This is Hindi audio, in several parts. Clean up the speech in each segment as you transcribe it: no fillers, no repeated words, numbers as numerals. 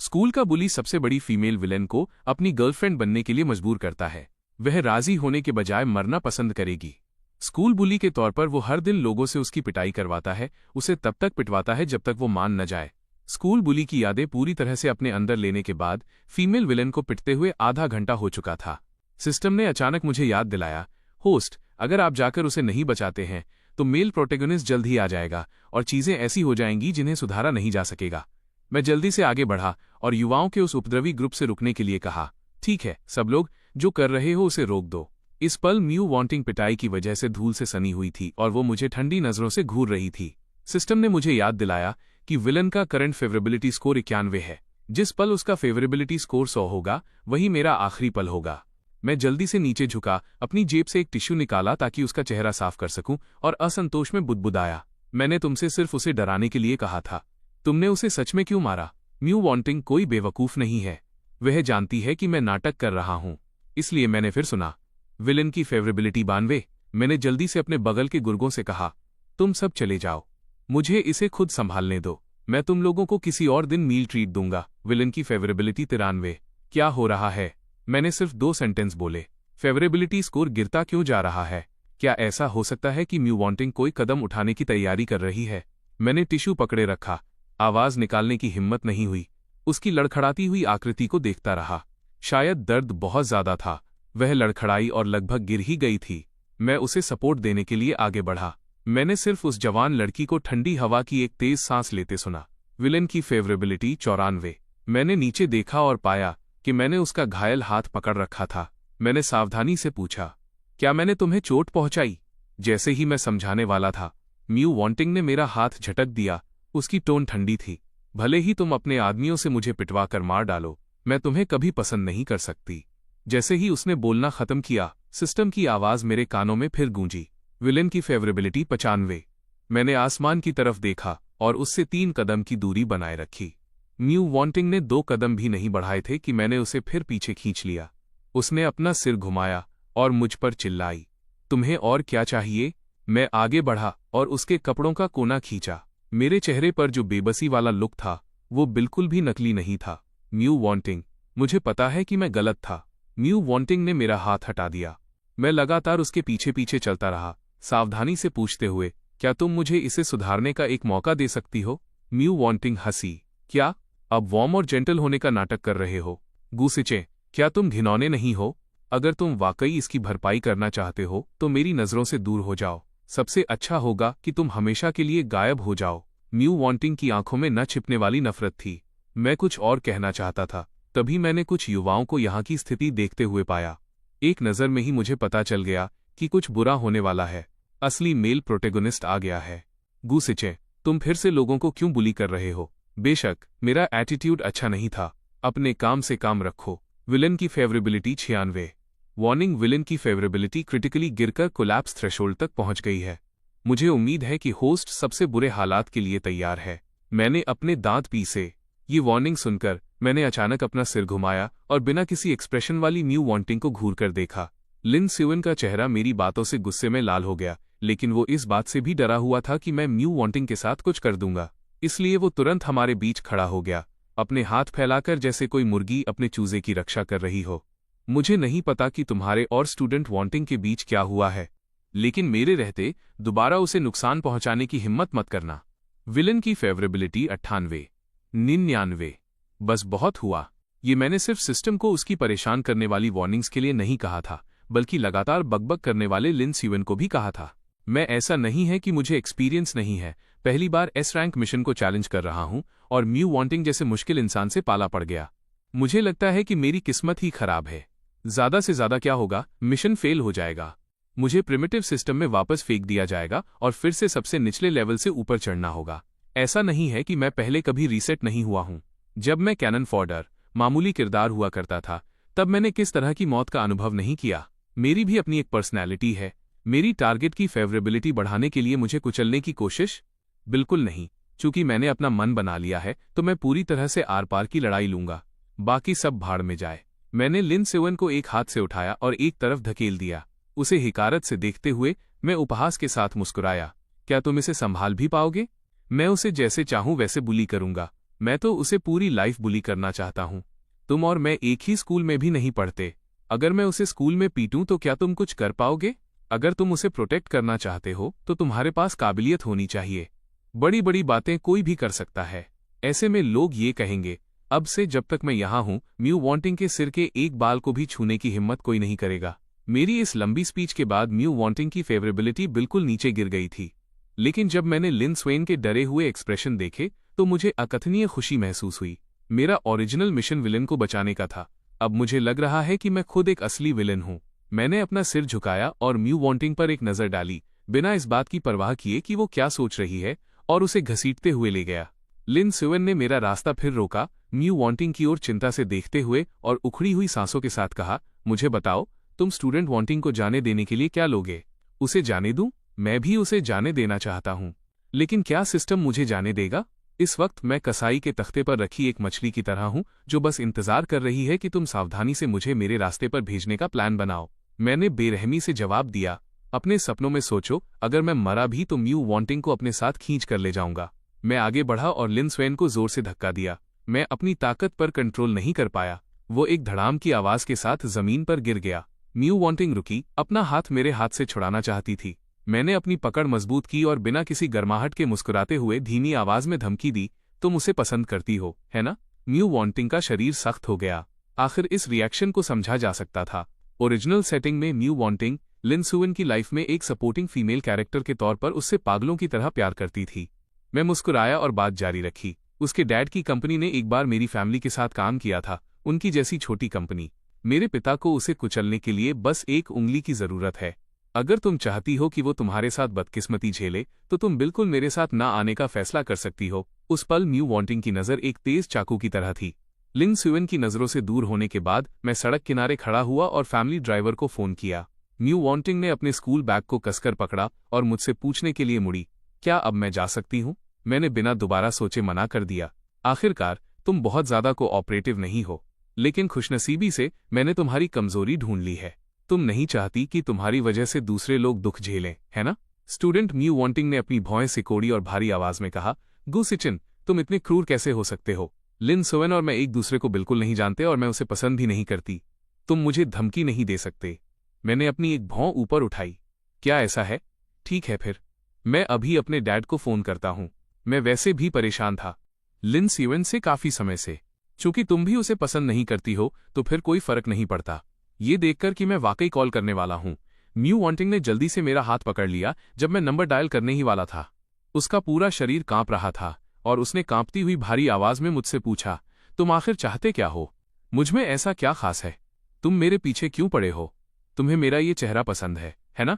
स्कूल का बुली सबसे बड़ी फीमेल विलेन को अपनी गर्लफ्रेंड बनने के लिए मजबूर करता है। वह राजी होने के बजाय मरना पसंद करेगी। स्कूल बुली के तौर पर वो हर दिन लोगों से उसकी पिटाई करवाता है, उसे तब तक पिटवाता है जब तक वो मान न जाए। स्कूल बुली की यादें पूरी तरह से अपने अंदर लेने के बाद फीमेल विलेन को पिटते हुए आधा घंटा हो चुका था। सिस्टम ने अचानक मुझे याद दिलाया, होस्ट, अगर आप जाकर उसे नहीं बचाते हैं तो मेल प्रोटेगोनिस्ट जल्द ही आ जाएगा और चीजें ऐसी हो जाएंगी जिन्हें सुधारा नहीं जा सकेगा। मैं जल्दी से आगे बढ़ा और युवाओं के उस उपद्रवी ग्रुप से रुकने के लिए कहा, ठीक है सब लोग, जो कर रहे हो उसे रोक दो। इस पल म्यू वांटिंग पिटाई की वजह से धूल से सनी हुई थी और वो मुझे ठंडी नजरों से घूर रही थी। सिस्टम ने मुझे याद दिलाया कि विलन का करंट फेवरेबिलिटी स्कोर 91 है। जिस पल उसका फेवरेबिलिटी स्कोर 100 होगा वही मेरा आखिरी पल होगा। मैं जल्दी से नीचे झुका, अपनी जेब से एक टिश्यू निकाला ताकि उसका चेहरा साफ कर सकूं और असंतोष में बुदबुदाया, मैंने तुमसे सिर्फ उसे डराने के लिए कहा था, तुमने उसे सच में क्यों मारा? म्यू वांटिंग कोई बेवकूफ नहीं है, वह जानती है कि मैं नाटक कर रहा हूं, इसलिए मैंने फिर सुना। विलन की फेवरेबिलिटी 92। मैंने जल्दी से अपने बगल के गुर्गों से कहा, तुम सब चले जाओ, मुझे इसे खुद संभालने दो, मैं तुम लोगों को किसी और दिन मील ट्रीट दूंगा। विलन की फेवरेबिलिटी 93। क्या हो रहा है? मैंने सिर्फ 2 सेंटेंस बोले। फेवरेबिलिटी स्कोर गिरता क्यों जा रहा है? क्या ऐसा हो सकता है कि म्यू वांटिंग कोई कदम उठाने की तैयारी कर रही है? मैंने टिश्यू पकड़े रखा, आवाज निकालने की हिम्मत नहीं हुई। उसकी लड़खड़ाती हुई आकृति को देखता रहा। शायद दर्द बहुत ज्यादा था, वह लड़खड़ाई और लगभग गिर ही गई थी। मैं उसे सपोर्ट देने के लिए आगे बढ़ा। मैंने सिर्फ उस जवान लड़की को ठंडी हवा की एक तेज सांस लेते सुना। विलन की फेवरेबिलिटी 94। मैंने नीचे देखा और पाया कि मैंने उसका घायल हाथ पकड़ रखा था। मैंने सावधानी से पूछा, क्या मैंने तुम्हें चोट पहुंचाई? जैसे ही मैं समझाने वाला था, म्यू वांटिंग ने मेरा हाथ झटक दिया। उसकी टोन ठंडी थी, भले ही तुम अपने आदमियों से मुझे पिटवा कर मार डालो, मैं तुम्हें कभी पसंद नहीं कर सकती। जैसे ही उसने बोलना खत्म किया, सिस्टम की आवाज मेरे कानों में फिर गूंजी। विलन की फेवरेबिलिटी 95। मैंने आसमान की तरफ देखा और उससे 3 कदम की दूरी बनाए रखी। म्यू वांटिंग ने 2 कदम भी नहीं बढ़ाए थे कि मैंने उसे फिर पीछे खींच लिया। उसने अपना सिर घुमाया और मुझ पर चिल्लाई, तुम्हें और क्या चाहिए? मैं आगे बढ़ा और उसके कपड़ों का कोना खींचा। मेरे चेहरे पर जो बेबसी वाला लुक था वो बिल्कुल भी नकली नहीं था। म्यू वांटिंग, मुझे पता है कि मैं गलत था। म्यू वांटिंग ने मेरा हाथ हटा दिया। मैं लगातार उसके पीछे पीछे चलता रहा, सावधानी से पूछते हुए, क्या तुम मुझे इसे सुधारने का एक मौका दे सकती हो? म्यू वांटिंग हंसी, क्या अब वार्म और जेंटल होने का नाटक कर रहे हो? गुस्से, क्या तुम घिनौने नहीं हो? अगर तुम वाकई इसकी भरपाई करना चाहते हो तो मेरी नजरों से दूर हो जाओ। सबसे अच्छा होगा कि तुम हमेशा के लिए गायब हो जाओ। म्यू वांटिंग की आंखों में न छिपने वाली नफरत थी। मैं कुछ और कहना चाहता था, तभी मैंने कुछ युवाओं को यहाँ की स्थिति देखते हुए पाया। एक नज़र में ही मुझे पता चल गया कि कुछ बुरा होने वाला है। असली मेल प्रोटेगोनिस्ट आ गया है। गुस्से, तुम फिर से लोगों को क्यों बुली कर रहे हो? बेशक मेरा एटीट्यूड अच्छा नहीं था, अपने काम से काम रखो। विलन की फेवरेबिलिटी 96। वार्निंग, विलन की फेवरेबिलिटी क्रिटिकली गिरकर कोलैप्स थ्रेशोल्ड तक पहुंच गई है। मुझे उम्मीद है कि होस्ट सबसे बुरे हालात के लिए तैयार है। मैंने अपने दांत पीसे। ये वार्निंग सुनकर मैंने अचानक अपना सिर घुमाया और बिना किसी एक्सप्रेशन वाली म्यू वांटिंग को घूर कर देखा। लिन सिवन का चेहरा मेरी बातों से गुस्से में लाल हो गया, लेकिन वो इस बात से भी डरा हुआ था कि मैं म्यू वांटिंग के साथ कुछ कर दूंगा। इसलिए वो तुरंत हमारे बीच खड़ा हो गया, अपने हाथ फैलाकर जैसे कोई मुर्गी अपने चूजे की रक्षा कर रही हो। मुझे नहीं पता कि तुम्हारे और स्टूडेंट वांटिंग के बीच क्या हुआ है, लेकिन मेरे रहते दोबारा उसे नुकसान पहुंचाने की हिम्मत मत करना। विलन की फेवरेबिलिटी 98। 99। बस बहुत हुआ। ये मैंने सिर्फ सिस्टम को उसकी परेशान करने वाली वार्निंग्स के लिए नहीं कहा था, बल्कि लगातार बकबक करने वाले लिन सिवन को भी कहा था। मैं ऐसा नहीं है कि मुझे एक्सपीरियंस नहीं है, पहली बार एस रैंक मिशन को चैलेंज कर रहा हूं और म्यू वांटिंग जैसे मुश्किल इंसान से पाला पड़ गया। मुझे लगता है कि मेरी किस्मत ही खराब है। ज्यादा से ज्यादा क्या होगा, मिशन फेल हो जाएगा, मुझे प्रिमिटिव सिस्टम में वापस फेंक दिया जाएगा और फिर से सबसे निचले लेवल से ऊपर चढ़ना होगा। ऐसा नहीं है कि मैं पहले कभी रीसेट नहीं हुआ हूं। जब मैं कैनन फॉडर मामूली किरदार हुआ करता था, तब मैंने किस तरह की मौत का अनुभव नहीं किया। मेरी भी अपनी एक पर्सनैलिटी है। मेरी टारगेट की फेवरेबिलिटी बढ़ाने के लिए मुझे कुचलने की कोशिश? बिल्कुल नहीं। चूंकि मैंने अपना मन बना लिया है तो मैं पूरी तरह से आर पार की लड़ाई लूंगा, बाकी सब भाड़ में जाए। मैंने लिन सिवन को एक हाथ से उठाया और एक तरफ धकेल दिया। उसे हिकारत से देखते हुए मैं उपहास के साथ मुस्कुराया, क्या तुम इसे संभाल भी पाओगे? मैं उसे जैसे चाहूं वैसे बुली करूंगा। मैं तो उसे पूरी लाइफ बुली करना चाहता हूँ। तुम और मैं एक ही स्कूल में भी नहीं पढ़ते। अगर मैं उसे स्कूल में पीटूं तो क्या तुम कुछ कर पाओगे? अगर तुम उसे प्रोटेक्ट करना चाहते हो तो तुम्हारे पास काबिलियत होनी चाहिए। बड़ी बड़ी बातें कोई भी कर सकता है। ऐसे में लोग ये कहेंगे, अब से जब तक मैं यहाँ हूँ म्यू वॉन्टिंग के सिर के एक बाल को भी छूने की हिम्मत कोई नहीं करेगा। मेरी इस लंबी स्पीच के बाद म्यू वॉन्टिंग की फेवरेबिलिटी बिल्कुल नीचे गिर गई थी। लेकिन जब मैंने लिन स्वेन के डरे हुए एक्सप्रेशन देखे तो मुझे अकथनीय खुशी महसूस हुई। मेरा ओरिजिनल मिशन विलन को बचाने का था। अब मुझे लग रहा है कि मैं खुद एक असली विलन हूँ। मैंने अपना सिर झुकाया और म्यू वॉन्टिंग पर एक नज़र डाली, बिना इस बात की परवाह किए कि वो क्या सोच रही है, और उसे घसीटते हुए ले गया। लिन स्वेन ने मेरा रास्ता फिर रोका, म्यू वॉन्टिंग की ओर चिंता से देखते हुए और उखड़ी हुई सांसों के साथ कहा, मुझे बताओ, तुम स्टूडेंट वॉन्टिंग को जाने देने के लिए क्या लोगे? उसे जाने दूं? मैं भी उसे जाने देना चाहता हूं। लेकिन क्या सिस्टम मुझे जाने देगा? इस वक्त मैं कसाई के तख्ते पर रखी एक मछली की तरह हूं जो बस इंतजार कर रही है कि तुम सावधानी से मुझे मेरे रास्ते पर भेजने का प्लान बनाओ। मैंने बेरहमी से जवाब दिया, अपने सपनों में सोचो, अगर मैं मरा भी तो म्यू वॉन्टिंग को अपने साथ खींच कर ले जाऊंगा। मैं आगे बढ़ा और लिन स्वेन को जोर से धक्का दिया। मैं अपनी ताकत पर कंट्रोल नहीं कर पाया। वो एक धड़ाम की आवाज के साथ जमीन पर गिर गया। म्यू वॉन्टिंग रुकी, अपना हाथ मेरे हाथ से छुड़ाना चाहती थी। मैंने अपनी पकड़ मजबूत की और बिना किसी गर्माहट के मुस्कुराते हुए धीमी आवाज में धमकी दी, तुम उसे पसंद करती हो, है ना? म्यू वॉन्टिंग का शरीर सख्त हो गया। आखिर इस रिएक्शन को समझा जा सकता था। ओरिजिनल सेटिंग में म्यू वॉन्टिंग लिन सुवन की लाइफ में एक सपोर्टिंग फीमेल कैरेक्टर के तौर पर उससे पागलों की तरह प्यार करती थी। मैं मुस्कुराया और बात जारी रखी। उसके डैड की कंपनी ने एक बार मेरी फैमिली के साथ काम किया था, उनकी जैसी छोटी कंपनी। मेरे पिता को उसे कुचलने के लिए बस एक उंगली की जरूरत है। अगर तुम चाहती हो कि वो तुम्हारे साथ बदकिस्मती झेले तो तुम बिल्कुल मेरे साथ ना आने का फैसला कर सकती हो। उस पल म्यू वॉन्टिंग की नज़र एक तेज चाकू की तरह थी। लिन सुवन की नज़रों से दूर होने के बाद मैं सड़क किनारे खड़ा हुआ और फैमिली ड्राइवर को फोन किया। म्यू वॉन्टिंग ने अपने स्कूल बैग को कसकर पकड़ा और मुझसे पूछने के लिए मुड़ी, क्या अब मैं जा सकती हूँ? मैंने बिना दोबारा सोचे मना कर दिया। आखिरकार तुम बहुत ज्यादा कोऑपरेटिव नहीं हो, लेकिन खुशनसीबी से मैंने तुम्हारी कमजोरी ढूंढ ली है। तुम नहीं चाहती कि तुम्हारी वजह से दूसरे लोग दुख झेलें, है ना? स्टूडेंट म्यू वॉन्टिंग ने अपनी भौएं सिकोड़ी और भारी आवाज में कहा, गू सिचिन, तुम इतने क्रूर कैसे हो सकते हो? लिन सुवन और मैं एक दूसरे को बिल्कुल नहीं जानते और मैं उसे पसंद भी नहीं करती। तुम मुझे धमकी नहीं दे सकते। मैंने अपनी एक भौं ऊपर उठाई। क्या ऐसा है? ठीक है फिर, मैं अभी अपने डैड को फोन करता हूं। मैं वैसे भी परेशान था लिन सुवन से काफी समय से। चूंकि तुम भी उसे पसंद नहीं करती हो तो फिर कोई फर्क नहीं पड़ता। ये देखकर कि मैं वाकई कॉल करने वाला हूं, म्यू वॉन्टिंग ने जल्दी से मेरा हाथ पकड़ लिया जब मैं नंबर डायल करने ही वाला था। उसका पूरा शरीर कांप रहा था और उसने कांपती हुई भारी आवाज में मुझसे पूछा, तुम आखिर चाहते क्या हो? मुझमें ऐसा क्या खास है? तुम मेरे पीछे क्यों पड़े हो? तुम्हें मेरा ये चेहरा पसंद है ना?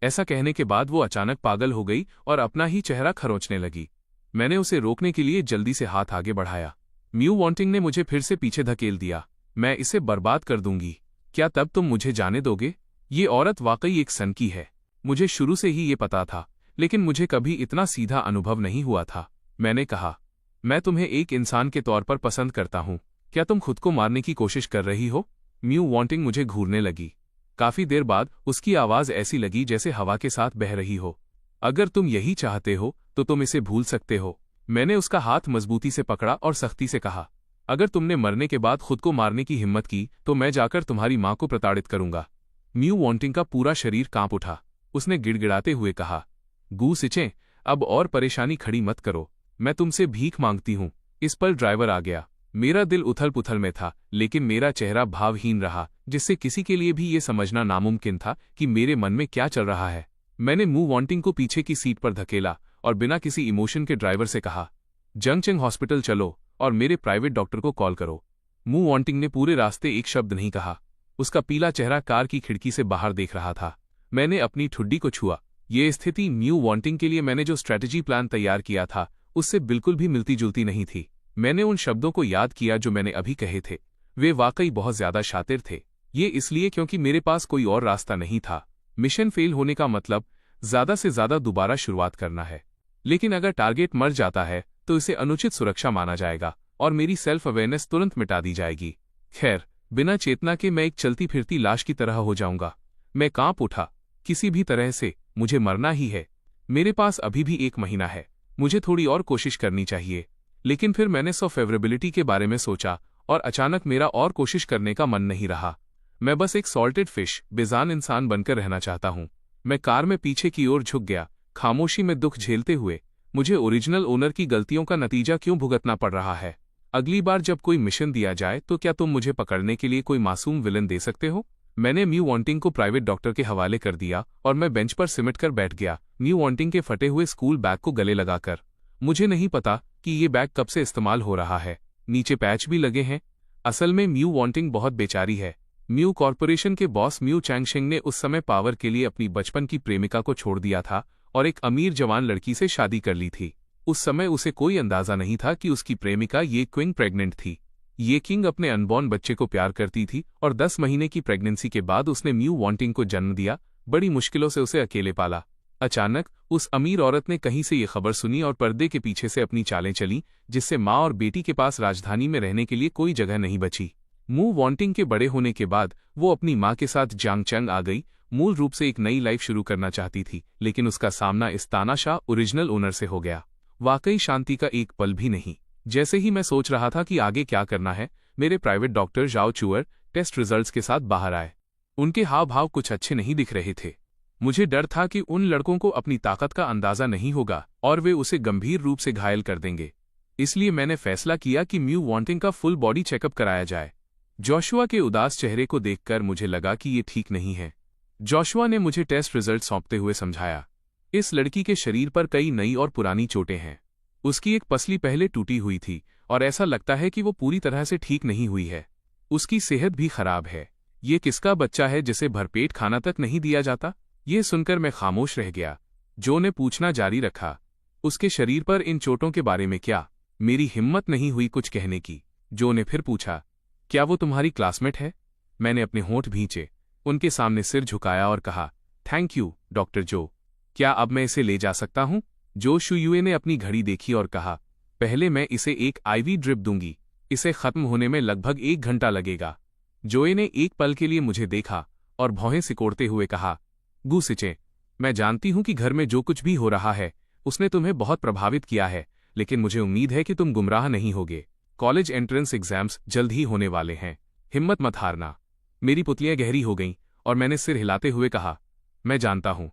ऐसा कहने के बाद वो अचानक पागल हो गई और अपना ही चेहरा खरोंचने लगी। मैंने उसे रोकने के लिए जल्दी से हाथ आगे बढ़ाया। म्यू वॉन्टिंग ने मुझे फिर से पीछे धकेल दिया। मैं इसे बर्बाद कर दूंगी। क्या तब तुम मुझे जाने दोगे? ये औरत वाकई एक सनकी है। मुझे शुरू से ही ये पता था, लेकिन मुझे कभी इतना सीधा अनुभव नहीं हुआ था। मैंने कहा, मैं तुम्हें एक इंसान के तौर पर पसंद करता हूँ। क्या तुम खुद को मारने की कोशिश कर रही हो? म्यू वॉन्टिंग मुझे घूरने लगी। काफी देर बाद उसकी आवाज ऐसी लगी जैसे हवा के साथ बह रही हो। अगर तुम यही चाहते हो तो तुम इसे भूल सकते हो। मैंने उसका हाथ मजबूती से पकड़ा और सख्ती से कहा, अगर तुमने मरने के बाद खुद को मारने की हिम्मत की तो मैं जाकर तुम्हारी मां को प्रताड़ित करूंगा। म्यू वॉन्टिंग का पूरा शरीर कांप उठा। उसने गिड़गिड़ाते हुए कहा, गू सिचें, अब और परेशानी खड़ी मत करो। मैं तुमसे भीख मांगती हूं। इस पर ड्राइवर आ गया। मेरा दिल उथल पुथल में था, लेकिन मेरा चेहरा भावहीन रहा, जिससे किसी के लिए भी ये समझना नामुमकिन था कि मेरे मन में क्या चल रहा है। मैंने म्यू वॉन्टिंग को पीछे की सीट पर धकेला और बिना किसी इमोशन के ड्राइवर से कहा, जंगचेंग हॉस्पिटल चलो और मेरे प्राइवेट डॉक्टर को कॉल करो। म्यू वॉन्टिंग ने पूरे रास्ते एक शब्द नहीं कहा। उसका पीला चेहरा कार की खिड़की से बाहर देख रहा था। मैंने अपनी ठुड्डी को छुआ। ये स्थिति म्यू वॉन्टिंग के लिए मैंने जो स्ट्रैटेजी प्लान तैयार किया था उससे बिल्कुल भी मिलती जुलती नहीं थी। मैंने उन शब्दों को याद किया जो मैंने अभी कहे थे। वे वाकई बहुत ज्यादा शातिर थे। ये इसलिए क्योंकि मेरे पास कोई और रास्ता नहीं था। मिशन फेल होने का मतलब ज्यादा से ज्यादा दोबारा शुरुआत करना है, लेकिन अगर टारगेट मर जाता है तो इसे अनुचित सुरक्षा माना जाएगा और मेरी सेल्फ अवेयरनेस तुरंत मिटा दी जाएगी। खैर, बिना चेतना के मैं एक चलती फिरती लाश की तरह हो जाऊंगा। मैं कांप उठा। किसी भी तरह से मुझे मरना ही है। मेरे पास अभी भी 1 महीना है। मुझे थोड़ी और कोशिश करनी चाहिए। लेकिन फिर मैंने फेवरेबिलिटी के बारे में सोचा और अचानक मेरा और कोशिश करने का मन नहीं रहा। मैं बस एक सॉल्टेड फिश, बेजान इंसान बनकर रहना चाहता हूँ। मैं कार में पीछे की ओर झुक गया, खामोशी में दुख झेलते हुए। मुझे ओरिजिनल ओनर की गलतियों का नतीजा क्यों भुगतना पड़ रहा है? अगली बार जब कोई मिशन दिया जाए तो क्या तुम मुझे पकड़ने के लिए कोई मासूम विलन दे सकते हो? मैंने म्यू वॉन्टिंग को प्राइवेट डॉक्टर के हवाले कर दिया और मैं बेंच पर सिमट कर बैठ गया, म्यू वॉन्टिंग के फटे हुए स्कूल बैग को गले लगाकर। मुझे नहीं पता कि ये बैग कब से इस्तेमाल हो रहा है, नीचे पैच भी लगे हैं। असल में म्यू वॉन्टिंग बहुत बेचारी है। म्यू कॉरपोरेशन के बॉस म्यू चैंगशिंग ने उस समय पावर के लिए अपनी बचपन की प्रेमिका को छोड़ दिया था और एक अमीर जवान लड़की से शादी कर ली थी। उस समय उसे कोई अंदाजा नहीं था कि उसकी प्रेमिका ये क्विंग प्रेग्नेंट थी। ये किंग अपने अनबॉर्न बच्चे को प्यार करती थी और 10 महीने की प्रेगनेंसी के बाद उसने म्यू वॉन्टिंग को जन्म दिया। बड़ी मुश्किलों से उसे अकेले पाला। अचानक उस अमीर औरत ने कहीं से ये खबर सुनी और पर्दे के पीछे से अपनी चालें चली, जिससे माँ और बेटी के पास राजधानी में रहने के लिए कोई जगह नहीं बची। म्यू वॉन्टिंग के बड़े होने के बाद वो अपनी माँ के साथ जांगचंग आ गई। मूल रूप से एक नई लाइफ शुरू करना चाहती थी, लेकिन उसका सामना इस तानाशाह ओरिजिनल ओनर से हो गया। वाकई शांति का एक पल भी नहीं। जैसे ही मैं सोच रहा था कि आगे क्या करना है, मेरे प्राइवेट डॉक्टर जाओ चुअर टेस्ट रिजल्ट्स के साथ बाहर आए। उनके हाव भाव कुछ अच्छे नहीं दिख रहे थे। मुझे डर था कि उन लड़कों को अपनी ताकत का अंदाजा नहीं होगा और वे उसे गंभीर रूप से घायल कर देंगे। इसलिए मैंने फैसला किया कि म्यू वॉन्टिंग का फुल बॉडी चेकअप कराया जाए। जोशुआ के उदास चेहरे को देखकर मुझे लगा कि ये ठीक नहीं है। जोशुआ ने मुझे टेस्ट रिजल्ट सौंपते हुए समझाया, इस लड़की के शरीर पर कई नई और पुरानी चोटें हैं। उसकी एक पसली पहले टूटी हुई थी और ऐसा लगता है कि वो पूरी तरह से ठीक नहीं हुई है। उसकी सेहत भी खराब है। ये किसका बच्चा है जिसे भरपेट खाना तक नहीं दिया जाता? ये सुनकर मैं खामोश रह गया। जो ने पूछना जारी रखा, उसके शरीर पर इन चोटों के बारे में क्या? मेरी हिम्मत नहीं हुई कुछ कहने की। जो ने फिर पूछा, क्या वो तुम्हारी क्लासमेट है? मैंने अपने होंठ भींचे, उनके सामने सिर झुकाया और कहा, थैंक यू डॉक्टर जो। क्या अब मैं इसे ले जा सकता हूं? जो शुयुए ने अपनी घड़ी देखी और कहा, पहले मैं इसे एक आईवी ड्रिप दूंगी। इसे खत्म होने में लगभग 1 घंटा लगेगा। जोए ने एक पल के लिए मुझे देखा और भौहें सिकोड़ते हुए कहा, गुसिचे, मैं जानती हूं कि घर में जो कुछ भी हो रहा है उसने तुम्हें बहुत प्रभावित किया है, लेकिन मुझे उम्मीद है कि तुम गुमराह नहीं होगे। कॉलेज एंट्रेंस एग्जाम्स जल्द ही होने वाले हैं। हिम्मत मत हारना। मेरी पुतलियां गहरी हो गईं और मैंने सिर हिलाते हुए कहा, मैं जानता हूं।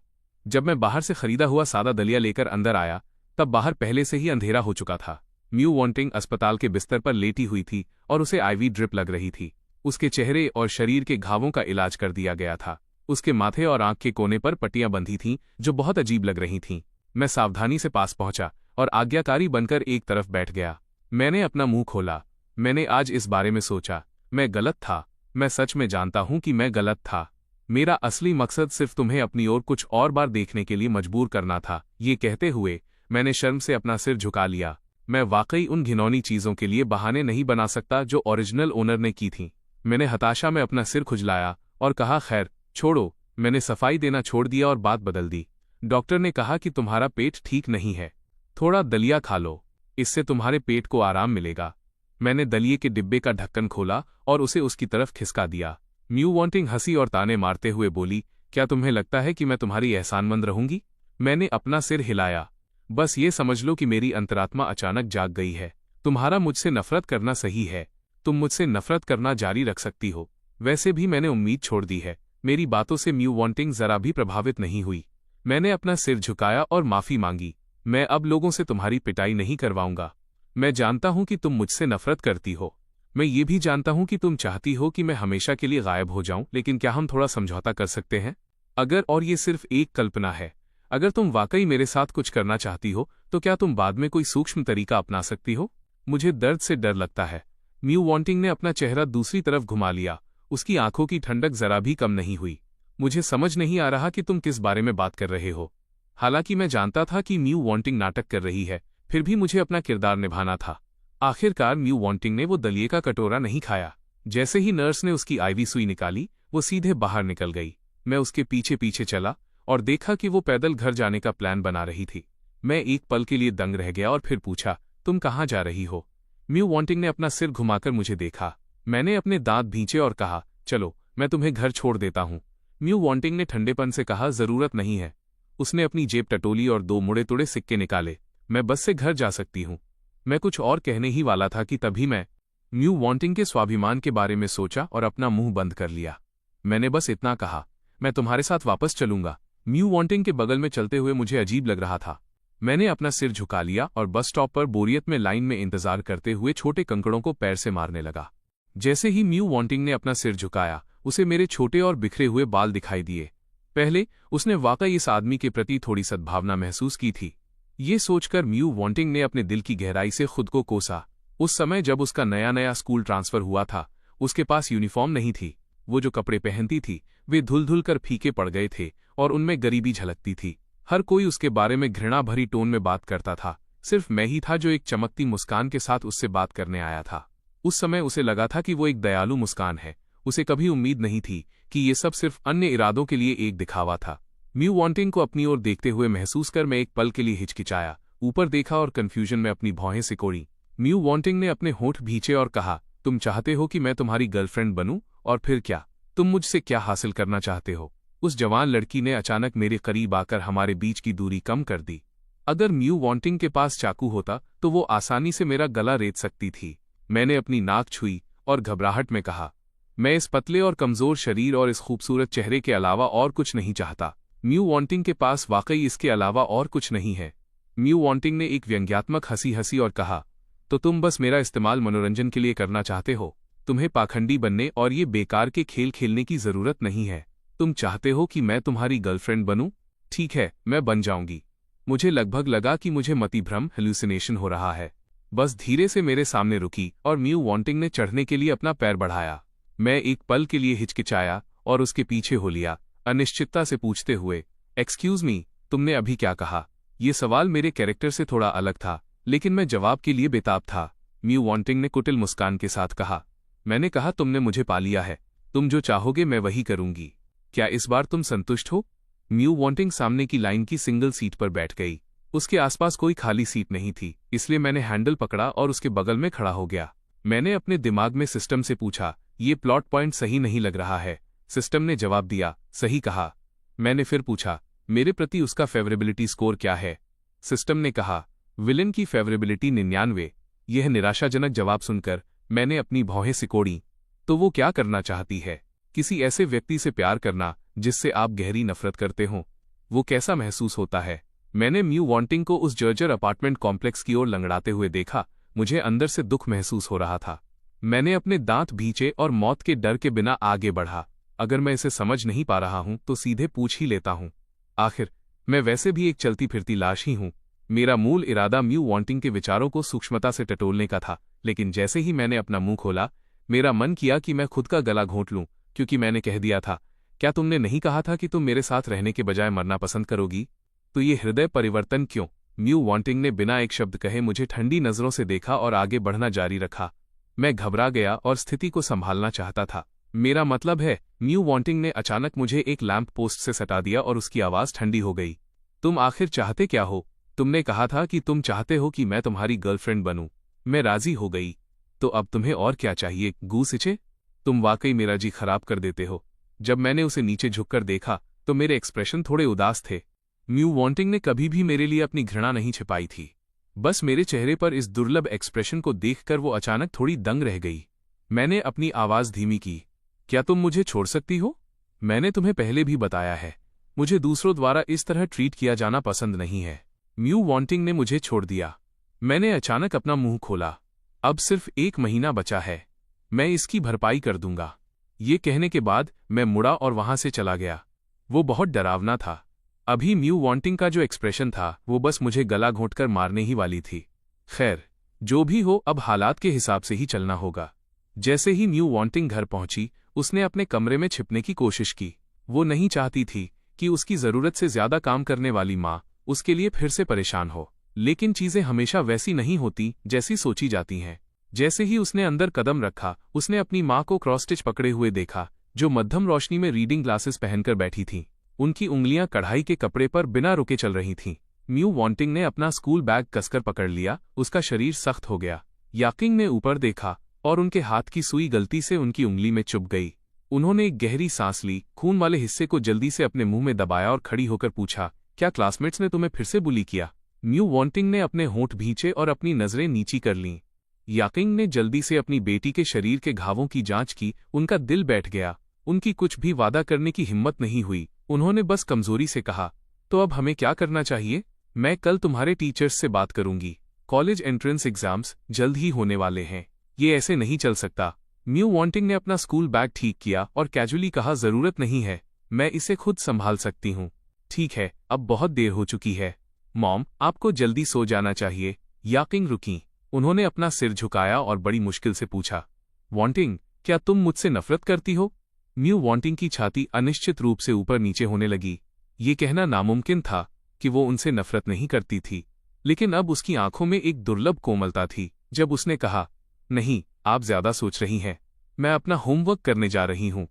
जब मैं बाहर से खरीदा हुआ सादा दलिया लेकर अंदर आया, तब बाहर पहले से ही अंधेरा हो चुका था। म्यू वॉन्टिंग अस्पताल के बिस्तर पर लेटी हुई थी और उसे आईवी ड्रिप लग रही थी। उसके चेहरे और शरीर के घावों का इलाज कर दिया गया था। उसके माथे और आंख के कोने पर पट्टियां बंधी थीं जो बहुत अजीब लग रही थीं। मैं सावधानी से पास पहुंचा और आज्ञाकारी बनकर एक तरफ बैठ गया। मैंने अपना मुंह खोला। मैंने आज इस बारे में सोचा। मैं गलत था। मैं सच में जानता हूं कि मैं गलत था। मेरा असली मकसद सिर्फ तुम्हें अपनी ओर कुछ और बार देखने के लिए मजबूर करना था। ये कहते हुए मैंने शर्म से अपना सिर झुका लिया। मैं वाकई उन घिनौनी चीजों के लिए बहाने नहीं बना सकता जो ओरिजिनल ओनर ने की थीं। मैंने हताशा में अपना सिर खुजलाया और कहा, खैर छोड़ो। मैंने सफाई देना छोड़ दिया और बात बदल दी। डॉक्टर ने कहा कि तुम्हारा पेट ठीक नहीं है, थोड़ा दलिया खा लो, इससे तुम्हारे पेट को आराम मिलेगा। मैंने दलिये के डिब्बे का ढक्कन खोला और उसे उसकी तरफ खिसका दिया। म्यू वॉन्टिंग हंसी और ताने मारते हुए बोली, क्या तुम्हें लगता है कि मैं तुम्हारी एहसानमंद रहूंगी? मैंने अपना सिर हिलाया। बस ये समझ लो कि मेरी अंतरात्मा अचानक जाग गई है। तुम्हारा मुझसे नफरत करना सही है। तुम मुझसे नफरत करना जारी रख सकती हो। वैसे भी मैंने उम्मीद छोड़ दी है। मेरी बातों से म्यू वॉन्टिंग जरा भी प्रभावित नहीं हुई। मैंने अपना सिर झुकाया और माफी मांगी। मैं अब लोगों से तुम्हारी पिटाई नहीं करवाऊंगा। मैं जानता हूं कि तुम मुझसे नफरत करती हो। मैं ये भी जानता हूं कि तुम चाहती हो कि मैं हमेशा के लिए गायब हो जाऊं, लेकिन क्या हम थोड़ा समझौता कर सकते हैं? अगर, और ये सिर्फ एक कल्पना है, अगर तुम वाकई मेरे साथ कुछ करना चाहती हो तो क्या तुम बाद में कोई सूक्ष्म तरीका अपना सकती हो? मुझे दर्द से डर लगता है। म्यू वॉन्टिंग ने अपना चेहरा दूसरी तरफ घुमा लिया। उसकी आंखों की ठंडक जरा भी कम नहीं हुई। मुझे समझ नहीं आ रहा कि तुम किस बारे में बात कर रहे हो। हालांकि मैं जानता था कि म्यू वॉन्टिंग नाटक कर रही है, फिर भी मुझे अपना किरदार निभाना था। आखिरकार म्यू वॉन्टिंग ने वो दलिये का कटोरा नहीं खाया। जैसे ही नर्स ने उसकी आईवी सुई निकाली, वो सीधे बाहर निकल गई। मैं उसके पीछे पीछे चला और देखा कि वो पैदल घर जाने का प्लान बना रही थी। मैं एक पल के लिए दंग रह गया और फिर पूछा, तुम कहाँ जा रही हो? म्यू वॉन्टिंग ने अपना सिर घुमाकर मुझे देखा। मैंने अपने दांत भींचे और कहा, चलो मैं तुम्हें घर छोड़ देता हूँ। म्यू वॉन्टिंग ने ठंडेपन से कहा, जरूरत नहीं है। उसने अपनी जेब टटोली और 2 मुड़े तुड़े सिक्के निकाले। मैं बस से घर जा सकती हूँ। मैं कुछ और कहने ही वाला था कि तभी मैं म्यू वांटिंग के स्वाभिमान के बारे में सोचा और अपना मुंह बंद कर लिया। मैंने बस इतना कहा, मैं तुम्हारे साथ वापस चलूंगा। म्यू वांटिंग के बगल में चलते हुए मुझे अजीब लग रहा था। मैंने अपना सिर झुका लिया और बस स्टॉप पर बोरियत में लाइन में इंतजार करते हुए छोटे कंकड़ों को पैर से मारने लगा। जैसे ही म्यू वांटिंग ने अपना सिर झुकाया, उसे मेरे छोटे और बिखरे हुए बाल दिखाई दिए। पहले उसने वाकई इस आदमी के प्रति थोड़ी सद्भावना महसूस की थी। ये सोचकर म्यू वांटिंग ने अपने दिल की गहराई से खुद को कोसा। उस समय जब उसका नया नया स्कूल ट्रांसफर हुआ था, उसके पास यूनिफॉर्म नहीं थी। वो जो कपड़े पहनती थी वे धुल धुल कर फीके पड़ गए थे और उनमें गरीबी झलकती थी। हर कोई उसके बारे में घृणा भरी टोन में बात करता था। सिर्फ मैं ही था जो एक चमकती मुस्कान के साथ उससे बात करने आया था। उस समय उसे लगा था कि वो एक दयालु मुस्कान है। उसे कभी उम्मीद नहीं थी कि ये सब सिर्फ अन्य इरादों के लिए एक दिखावा था। म्यू वांटिंग को अपनी ओर देखते हुए महसूस कर मैं एक पल के लिए हिचकिचाया, ऊपर देखा और कन्फ्यूजन में अपनी भौहें सिकोड़ी। म्यू वांटिंग ने अपने होंठ भींचे और कहा, तुम चाहते हो कि मैं तुम्हारी गर्लफ्रेंड बनूं? और फिर क्या? तुम मुझसे क्या हासिल करना चाहते हो? उस जवान लड़की ने अचानक मेरे करीब आकर हमारे बीच की दूरी कम कर दी। अगर म्यू वांटिंग के पास चाकू होता तो वो आसानी से मेरा गला रेत सकती थी। मैंने अपनी नाक छुई और घबराहट में कहा, मैं इस पतले और कमजोर शरीर और इस खूबसूरत चेहरे के अलावा और कुछ नहीं चाहता। म्यू वांटिंग के पास वाकई इसके अलावा और कुछ नहीं है। म्यू वांटिंग ने एक व्यंग्यात्मक हंसी हंसी और कहा, तो तुम बस मेरा इस्तेमाल मनोरंजन के लिए करना चाहते हो? तुम्हें पाखंडी बनने और ये बेकार के खेल खेलने की जरूरत नहीं है। तुम चाहते हो कि मैं तुम्हारी गर्लफ्रेंड बनूं? ठीक है, मैं बन जाऊंगी। मुझे लगभग लगा कि मुझे मतिभ्रम हेलुसिनेशन हो रहा है। बस धीरे से मेरे सामने रुकी और म्यू वांटिंग ने चढ़ने के लिए अपना पैर बढ़ाया। मैं एक पल के लिए हिचकिचाया और उसके पीछे हो लिया, अनिश्चितता से पूछते हुए, एक्सक्यूज मी, तुमने अभी क्या कहा? ये सवाल मेरे कैरेक्टर से थोड़ा अलग था, लेकिन मैं जवाब के लिए बेताब था। म्यू वांटिंग ने कुटिल मुस्कान के साथ कहा, मैंने कहा तुमने मुझे पा लिया है। तुम जो चाहोगे मैं वही करूंगी। क्या इस बार तुम संतुष्ट हो? म्यू वांटिंग सामने की लाइन की सिंगल सीट पर बैठ गई। उसके आसपास कोई खाली सीट नहीं थी, इसलिए मैंने हैंडल पकड़ा और उसके बगल में खड़ा हो गया। मैंने अपने दिमाग में सिस्टम से पूछा, ये प्लॉट पॉइंट सही नहीं लग रहा है। सिस्टम ने जवाब दिया, सही कहा। मैंने फिर पूछा, मेरे प्रति उसका फेवरेबिलिटी स्कोर क्या है? सिस्टम ने कहा, विलन की फेवरेबिलिटी 99। यह निराशाजनक जवाब सुनकर मैंने अपनी भौहें सिकोड़ी। तो वो क्या करना चाहती है? किसी ऐसे व्यक्ति से प्यार करना जिससे आप गहरी नफरत करते हो। वो कैसा महसूस होता है? मैंने म्यू वांटिंग को उस जर्जर अपार्टमेंट कॉम्प्लेक्स की ओर लंगड़ाते हुए देखा। मुझे अंदर से दुख महसूस हो रहा था। मैंने अपने दांत भींचे और मौत के डर के बिना आगे बढ़ा। अगर मैं इसे समझ नहीं पा रहा हूं तो सीधे पूछ ही लेता हूं। आखिर मैं वैसे भी एक चलती फिरती लाश ही हूं। मेरा मूल इरादा म्यू वांटिंग के विचारों को सूक्ष्मता से टटोलने का था, लेकिन जैसे ही मैंने अपना मुंह खोला, मेरा मन किया कि मैं खुद का गला घोंट लूं, क्योंकि मैंने कह दिया था, क्या तुमने नहीं कहा था कि तुम मेरे साथ रहने के बजाय मरना पसंद करोगी? तो ये हृदय परिवर्तन क्यों? म्यू वांटिंग ने बिना एक शब्द कहे मुझे ठंडी नजरों से देखा और आगे बढ़ना जारी रखा। मैं घबरा गया और स्थिति को संभालना चाहता था। मेरा मतलब है, म्यू वांटिंग ने अचानक मुझे एक लैंप पोस्ट से सटा दिया और उसकी आवाज ठंडी हो गई। तुम आखिर चाहते क्या हो? तुमने कहा था कि तुम चाहते हो कि मैं तुम्हारी गर्लफ्रेंड बनूं। मैं राजी हो गई। तो अब तुम्हें और क्या चाहिए, गूसिचे? तुम वाकई मेरा जी खराब कर देते हो। जब मैंने उसे नीचे झुककर देखा तो मेरे एक्सप्रेशन थोड़े उदास थे। म्यू वांटिंग ने कभी भी मेरे लिए अपनी घृणा नहीं छिपाई थी। बस मेरे चेहरे पर इस दुर्लभ एक्सप्रेशन को देखकर वो अचानक थोड़ी दंग रह गई। मैंने अपनी आवाज धीमी की, क्या तुम मुझे छोड़ सकती हो? मैंने तुम्हें पहले भी बताया है, मुझे दूसरों द्वारा इस तरह ट्रीट किया जाना पसंद नहीं है। म्यू वांटिंग ने मुझे छोड़ दिया। मैंने अचानक अपना मुंह खोला। अब सिर्फ 1 महीना बचा है, मैं इसकी भरपाई कर दूंगा। ये कहने के बाद मैं मुड़ा और वहां से चला गया। वो बहुत डरावना था। अभी म्यू वांटिंग का जो एक्सप्रेशन था वो बस मुझे गला घोंटकर मारने ही वाली थी। खैर, जो भी हो, अब हालात के हिसाब से ही चलना होगा। जैसे ही म्यू वांटिंग घर पहुंची, उसने अपने कमरे में छिपने की कोशिश की। वो नहीं चाहती थी कि उसकी जरूरत से ज्यादा काम करने वाली माँ उसके लिए फिर से परेशान हो। लेकिन चीजें हमेशा वैसी नहीं होती जैसी सोची जाती हैं। जैसे ही उसने अंदर कदम रखा, उसने अपनी माँ को क्रॉस स्टिच पकड़े हुए देखा, जो मध्यम रोशनी में रीडिंग ग्लासेस पहनकर बैठी थीं। उनकी उंगलियां कढ़ाई के कपड़े पर बिना रुके चल रही थीं। म्यू वांटिंग ने अपना स्कूल बैग कसकर पकड़ लिया। उसका शरीर सख्त हो गया। याकिंग ने ऊपर देखा और उनके हाथ की सुई गलती से उनकी उंगली में चुभ गई। उन्होंने एक गहरी सांस ली, खून वाले हिस्से को जल्दी से अपने मुंह में दबाया और खड़ी होकर पूछा, क्या क्लासमेट्स ने तुम्हें फिर से बुली किया? म्यू वॉन्टिंग ने अपने होंठ भींचे और अपनी नजरें नीची कर लीं। याकिंग ने जल्दी से अपनी बेटी के शरीर के घावों की जांच की। उनका दिल बैठ गया। उनकी कुछ भी वादा करने की हिम्मत नहीं हुई। उन्होंने बस कमजोरी से कहा, तो अब हमें क्या करना चाहिए? मैं कल तुम्हारे टीचर्स से बात करूंगी। कॉलेज एंट्रेंस एग्जाम्स जल्द ही होने वाले हैं। ये ऐसे नहीं चल सकता। म्यू वॉन्टिंग ने अपना स्कूल बैग ठीक किया और कैजुअली कहा, जरूरत नहीं है, मैं इसे खुद संभाल सकती हूँ। ठीक है, अब बहुत देर हो चुकी है। मॉम, आपको जल्दी सो जाना चाहिए। याकिंग रुकी। उन्होंने अपना सिर झुकाया और बड़ी मुश्किल से पूछा, वॉन्टिंग, क्या तुम मुझसे नफरत करती हो? म्यू वॉन्टिंग की छाती अनिश्चित रूप से ऊपर नीचे होने लगी। ये कहना नामुमकिन था कि वो उनसे नफरत नहीं करती थी, लेकिन अब उसकी आंखों में एक दुर्लभ कोमलता थी जब उसने कहा, नहीं, आप ज्यादा सोच रही हैं। मैं अपना होमवर्क करने जा रही हूं।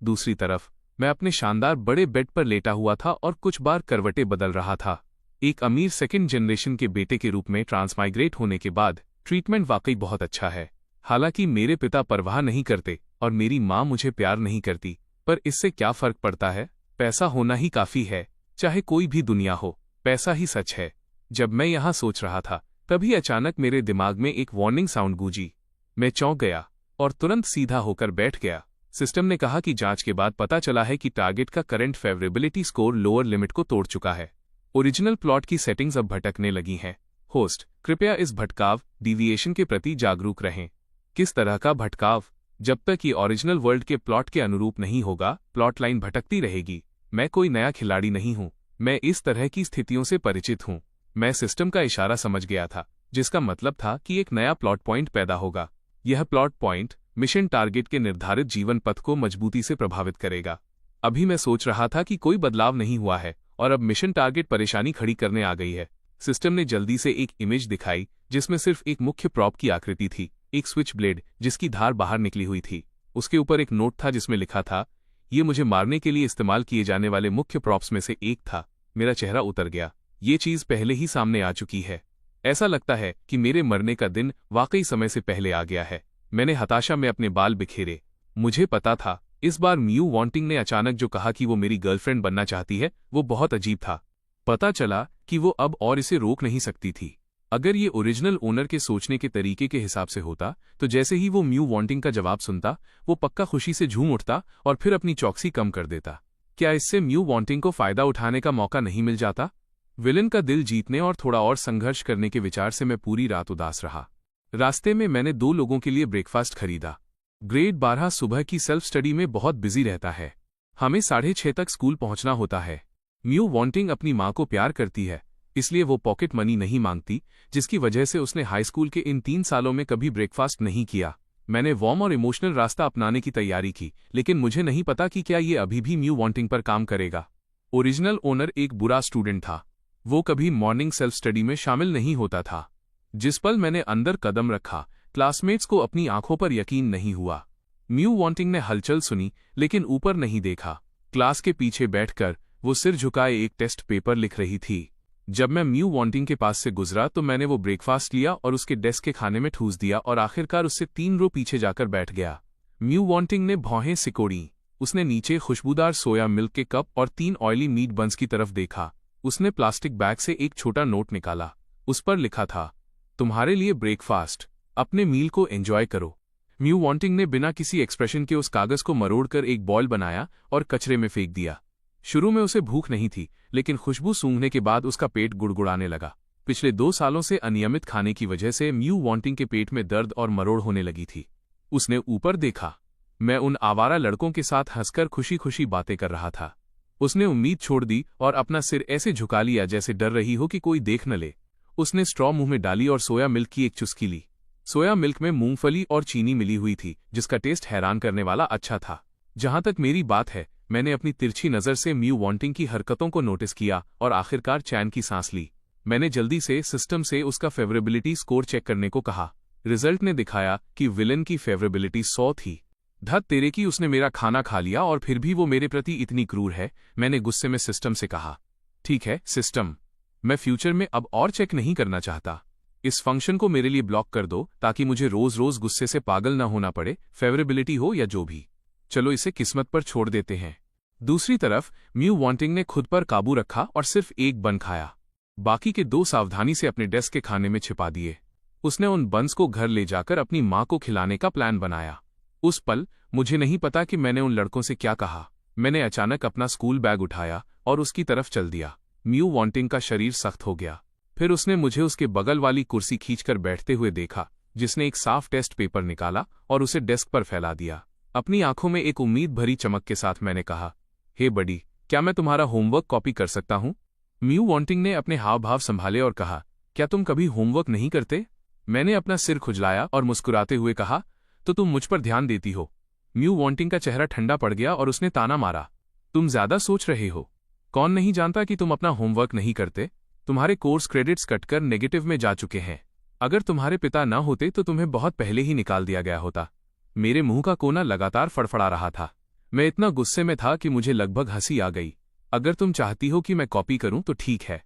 दूसरी तरफ मैं अपने शानदार बड़े बेड पर लेटा हुआ था और कुछ बार करवटें बदल रहा था। एक अमीर सेकंड जनरेशन के बेटे के रूप में ट्रांसमाइग्रेट होने के बाद ट्रीटमेंट वाकई बहुत अच्छा है। हालांकि मेरे पिता परवाह नहीं करते और मेरी माँ मुझे प्यार नहीं करती, पर इससे क्या फर्क पड़ता है? पैसा होना ही काफी है, चाहे कोई भी दुनिया हो, पैसा ही सच है। जब मैं यहाँ सोच रहा था, तभी अचानक मेरे दिमाग में एक वार्निंग साउंड गूंजी। मैं चौंक गया और तुरंत सीधा होकर बैठ गया। सिस्टम ने कहा कि जांच के बाद पता चला है कि टारगेट का करंट फेवरेबिलिटी स्कोर लोअर लिमिट को तोड़ चुका है। ओरिजिनल प्लॉट की सेटिंग्स अब भटकने लगी हैं। होस्ट, कृपया इस भटकाव डिविएशन के प्रति जागरूक रहें। किस तरह का भटकाव? जब तक ये ओरिजिनल वर्ल्ड के प्लॉट के अनुरूप नहीं होगा, प्लॉट लाइन भटकती रहेगी। मैं कोई नया खिलाड़ी नहीं हूं। मैं इस तरह की स्थितियों से परिचित हूं। मैं सिस्टम का इशारा समझ गया था, जिसका मतलब था कि एक नया प्लॉट पॉइंट पैदा होगा। यह प्लॉट पॉइंट मिशन टारगेट के निर्धारित जीवन पथ को मजबूती से प्रभावित करेगा। अभी मैं सोच रहा था कि कोई बदलाव नहीं हुआ है और अब मिशन टारगेट परेशानी खड़ी करने आ गई है। सिस्टम ने जल्दी से एक इमेज दिखाई जिसमें सिर्फ एक मुख्य प्रॉप की आकृति थी, एक स्विच ब्लेड जिसकी धार बाहर निकली हुई थी। उसके ऊपर एक नोट था जिसमें लिखा था, ये मुझे मारने के लिए इस्तेमाल किए जाने वाले मुख्य प्रॉप्स में से एक था। मेरा चेहरा उतर गया। ये चीज पहले ही सामने आ चुकी है। ऐसा लगता है कि मेरे मरने का दिन वाकई समय से पहले आ गया है। मैंने हताशा में अपने बाल बिखेरे। मुझे पता था, इस बार म्यू वॉन्टिंग ने अचानक जो कहा कि वो मेरी गर्लफ्रेंड बनना चाहती है, वो बहुत अजीब था। पता चला कि वो अब और इसे रोक नहीं सकती थी। अगर ये ओरिजिनल ओनर के सोचने के तरीके के हिसाब से होता, तो जैसे ही वो म्यू वॉन्टिंग का जवाब सुनता, वो पक्का खुशी से झूम उठता और फिर अपनी चौकसी कम कर देता। क्या इससे म्यू वॉन्टिंग को फायदा उठाने का मौका नहीं मिल जाता? विलन का दिल जीतने और थोड़ा और संघर्ष करने के विचार से मैं पूरी रात उदास रहा। रास्ते में मैंने 2 लोगों के लिए ब्रेकफास्ट खरीदा। ग्रेड 12 सुबह की सेल्फ स्टडी में बहुत बिजी रहता है। हमें 6:30 तक स्कूल पहुंचना होता है। म्यू वॉन्टिंग अपनी माँ को प्यार करती है, इसलिए वो पॉकेट मनी नहीं मांगती, जिसकी वजह से उसने हाई स्कूल के इन 3 सालों में कभी ब्रेकफास्ट नहीं किया। मैंने वार्म और इमोशनल रास्ता अपनाने की तैयारी की, लेकिन मुझे नहीं पता कि क्या ये अभी भी म्यू वॉन्टिंग पर काम करेगा। ओरिजिनल ओनर एक बुरा स्टूडेंट था। वो कभी मॉर्निंग सेल्फ स्टडी में शामिल नहीं होता था। जिस पल मैंने अंदर कदम रखा, क्लासमेट्स को अपनी आंखों पर यकीन नहीं हुआ। म्यू वॉन्टिंग ने हलचल सुनी, लेकिन ऊपर नहीं देखा। क्लास के पीछे बैठकर वो सिर झुकाए एक टेस्ट पेपर लिख रही थी। जब मैं म्यू वॉन्टिंग के पास से गुजरा तो मैंने वो ब्रेकफास्ट लिया और उसके डेस्क के खाने में ठूस दिया और आखिरकार उससे 3 रो पीछे जाकर बैठ गया। म्यू वॉन्टिंग ने भौहें सिकोड़ी। उसने नीचे खुशबूदार सोया मिल्क के कप और 3 ऑयली मीट बंस की तरफ देखा। उसने प्लास्टिक बैग से एक छोटा नोट निकाला। उस पर लिखा था, तुम्हारे लिए ब्रेकफास्ट, अपने मील को एंजॉय करो। म्यू वॉन्टिंग ने बिना किसी एक्सप्रेशन के उस कागज को मरोड़कर एक बॉल बनाया और कचरे में फेंक दिया। शुरू में उसे भूख नहीं थी, लेकिन खुशबू सूंघने के बाद उसका पेट गुड़गुड़ाने लगा। पिछले 2 सालों से अनियमित खाने की वजह से म्यू वॉन्टिंग के पेट में दर्द और मरोड़ होने लगी थी। उसने ऊपर देखा। मैं उन आवारा लड़कों के साथ हंसकर खुशी खुशी बातें कर रहा था। उसने उम्मीद छोड़ दी और अपना सिर ऐसे झुका लिया जैसे डर रही हो कि कोई देख न ले। उसने स्ट्रॉ मुंह में डाली और सोया मिल्क की एक चुस्की ली। सोया मिल्क में मूंगफली और चीनी मिली हुई थी, जिसका टेस्ट हैरान करने वाला अच्छा था। जहां तक मेरी बात है, मैंने अपनी तिरछी नजर से म्यू वॉन्टिंग की हरकतों को नोटिस किया और आखिरकार चैन की सांस ली। मैंने जल्दी से सिस्टम से उसका फेवरेबिलिटी स्कोर चेक करने को कहा। रिजल्ट ने दिखाया कि विलन की फेवरेबिलिटी 100 थी। धत तेरे की, उसने मेरा खाना खा लिया और फिर भी वो मेरे प्रति इतनी क्रूर है। मैंने गुस्से में सिस्टम से कहा, ठीक है सिस्टम, मैं फ्यूचर में अब और चेक नहीं करना चाहता। इस फंक्शन को मेरे लिए ब्लॉक कर दो ताकि मुझे रोज रोज गुस्से से पागल न होना पड़े, फेवरेबिलिटी हो या जो भी। चलो इसे किस्मत पर छोड़ देते हैं। दूसरी तरफ म्यू वॉन्टिंग ने खुद पर काबू रखा और सिर्फ एक बन खाया। बाकी के 2 सावधानी से अपने डेस्क के खाने में छिपा दिए। उसने उन बंस को घर ले जाकर अपनी माँ को खिलाने का प्लान बनाया। उस पल मुझे नहीं पता कि मैंने उन लड़कों से क्या कहा। मैंने अचानक अपना स्कूल बैग उठाया और उसकी तरफ चल दिया। म्यू वॉन्टिंग का शरीर सख्त हो गया। फिर उसने मुझे उसके बगल वाली कुर्सी खींचकर बैठते हुए देखा, जिसने एक साफ टेस्ट पेपर निकाला और उसे डेस्क पर फैला दिया। अपनी आंखों में एक उम्मीद भरी चमक के साथ मैंने कहा, हे बडी, क्या मैं तुम्हारा होमवर्क कॉपी कर सकता हूं? म्यू वॉन्टिंग ने अपने हाव भाव संभाले और कहा, क्या तुम कभी होमवर्क नहीं करते? मैंने अपना सिर खुजलाया और मुस्कुराते हुए कहा, तो तुम मुझ पर ध्यान देती हो। म्यू वॉन्टिंग का चेहरा ठंडा पड़ गया और उसने ताना मारा, तुम ज्यादा सोच रहे हो। कौन नहीं जानता कि तुम अपना होमवर्क नहीं करते? तुम्हारे कोर्स क्रेडिट्स कटकर नेगेटिव में जा चुके हैं। अगर तुम्हारे पिता न होते तो तुम्हें बहुत पहले ही निकाल दिया गया होता। मेरे मुंह का कोना लगातार फड़फड़ा रहा था। मैं इतना गुस्से में था कि मुझे लगभग हंसी आ गई। अगर तुम चाहती हो कि मैं कॉपी करूं तो ठीक है।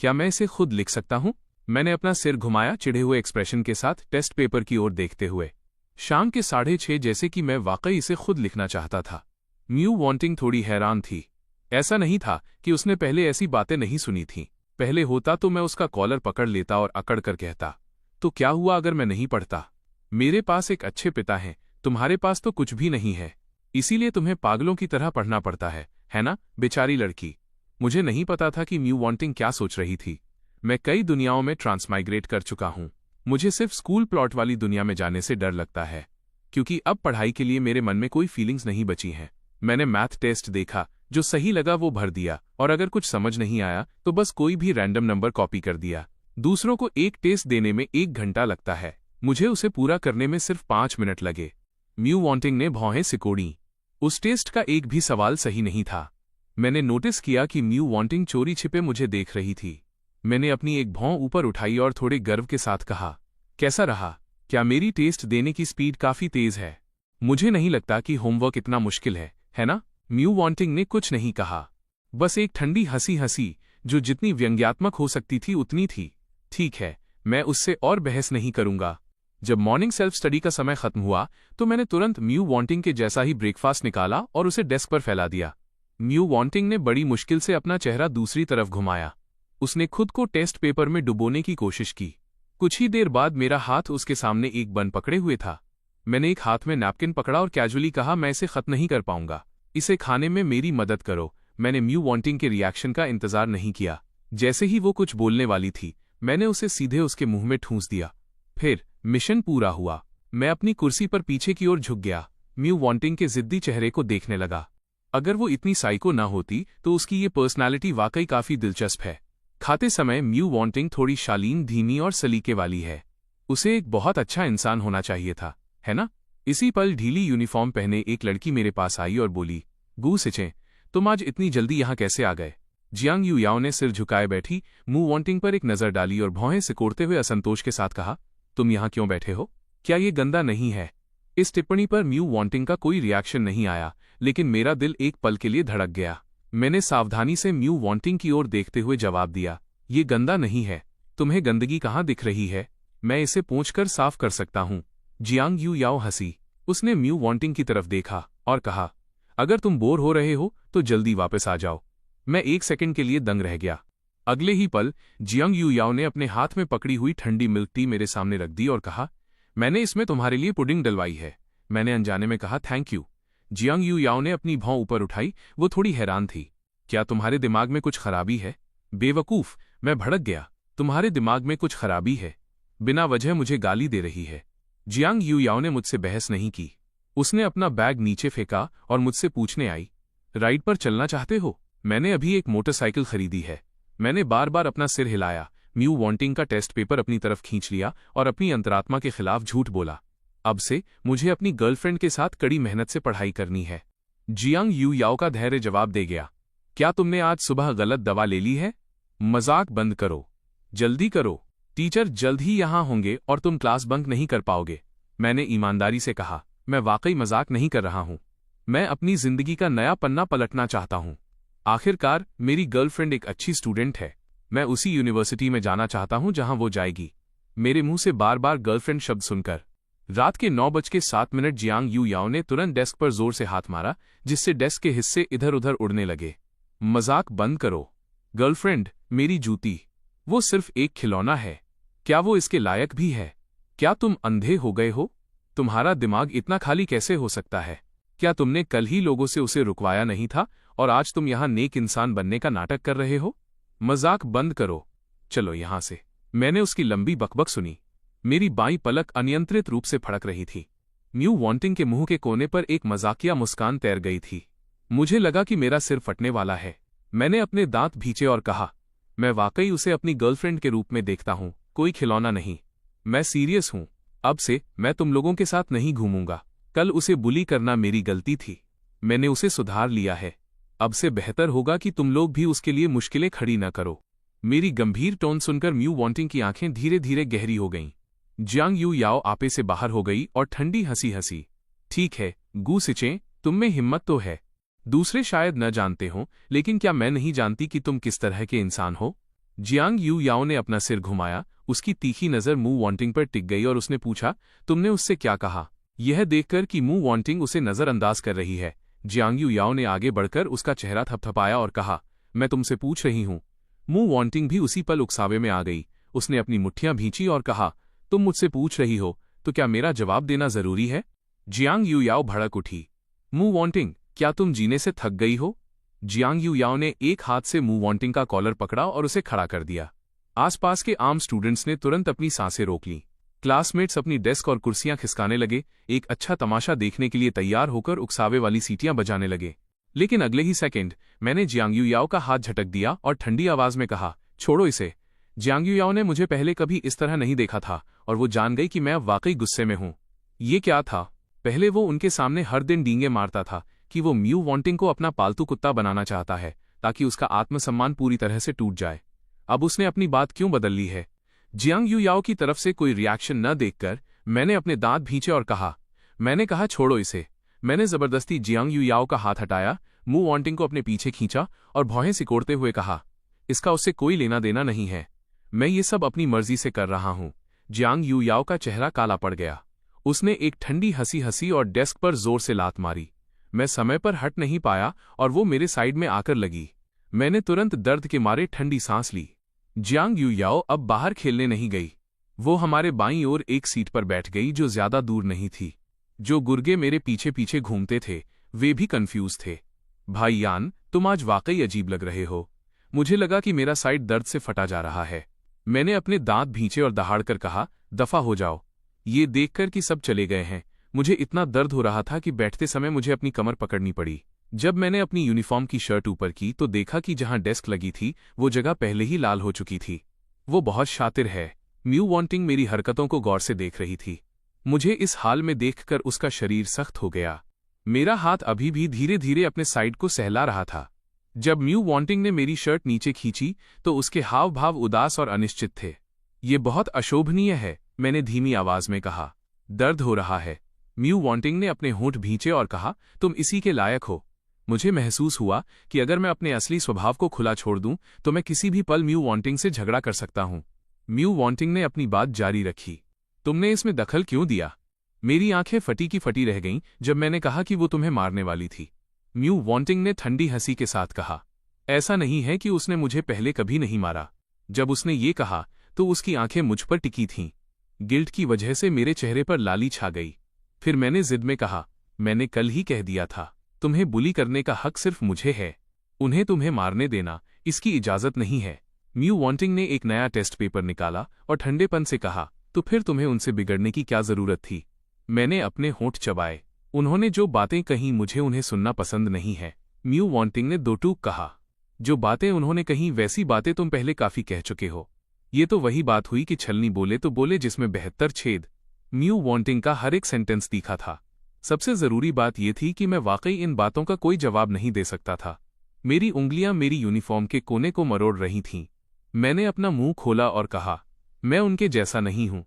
क्या मैं इसे खुद लिख सकता हूं? मैंने अपना सिर घुमाया, चिढ़े हुए एक्सप्रेशन के साथ टेस्ट पेपर की ओर देखते हुए। शाम के 6:30 जैसे कि मैं वाकई इसे खुद लिखना चाहता था। म्यू वॉन्टिंग थोड़ी हैरान थी। ऐसा नहीं था कि उसने पहले ऐसी बातें नहीं सुनी थीं। पहले होता तो मैं उसका कॉलर पकड़ लेता और अकड़ कर कहता, तो क्या हुआ अगर मैं नहीं पढ़ता? मेरे पास एक अच्छे पिता हैं, तुम्हारे पास तो कुछ भी नहीं है। इसीलिए तुम्हें पागलों की तरह पढ़ना पड़ता है ना, बेचारी लड़की। मुझे नहीं पता था कि म्यू वॉन्टिंग क्या सोच रही थी। मैं कई दुनियाओं में ट्रांसमाइग्रेट कर चुका हूं। मुझे सिर्फ स्कूल प्लॉट वाली दुनिया में जाने से डर लगता है, क्योंकि अब पढ़ाई के लिए मेरे मन में कोई फीलिंग्स नहीं बची हैं। मैंने मैथ टेस्ट देखा, जो सही लगा वो भर दिया, और अगर कुछ समझ नहीं आया तो बस कोई भी रैंडम नंबर कॉपी कर दिया। दूसरों को एक टेस्ट देने में 1 घंटा लगता है, मुझे उसे पूरा करने में सिर्फ 5 मिनट लगे। म्यू वॉन्टिंग ने भौहें सिकोड़ी। उस टेस्ट का एक भी सवाल सही नहीं था। मैंने नोटिस किया कि म्यू वॉन्टिंग चोरी छिपे मुझे देख रही थी। मैंने अपनी एक भौं ऊपर उठाई और थोड़े गर्व के साथ कहा, कैसा रहा? क्या मेरी टेस्ट देने की स्पीड काफी तेज है? मुझे नहीं लगता कि होमवर्क इतना मुश्किल है ना? म्यू वॉन्टिंग ने कुछ नहीं कहा, बस एक ठंडी हंसी हंसी, जो जितनी व्यंग्यात्मक हो सकती थी उतनी थी। ठीक है, मैं उससे और बहस नहीं करूंगा। जब मॉर्निंग सेल्फ स्टडी का समय खत्म हुआ तो मैंने तुरंत म्यू वॉन्टिंग के जैसा ही ब्रेकफास्ट निकाला और उसे डेस्क पर फैला दिया। म्यू वॉन्टिंग ने बड़ी मुश्किल से अपना चेहरा दूसरी तरफ घुमाया। उसने खुद को टेस्ट पेपर में डुबोने की कोशिश की। कुछ ही देर बाद मेरा हाथ उसके सामने एक बन पकड़े हुए था। मैंने एक हाथ में नैपकिन पकड़ा और कैजुअली कहा, मैं इसे खत्म नहीं कर पाऊंगा, इसे खाने में मेरी मदद करो। मैंने म्यू वॉन्टिंग के रिएक्शन का इंतजार नहीं किया। जैसे ही वो कुछ बोलने वाली थी, मैंने उसे सीधे उसके मुंह में ठूंस दिया। फिर मिशन पूरा हुआ। मैं अपनी कुर्सी पर पीछे की ओर झुक गया, म्यू वॉन्टिंग के जिद्दी चेहरे को देखने लगा। अगर वो इतनी साइको ना होती तो उसकी ये पर्सनालिटी वाकई काफी दिलचस्प है। खाते समय म्यू वॉन्टिंग थोड़ी शालीन, धीमी और सलीके वाली है। उसे एक बहुत अच्छा इंसान होना चाहिए था, है ना? इसी पल ढीली यूनिफॉर्म पहने एक लड़की मेरे पास आई और बोली, गू सिचे, तुम आज इतनी जल्दी यहाँ कैसे आ गए? जियांग यू याओ ने सिर झुकाए बैठी म्यू वॉन्टिंग पर एक नजर डाली और भौहें सिकोड़ते हुए असंतोष के साथ कहा, तुम यहाँ क्यों बैठे हो? क्या ये गंदा नहीं है? इस टिप्पणी पर म्यू वॉन्टिंग का कोई रिएक्शन नहीं आया, लेकिन मेरा दिल एक पल के लिए धड़क गया। मैंने सावधानी से म्यू वॉन्टिंग की ओर देखते हुए जवाब दिया, ये गंदा नहीं है। तुम्हें गंदगी कहाँ दिख रही है? मैं इसे पोंछकर साफ कर सकता हूँ। जियांग यू याओ हंसी। उसने म्यू वॉन्टिंग की तरफ देखा और कहा, अगर तुम बोर हो रहे हो तो जल्दी वापस आ जाओ। मैं 1 सेकंड के लिए दंग रह गया। अगले ही पल जियांग यू याओ ने अपने हाथ में पकड़ी हुई ठंडी मिल्क टी मेरे सामने रख दी और कहा, मैंने इसमें तुम्हारे लिए पुडिंग डलवाई है। मैंने अनजाने में कहा, थैंक यू। जियांग यू याओ ने अपनी भौं ऊपर उठाई। वो थोड़ी हैरान थी। क्या तुम्हारे दिमाग में कुछ खराबी है? बेवकूफ, मैं भड़क गया। तुम्हारे दिमाग में कुछ खराबी है? बिना वजह मुझे गाली दे रही है। जियांग यू याओ ने मुझसे बहस नहीं की। उसने अपना बैग नीचे फेंका और मुझसे पूछने आई, राइड पर चलना चाहते हो? मैंने अभी एक मोटरसाइकिल खरीदी है। मैंने बार बार अपना सिर हिलाया। म्यू वॉन्टिंग का टेस्ट पेपर अपनी तरफ खींच लिया और अपनी अंतरात्मा के खिलाफ झूठ बोला, अब से मुझे अपनी गर्लफ्रेंड के साथ कड़ी मेहनत से पढ़ाई करनी है। जियांग यू याओ का धैर्य जवाब दे गया, क्या तुमने आज सुबह गलत दवा ले ली है? मजाक बंद करो, जल्दी करो। टीचर जल्द ही यहां होंगे और तुम क्लास बंक नहीं कर पाओगे। मैंने ईमानदारी से कहा, मैं वाकई मजाक नहीं कर रहा हूं। मैं अपनी जिंदगी का नया पन्ना पलटना चाहता हूं। आखिरकार मेरी गर्लफ्रेंड एक अच्छी स्टूडेंट है। मैं उसी यूनिवर्सिटी में जाना चाहता हूं जहां वो जाएगी। मेरे मुंह से बार बार गर्लफ्रेंड शब्द सुनकर रात के 9:07 जियांग यू याओ ने तुरंत डेस्क पर जोर से हाथ मारा, जिससे डेस्क के हिस्से इधर उधर उड़ने लगे। मजाक बंद करो। गर्लफ्रेंड, मेरी जूती। वो सिर्फ एक खिलौना है। क्या वो इसके लायक भी है? क्या तुम अंधे हो गए हो? तुम्हारा दिमाग इतना खाली कैसे हो सकता है? क्या तुमने कल ही लोगों से उसे रुकवाया नहीं था और आज तुम यहाँ नेक इंसान बनने का नाटक कर रहे हो? मजाक बंद करो, चलो यहाँ से। मैंने उसकी लंबी बकबक सुनी। मेरी बाईं पलक अनियंत्रित रूप से फड़क रही थी। म्यू वॉन्टिंग के मुंह के कोने पर एक मजाकिया मुस्कान तैर गई थी। मुझे लगा कि मेरा सिर फटने वाला है। मैंने अपने दांत भींचे और कहा, मैं वाकई उसे अपनी गर्लफ्रेंड के रूप में देखता हूं, कोई खिलौना नहीं। मैं सीरियस हूं। अब से मैं तुम लोगों के साथ नहीं घूमूंगा। कल उसे बुली करना मेरी गलती थी। मैंने उसे सुधार लिया है। अब से बेहतर होगा कि तुम लोग भी उसके लिए मुश्किलें खड़ी न करो। मेरी गंभीर टोन सुनकर म्यू वॉन्टिंग की आंखें धीरे धीरे गहरी हो गईं। जियांग यू याओ आपे से बाहर हो गई और ठंडी हंसी हंसी। ठीक है गू सिचें, तुम में हिम्मत तो है। दूसरे शायद न जानते हों, लेकिन क्या मैं नहीं जानती कि तुम किस तरह के इंसान हो? जियांग यू याओ ने अपना सिर घुमाया। उसकी तीखी नज़र मू वॉन्टिंग पर टिक गई और उसने पूछा, तुमने उससे क्या कहा? यह देखकर कि मू वॉन्टिंग उसे नज़रअंदाज कर रही है, जियांग यू याओ ने आगे बढ़कर उसका चेहरा थपथपाया और कहा, मैं तुमसे पूछ रही हूं। मू वॉन्टिंग भी उसी पल उकसावे में आ गई। उसने अपनी मुट्ठियां भींची और कहा, तुम मुझसे पूछ रही हो तो क्या मेरा जवाब देना जरूरी है? जियांग यू याओ भड़क उठी। मू वॉन्टिंग, क्या तुम जीने से थक गई हो? जियांग यू याओ ने एक हाथ से मू वॉन्टिंग का कॉलर पकड़ा और उसे खड़ा कर दिया। आसपास के आम स्टूडेंट्स ने तुरंत अपनी सांसें रोक लीं। क्लासमेट्स अपनी डेस्क और कुर्सियां खिसकाने लगे, एक अच्छा तमाशा देखने के लिए तैयार होकर उकसावे वाली सीटियां बजाने लगे। लेकिन अगले ही सेकंड मैंने जियांग यू याओ का हाथ झटक दिया और ठंडी आवाज में कहा, छोड़ो इसे। जियांग यू याओ ने मुझे पहले कभी इस तरह नहीं देखा था और वो जान गई कि मैं अब वाकई गुस्से में हूं। ये क्या था? पहले वो उनके सामने हर दिन डींगे मारता था कि वो म्यू वॉन्टिंग को अपना पालतू कुत्ता बनाना चाहता है ताकि उसका आत्मसम्मान पूरी तरह से टूट जाए। अब उसने अपनी बात क्यों बदल ली है? जियांग यू याओ की तरफ से कोई रिएक्शन न देखकर मैंने अपने दांत भींचे और कहा, मैंने कहा छोड़ो इसे। मैंने जबरदस्ती जियांग यू याओ का हाथ हटाया, मू वॉन्टिंग को अपने पीछे खींचा और भौहें सिकोड़ते हुए कहा, इसका उससे कोई लेना देना नहीं है। मैं ये सब अपनी मर्जी से कर रहा हूं। जियांग यू याओ का चेहरा काला पड़ गया। उसने एक ठंडी हंसी हंसी और डेस्क पर जोर से लात मारी। मैं समय पर हट नहीं पाया और वो मेरे साइड में आकर लगी। मैंने तुरंत दर्द के मारे ठंडी सांस ली। जियांग यू याओ अब बाहर खेलने नहीं गई। वो हमारे बाईं ओर एक सीट पर बैठ गई जो ज्यादा दूर नहीं थी। जो गुर्गे मेरे पीछे पीछे घूमते थे वे भी कंफ्यूज थे। भाई यान, तुम आज वाकई अजीब लग रहे हो। मुझे लगा कि मेरा साइड दर्द से फटा जा रहा है। मैंने अपने दांत भींचे और दहाड़कर कहा, दफा हो जाओ। ये देखकर कि सब चले गए हैं मुझे इतना दर्द हो रहा था कि बैठते समय मुझे अपनी कमर पकड़नी पड़ी। जब मैंने अपनी यूनिफॉर्म की शर्ट ऊपर की तो देखा कि जहां डेस्क लगी थी वो जगह पहले ही लाल हो चुकी थी। वो बहुत शातिर है। म्यू वॉन्टिंग मेरी हरकतों को गौर से देख रही थी। मुझे इस हाल में देखकर उसका शरीर सख्त हो गया। मेरा हाथ अभी भी धीरे धीरे अपने साइड को सहला रहा था। जब म्यू वॉन्टिंग ने मेरी शर्ट नीचे खींची तो उसके हाव भाव उदास और अनिश्चित थे। ये बहुत अशोभनीय है, मैंने धीमी आवाज में कहा। दर्द हो रहा है। म्यू वॉन्टिंग ने अपने होंठ भींचे और कहा, तुम इसी के लायक हो। मुझे महसूस हुआ कि अगर मैं अपने असली स्वभाव को खुला छोड़ दूं तो मैं किसी भी पल म्यू वॉन्टिंग से झगड़ा कर सकता हूं। म्यू वॉन्टिंग ने अपनी बात जारी रखी, तुमने इसमें दखल क्यों दिया? मेरी आंखें फटी की फटी रह गईं जब मैंने कहा कि वो तुम्हें मारने वाली थी। म्यू वॉन्टिंग ने ठंडी हंसी के साथ कहा, ऐसा नहीं है कि उसने मुझे पहले कभी नहीं मारा। जब उसने ये कहा तो उसकी आंखें मुझ पर टिकी थीं। गिल्ट की वजह से मेरे चेहरे पर लाली छा गई। फिर मैंने जिद में कहा, मैंने कल ही कह दिया था, तुम्हें बुली करने का हक सिर्फ मुझे है। उन्हें तुम्हें मारने देना, इसकी इजाजत नहीं है। म्यू वॉन्टिंग ने एक नया टेस्ट पेपर निकाला और ठंडेपन से कहा, तो फिर तुम्हें उनसे बिगड़ने की क्या जरूरत थी? मैंने अपने होंठ चबाए। उन्होंने जो बातें कहीं मुझे उन्हें सुनना पसंद नहीं है। म्यू वॉन्टिंग ने दो टूक कहा, जो बातें उन्होंने कहीं वैसी बातें तुम पहले काफी कह चुके हो। ये तो वही बात हुई कि छलनी बोले तो बोले जिसमें 72 छेद। म्यू वॉन्टिंग का हर एक सेंटेंस तीखा था। सबसे जरूरी बात यह थी कि मैं वाकई इन बातों का कोई जवाब नहीं दे सकता था। मेरी उंगलियां मेरी यूनिफॉर्म के कोने को मरोड़ रही थीं। मैंने अपना मुंह खोला और कहा, मैं उनके जैसा नहीं हूं।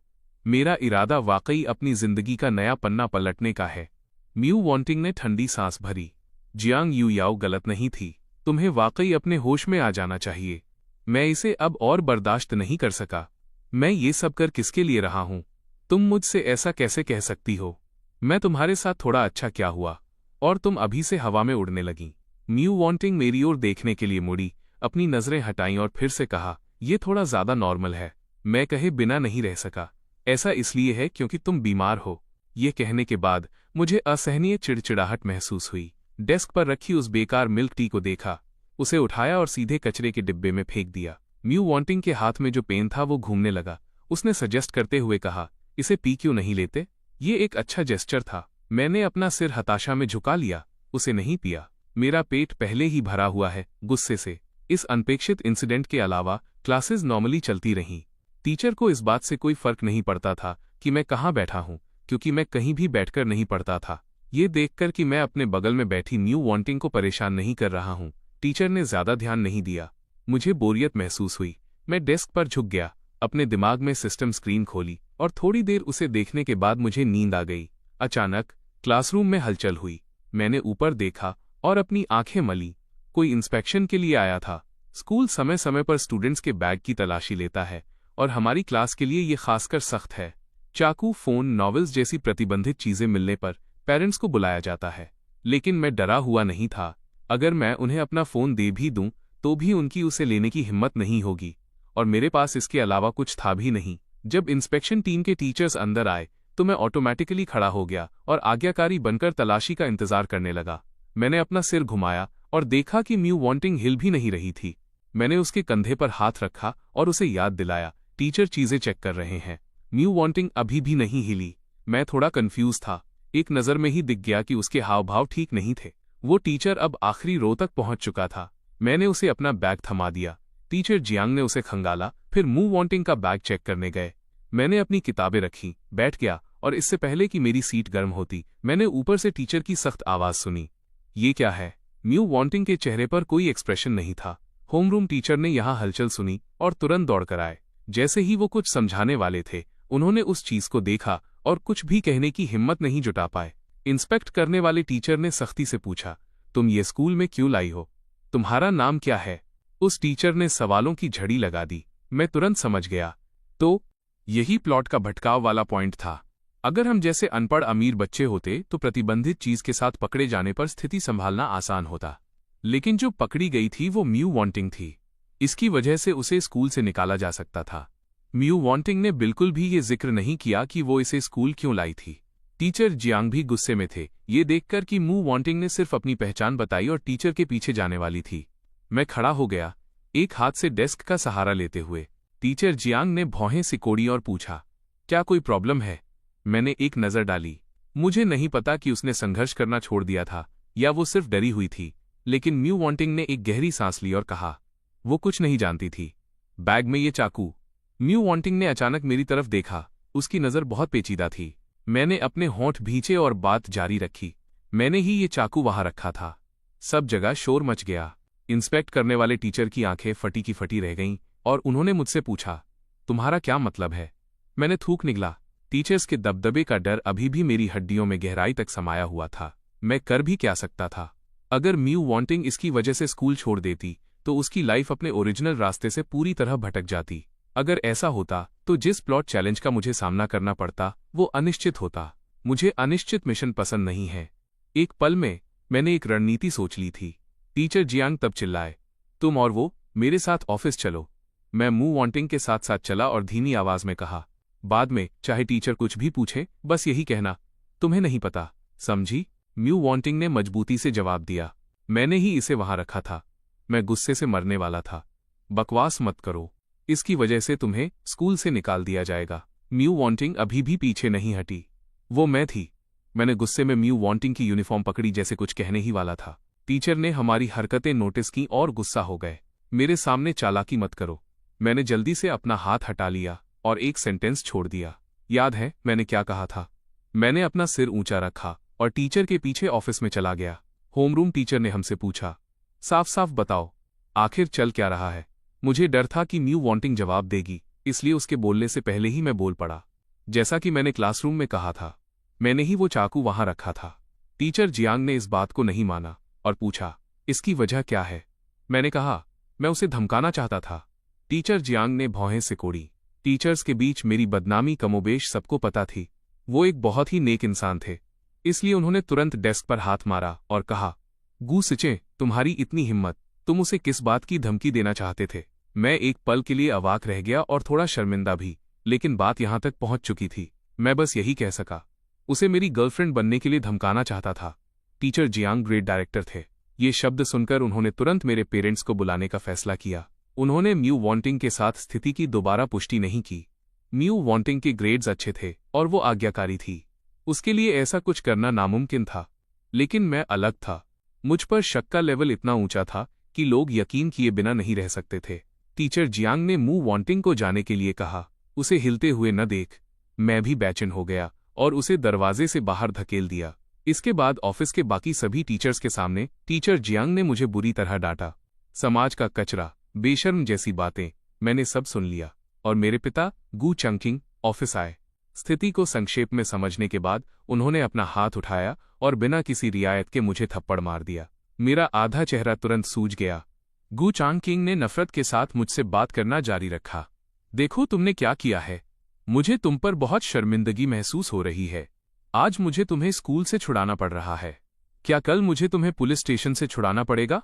मेरा इरादा वाकई अपनी जिंदगी का नया पन्ना पलटने का है। म्यू वॉन्टिंग ने ठंडी सांस भरी। जियांग यू याओ गलत नहीं थी। तुम्हें वाकई अपने होश में आ जाना चाहिए। मैं इसे अब और बर्दाश्त नहीं कर सका। मैं ये सब कर किसके लिए रहा हूं? तुम मुझसे ऐसा कैसे कह सकती हो? मैं तुम्हारे साथ थोड़ा अच्छा क्या हुआ और तुम अभी से हवा में उड़ने लगी। म्यू वॉन्टिंग मेरी ओर देखने के लिए मुड़ी, अपनी नजरें हटाईं और फिर से कहा, ये थोड़ा ज्यादा नॉर्मल है। मैं कहे बिना नहीं रह सका। ऐसा इसलिए है क्योंकि तुम बीमार हो। ये कहने के बाद मुझे असहनीय चिड़चिड़ाहट महसूस हुई। डेस्क पर रखी उस बेकार मिल्क टी को देखा, उसे उठाया और सीधे कचरे के डिब्बे में फेंक दिया। म्यू वॉन्टिंग के हाथ में जो पेन था वो घूमने लगा। उसने सजेस्ट करते हुए कहा, इसे पी क्यों नहीं लेते? ये एक अच्छा जेस्चर था। मैंने अपना सिर हताशा में झुका लिया। उसे नहीं पिया। मेरा पेट पहले ही भरा हुआ है गुस्से से। इस अनपेक्षित इंसिडेंट के अलावा क्लासेस नॉर्मली चलती रहीं। टीचर को इस बात से कोई फर्क नहीं पड़ता था कि मैं कहाँ बैठा हूँ, क्योंकि मैं कहीं भी बैठकर नहीं पढ़ता था। ये देखकर कि मैं अपने बगल में बैठी म्यू वॉन्टिंग को परेशान नहीं कर रहा हूँ, टीचर ने ज्यादा ध्यान नहीं दिया। मुझे बोरियत महसूस हुई। मैं डेस्क पर झुक गया, अपने दिमाग में सिस्टम स्क्रीन खोली और थोड़ी देर उसे देखने के बाद मुझे नींद आ गई। अचानक क्लासरूम में हलचल हुई। मैंने ऊपर देखा और अपनी आंखें मली। कोई इंस्पेक्शन के लिए आया था। स्कूल समय समय पर स्टूडेंट्स के बैग की तलाशी लेता है और हमारी क्लास के लिए ये खासकर सख्त है। चाकू, फोन, नॉवेल्स जैसी प्रतिबंधित चीजें मिलने पर पेरेंट्स को बुलाया जाता है। लेकिन मैं डरा हुआ नहीं था। अगर मैं उन्हें अपना फोन दे भी दूं तो भी उनकी उसे लेने की हिम्मत नहीं होगी, और मेरे पास इसके अलावा कुछ था भी नहीं। जब इंस्पेक्शन टीम के टीचर्स अंदर आए तो मैं ऑटोमेटिकली खड़ा हो गया और आज्ञाकारी बनकर तलाशी का इंतजार करने लगा। मैंने अपना सिर घुमाया और देखा कि म्यू वॉन्टिंग हिल भी नहीं रही थी। मैंने उसके कंधे पर हाथ रखा और उसे याद दिलाया, टीचर चीजें चेक कर रहे हैं। म्यू वॉन्टिंग अभी भी नहीं हिली। मैं थोड़ा कंफ्यूज था। एक नज़र में ही दिख गया कि उसके हाव भाव ठीक नहीं थे। वो टीचर अब आखिरी रो तक पहुंच चुका था। मैंने उसे अपना बैग थमा दिया। टीचर जियांग ने उसे खंगाला, फिर म्यू वॉन्टिंग का बैग चेक करने गए। मैंने अपनी किताबें रखी, बैठ गया और इससे पहले कि मेरी सीट गर्म होती, मैंने ऊपर से टीचर की सख्त आवाज सुनी, ये क्या है? म्यू वॉन्टिंग के चेहरे पर कोई एक्सप्रेशन नहीं था। होमरूम टीचर ने यहाँ हलचल सुनी और तुरंत दौड़कर आए। जैसे ही वो कुछ समझाने वाले थे, उन्होंने उस चीज को देखा और कुछ भी कहने की हिम्मत नहीं जुटा पाए। इंस्पेक्ट करने वाले टीचर ने सख्ती से पूछा, तुम ये स्कूल में क्यों लाई हो? तुम्हारा नाम क्या है? उस टीचर ने सवालों की झड़ी लगा दी। मैं तुरंत समझ गया। तो यही प्लॉट का भटकाव वाला पॉइंट था। अगर हम जैसे अनपढ़ अमीर बच्चे होते तो प्रतिबंधित चीज के साथ पकड़े जाने पर स्थिति संभालना आसान होता, लेकिन जो पकड़ी गई थी वो म्यू वॉन्टिंग थी। इसकी वजह से उसे स्कूल से निकाला जा सकता था। म्यू वॉन्टिंग ने बिल्कुल भी ये जिक्र नहीं किया कि वो इसे स्कूल क्यों लाई थी। टीचर जियांग भी गुस्से में थे, ये देखकर कि म्यू वॉन्टिंग ने सिर्फ अपनी पहचान बताई और टीचर के पीछे जाने वाली थी। मैं खड़ा हो गया, एक हाथ से डेस्क का सहारा लेते हुए। टीचर जियांग ने भौहें सिकोड़ी और पूछा, क्या कोई प्रॉब्लम है? मैंने एक नजर डाली। मुझे नहीं पता कि उसने संघर्ष करना छोड़ दिया था या वो सिर्फ डरी हुई थी, लेकिन म्यू वॉन्टिंग ने एक गहरी सांस ली और कहा, वो कुछ नहीं जानती थी। बैग में ये चाकू। म्यू वॉन्टिंग ने अचानक मेरी तरफ देखा। उसकी नजर बहुत पेचीदा थी। मैंने अपने होंठ भींचे और बात जारी रखी, मैंने ही ये चाकू वहां रखा था। सब जगह शोर मच गया। इंस्पेक्ट करने वाले टीचर की आंखें फटी की फटी रह गईं और उन्होंने मुझसे पूछा, तुम्हारा क्या मतलब है? मैंने थूक निकला। टीचर्स के दबदबे का डर अभी भी मेरी हड्डियों में गहराई तक समाया हुआ था। मैं कर भी क्या सकता था? अगर म्यू वॉन्टिंग इसकी वजह से स्कूल छोड़ देती तो उसकी लाइफ अपने ओरिजिनल रास्ते से पूरी तरह भटक जाती। अगर ऐसा होता तो जिस प्लॉट चैलेंज का मुझे सामना करना पड़ता वो अनिश्चित होता। मुझे अनिश्चित मिशन पसंद नहीं है। एक पल में मैंने एक रणनीति सोच ली थी। टीचर जियांग तब चिल्लाए, तुम और वो मेरे साथ ऑफिस चलो। मैं म्यू वॉन्टिंग के साथ साथ चला और धीमी आवाज में कहा, बाद में चाहे टीचर कुछ भी पूछे बस यही कहना, तुम्हें नहीं पता, समझी? म्यू वॉन्टिंग ने मजबूती से जवाब दिया, मैंने ही इसे वहां रखा था। मैं गुस्से से मरने वाला था। बकवास मत करो, इसकी वजह से तुम्हें स्कूल से निकाल दिया जाएगा। म्यू वॉन्टिंग अभी भी पीछे नहीं हटी। वो मैं थी। मैंने गुस्से में म्यू वॉन्टिंग की यूनिफॉर्म पकड़ी जैसे कुछ कहने ही वाला था। टीचर ने हमारी हरकतें नोटिस की और गुस्सा हो गए। मेरे सामने चालाकी मत करो। मैंने जल्दी से अपना हाथ हटा लिया और एक सेंटेंस छोड़ दिया। याद है मैंने क्या कहा था? मैंने अपना सिर ऊंचा रखा और टीचर के पीछे ऑफिस में चला गया। होमरूम टीचर ने हमसे पूछा, साफ साफ बताओ, आखिर चल क्या रहा है? मुझे डर था कि म्यू वॉन्टिंग जवाब देगी, इसलिए उसके बोलने से पहले ही मैं बोल पड़ा। जैसा कि मैंने क्लासरूम में कहा था, मैंने ही वो चाकू वहां रखा था। टीचर जियांग ने इस बात को नहीं माना और पूछा, इसकी वजह क्या है? मैंने कहा, मैं उसे धमकाना चाहता था। टीचर जियांग ने भौहें सिकोड़ी। टीचर्स के बीच मेरी बदनामी कमोबेश सबको पता थी। वो एक बहुत ही नेक इंसान थे, इसलिए उन्होंने तुरंत डेस्क पर हाथ मारा और कहा, गू सिचे, तुम्हारी इतनी हिम्मत, तुम उसे किस बात की धमकी देना चाहते थे? मैं एक पल के लिए अवाक रह गया और थोड़ा शर्मिंदा भी, लेकिन बात यहां तक पहुंच चुकी थी। मैं बस यही कह सका। उसे मेरी गर्लफ्रेंड बनने के लिए धमकाना चाहता था। टीचर जियांग ग्रेड डायरेक्टर थे। ये शब्द सुनकर उन्होंने तुरंत मेरे पेरेंट्स को बुलाने का फैसला किया। उन्होंने म्यू वांटिंग के साथ स्थिति की दोबारा पुष्टि नहीं की। म्यू वांटिंग के ग्रेड्स अच्छे थे और वो आज्ञाकारी थी। उसके लिए ऐसा कुछ करना नामुमकिन था। लेकिन मैं अलग था। मुझ पर शक का लेवल इतना ऊंचा था कि लोग यकीन किए बिना नहीं रह सकते थे। टीचर जियांग ने म्यू वांटिंग को जाने के लिए कहा। उसे हिलते हुए न देख मैं भी बेचैन हो गया और उसे दरवाजे से बाहर धकेल दिया। इसके बाद ऑफिस के बाकी सभी टीचर्स के सामने टीचर जियांग ने मुझे बुरी तरह डांटा। समाज का कचरा, बेशर्म जैसी बातें मैंने सब सुन लिया और मेरे पिता गू चंकिंग ऑफिस आए। स्थिति को संक्षेप में समझने के बाद उन्होंने अपना हाथ उठाया और बिना किसी रियायत के मुझे थप्पड़ मार दिया। मेरा आधा चेहरा तुरंत सूज गया। गू चंकिंग ने नफरत के साथ मुझसे बात करना जारी रखा। देखो तुमने क्या किया है। मुझे तुम पर बहुत शर्मिंदगी महसूस हो रही है। आज मुझे तुम्हें स्कूल से छुड़ाना पड़ रहा है। क्या कल मुझे तुम्हें पुलिस स्टेशन से छुड़ाना पड़ेगा?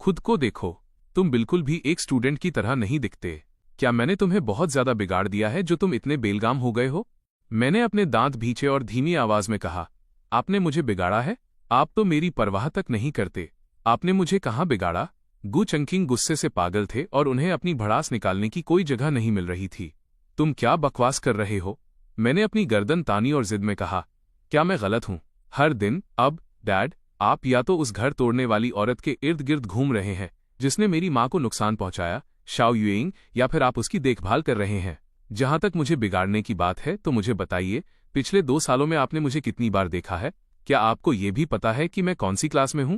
खुद को देखो, तुम बिल्कुल भी एक स्टूडेंट की तरह नहीं दिखते। क्या मैंने तुम्हें बहुत ज्यादा बिगाड़ दिया है जो तुम इतने बेलगाम हो गए हो? मैंने अपने दांत भींचे और धीमी आवाज में कहा, आपने मुझे बिगाड़ा है? आप तो मेरी परवाह तक नहीं करते। आपने मुझे कहाँ बिगाड़ा? गू चंकिंग गुस्से से पागल थे और उन्हें अपनी भड़ास निकालने की कोई जगह नहीं मिल रही थी। तुम क्या बकवास कर रहे हो? मैंने अपनी गर्दन तानी और जिद में कहा, क्या मैं गलत हूं? हर दिन अब डैड, आप या तो उस घर तोड़ने वाली औरत के इर्द गिर्द घूम रहे हैं जिसने मेरी मां को नुकसान पहुंचाया, शाओ युइंग, या फिर आप उसकी देखभाल कर रहे हैं। जहां तक मुझे बिगाड़ने की बात है तो मुझे बताइए, पिछले 2 सालों में आपने मुझे कितनी बार देखा है? क्या आपको ये भी पता है कि मैं कौन सी क्लास में हूं?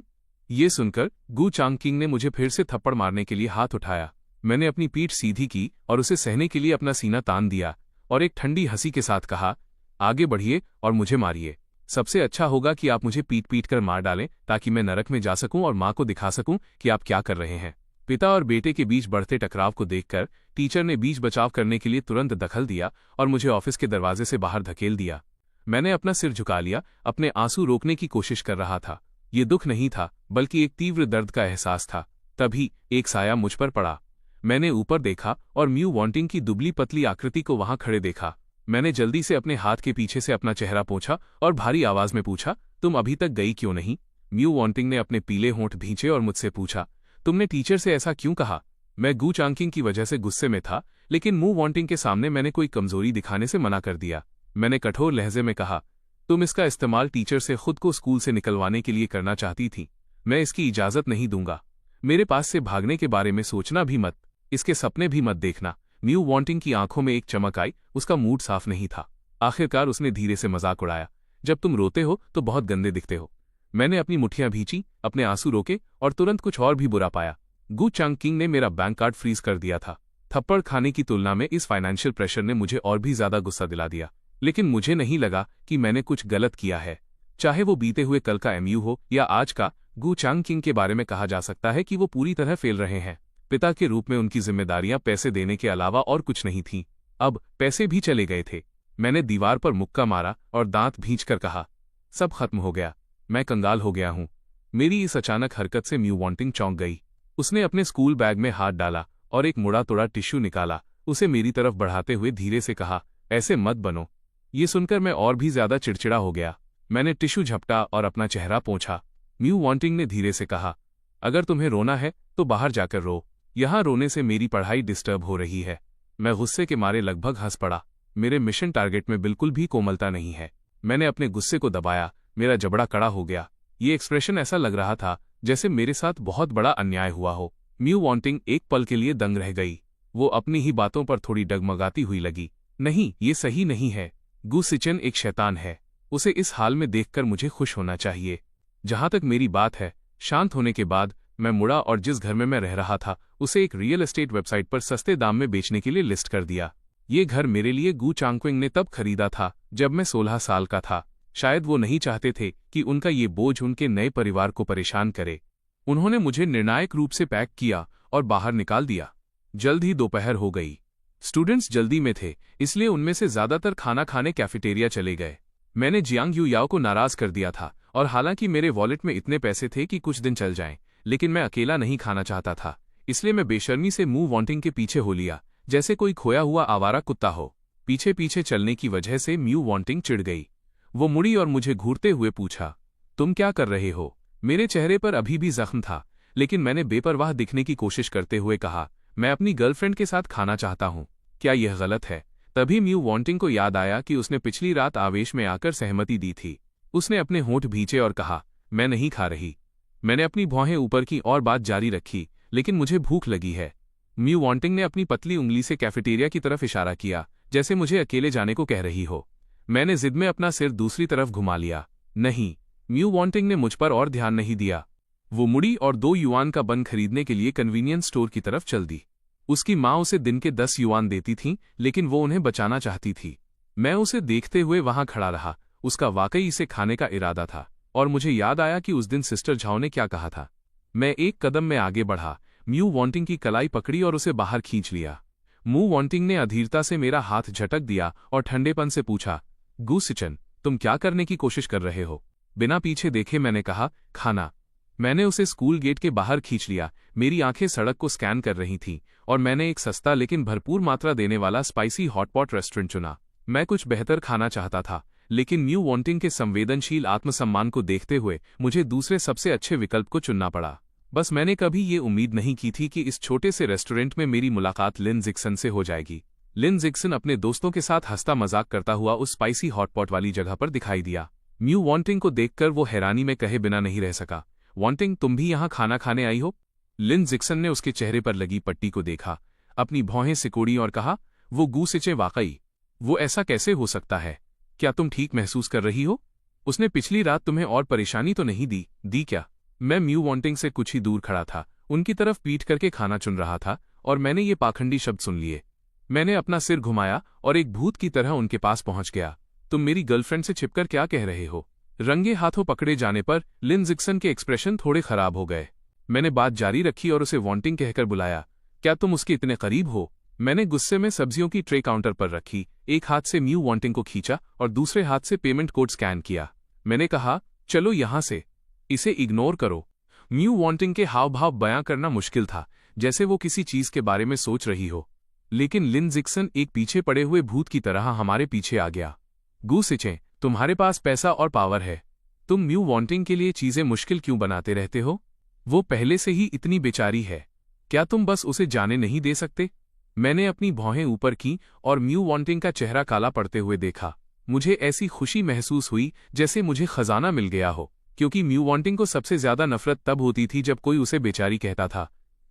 ये सुनकर गू चंकिंग ने मुझे फिर से थप्पड़ मारने के लिए हाथ उठाया। मैंने अपनी पीठ सीधी की और उसे सहने के लिए अपना सीना तान दिया और एक ठंडी हंसी के साथ कहा, आगे बढ़िए और मुझे मारिए। सबसे अच्छा होगा कि आप मुझे पीट पीट कर मार डालें ताकि मैं नरक में जा सकूं और मां को दिखा सकूं कि आप क्या कर रहे हैं। पिता और बेटे के बीच बढ़ते टकराव को देखकर टीचर ने बीच बचाव करने के लिए तुरंत दखल दिया और मुझे ऑफिस के दरवाजे से बाहर धकेल दिया। मैंने अपना सिर झुका लिया, अपने आंसू रोकने की कोशिश कर रहा था। ये दुख नहीं था बल्कि एक तीव्र दर्द का एहसास था। तभी एक साया मुझ पर पड़ा। मैंने ऊपर देखा और म्यू वांटिंग की दुबली पतली आकृति को वहां खड़े देखा। मैंने जल्दी से अपने हाथ के पीछे से अपना चेहरा पोंछा और भारी आवाज में पूछा, तुम अभी तक गई क्यों नहीं? म्यू वांटिंग ने अपने पीले होंठ भींचे और मुझसे पूछा, तुमने टीचर से ऐसा क्यों कहा? मैं गू चंकिंग की वजह से गुस्से में था, लेकिन म्यू वांटिंग के सामने मैंने कोई कमजोरी दिखाने से मना कर दिया। मैंने कठोर लहजे में कहा, तुम इसका इस्तेमाल टीचर से खुद को स्कूल से निकलवाने के लिए करना चाहती थी। मैं इसकी इजाजत नहीं दूंगा। मेरे पास से भागने के बारे में सोचना भी मत, इसके सपने भी मत देखना। म्यू वांटिंग की आंखों में एक चमक आई। उसका मूड साफ नहीं था। आखिरकार उसने धीरे से मजाक उड़ाया, जब तुम रोते हो तो बहुत गंदे दिखते हो। मैंने अपनी मुट्ठियां भींची, अपने आंसू रोके और तुरंत कुछ और भी बुरा पाया। गू चंकिंग ने मेरा बैंक कार्ड फ्रीज कर दिया था। थप्पड़ खाने की तुलना में इस फाइनेंशियल प्रेशर ने मुझे और भी ज्यादा गुस्सा दिला दिया। लेकिन मुझे नहीं लगा कि मैंने कुछ गलत किया है। चाहे वो बीते हुए कल का एमयू हो या आज का, गू चंकिंग के बारे में कहा जा सकता है कि वो पूरी तरह फेल रहे हैं। पिता के रूप में उनकी जिम्मेदारियां पैसे देने के अलावा और कुछ नहीं थीं। अब पैसे भी चले गए थे। मैंने दीवार पर मुक्का मारा और दांत भींचकर कहा, सब खत्म हो गया। मैं कंगाल हो गया हूं। मेरी इस अचानक हरकत से म्यू वांटिंग चौंक गई। उसने अपने स्कूल बैग में हाथ डाला और एक मुड़ा तोड़ा टिश्यू निकाला। उसे मेरी तरफ बढ़ाते हुए धीरे से कहा, ऐसे मत बनो। ये सुनकर मैं और भी ज्यादा चिड़चिड़ा हो गया। मैंने टिश्यू झपटा और अपना चेहरा पोंछा। म्यू वांटिंग ने धीरे से कहा, अगर तुम्हें रोना है तो बाहर जाकर रो। यहां रोने से मेरी पढ़ाई डिस्टर्ब हो रही है। मैं गुस्से के मारे लगभग हंस पड़ा। मेरे मिशन टारगेट में बिल्कुल भी कोमलता नहीं है। मैंने अपने गुस्से को दबाया। मेरा जबड़ा कड़ा हो गया। ये एक्सप्रेशन ऐसा लग रहा था जैसे मेरे साथ बहुत बड़ा अन्याय हुआ हो। म्यू वांटिंग एक पल के लिए दंग रह गई। वो अपनी ही बातों पर थोड़ी डगमगाती हुई लगी। नहीं, ये सही नहीं है। गू सिचन एक शैतान है। उसे इस हाल में देखकर मुझे खुश होना चाहिए। जहां तक मेरी बात है, शांत होने के बाद मैं मुड़ा और जिस घर में मैं रह रहा था उसे एक रियल एस्टेट वेबसाइट पर सस्ते दाम में बेचने के लिए लिस्ट कर दिया। ये घर मेरे लिए गू चंकिंग ने तब खरीदा था जब मैं 16 साल का था। शायद वो नहीं चाहते थे कि उनका ये बोझ उनके नए परिवार को परेशान करे। उन्होंने मुझे निर्णायक रूप से पैक किया और बाहर निकाल दिया। जल्द ही दोपहर हो गई। स्टूडेंट्स जल्दी में थे, इसलिए उनमें से ज्यादातर खाना खाने कैफेटेरिया चले गए। मैंने जियांग युयाओ को नाराज कर दिया था और हालांकि मेरे वॉलेट में इतने पैसे थे कि कुछ दिन चल जाएं, लेकिन मैं अकेला नहीं खाना चाहता था। इसलिए मैं बेशर्मी से मूव वांटिंग के पीछे हो लिया, जैसे कोई खोया हुआ आवारा कुत्ता हो। पीछे पीछे चलने की वजह से म्यू वांटिंग चिढ़ गई। वो मुड़ी और मुझे घूरते हुए पूछा, तुम क्या कर रहे हो? मेरे चेहरे पर अभी भी जख्म था, लेकिन मैंने बेपरवाह दिखने की कोशिश करते हुए कहा, मैं अपनी गर्लफ्रेंड के साथ खाना चाहता हूँ। क्या यह गलत है? तभी म्यू वांटिंग को याद आया कि उसने पिछली रात आवेश में आकर सहमति दी थी। उसने अपने होंठ भींचे और कहा, मैं नहीं खा रही। मैंने अपनी भौहें ऊपर की और बात जारी रखी, लेकिन मुझे भूख लगी है। म्यू वांटिंग ने अपनी पतली उंगली से कैफेटेरिया की तरफ इशारा किया, जैसे मुझे अकेले जाने को कह रही हो। मैंने जिद में अपना सिर दूसरी तरफ घुमा लिया। नहीं। म्यू वांटिंग ने मुझ पर और ध्यान नहीं दिया। वो मुड़ी और 2 युआन का बन खरीदने के लिए कन्वीनियंस स्टोर की तरफ चल दी। उसकी माँ उसे दिन के 10 युआन देती थीं, लेकिन वो उन्हें बचाना चाहती थी। मैं उसे देखते हुए वहां खड़ा रहा। उसका वाकई इसे खाने का इरादा था, और मुझे याद आया कि उस दिन सिस्टर झाओ ने क्या कहा था। मैं एक कदम में आगे बढ़ा, म्यू वांटिंग की कलाई पकड़ी और उसे बाहर खींच लिया। मू वांटिंग ने अधीरता से मेरा हाथ झटक दिया और ठंडेपन से पूछा, गू सिचन, तुम क्या करने की कोशिश कर रहे हो? बिना पीछे देखे मैंने कहा, खाना। मैंने उसे स्कूल गेट के बाहर खींच लिया। मेरी आंखें सड़क को स्कैन कर रही थीं, और मैंने एक सस्ता लेकिन भरपूर मात्रा देने वाला स्पाइसी हॉटपॉट रेस्टोरेंट चुना। मैं कुछ बेहतर खाना चाहता था, लेकिन म्यू वांटिंग के संवेदनशील आत्मसम्मान को देखते हुए मुझे दूसरे सबसे अच्छे विकल्प को चुनना पड़ा। बस मैंने कभी ये उम्मीद नहीं की थी कि इस छोटे से रेस्टोरेंट में मेरी मुलाकात लिन जिक्सन से हो जाएगी। लिन जिक्सन अपने दोस्तों के साथ हंसता मजाक करता हुआ उस स्पाइसी हॉटपॉट वाली जगह पर दिखाई दिया। म्यू वांटिंग को देखकर वो हैरानी में कहे बिना नहीं रह सका, वांटिंग, तुम भी यहाँ खाना खाने आई हो? लिन जिक्सन ने उसके चेहरे पर लगी पट्टी को देखा, अपनी भौहें सिकोड़ी और कहा, वो गू सिचे, वाकई वो ऐसा कैसे हो सकता है? क्या तुम ठीक महसूस कर रही हो? उसने पिछली रात तुम्हें और परेशानी तो नहीं दी क्या? मैं म्यू वांटिंग से कुछ ही दूर खड़ा था, उनकी तरफ पीठ करके खाना चुन रहा था, और मैंने ये पाखंडी शब्द सुन लिए। मैंने अपना सिर घुमाया और एक भूत की तरह उनके पास पहुंच गया। तुम मेरी गर्लफ्रेंड से छिपकर क्या कह रहे हो? रंगे हाथों पकड़े जाने पर लिन जिक्सन के एक्सप्रेशन थोड़े खराब हो गए। मैंने बात जारी रखी और उसे वांटिंग कहकर बुलाया, क्या तुम उसके इतने करीब हो? मैंने गुस्से में सब्जियों की ट्रे काउंटर पर रखी, एक हाथ से म्यू वांटिंग को खींचा और दूसरे हाथ से पेमेंट कोड स्कैन किया। मैंने कहा, चलो यहां से, इसे इग्नोर करो। म्यू वांटिंग के हाव भाव बयां करना मुश्किल था, जैसे वो किसी चीज के बारे में सोच रही हो, लेकिन लिन जिक्सन एक पीछे पड़े हुए भूत की तरह हमारे पीछे आ गया। गू सिचे, तुम्हारे पास पैसा और पावर है, तुम म्यू वांटिंग के लिए चीजें मुश्किल क्यों बनाते रहते हो? वो पहले से ही इतनी बेचारी है, क्या तुम बस उसे जाने नहीं दे सकते? मैंने अपनी भौहें ऊपर की और म्यू वांटिंग का चेहरा काला पड़ते हुए देखा। मुझे ऐसी खुशी महसूस हुई जैसे मुझे खजाना मिल गया हो, क्योंकि म्यू वांटिंग को सबसे ज्यादा नफरत तब होती थी जब कोई उसे बेचारी कहता था।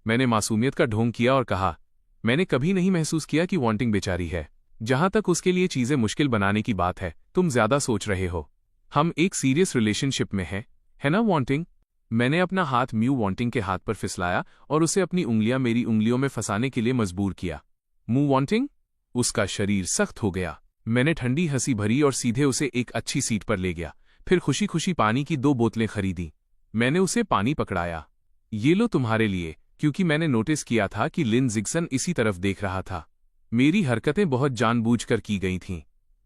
मैंने मासूमियत का ढोंग किया और कहा, मैंने कभी नहीं महसूस किया कि वांटिंग बेचारी है। जहां तक उसके लिए चीजें मुश्किल बनाने की बात है, तुम ज्यादा सोच रहे हो। हम एक सीरियस रिलेशनशिप में हैं, है ना वांटिंग? मैंने अपना हाथ म्यू वांटिंग के हाथ पर फिसलाया और उसे अपनी उंगलियां मेरी उंगलियों में फंसाने के लिए मजबूर किया। Mu wanting? उसका शरीर सख्त हो गया। मैंने ठंडी हंसी भरी और सीधे उसे एक अच्छी सीट पर ले गया। फिर खुशी खुशी पानी की 2 बोतलें खरीदी। मैंने उसे पानी पकड़ाया। ये लो तुम्हारे लिए, क्योंकि मैंने नोटिस किया था कि लिन जिक्सन इसी तरफ देख रहा था। मेरी हरकतें बहुत जानबूझकर की गई थीं।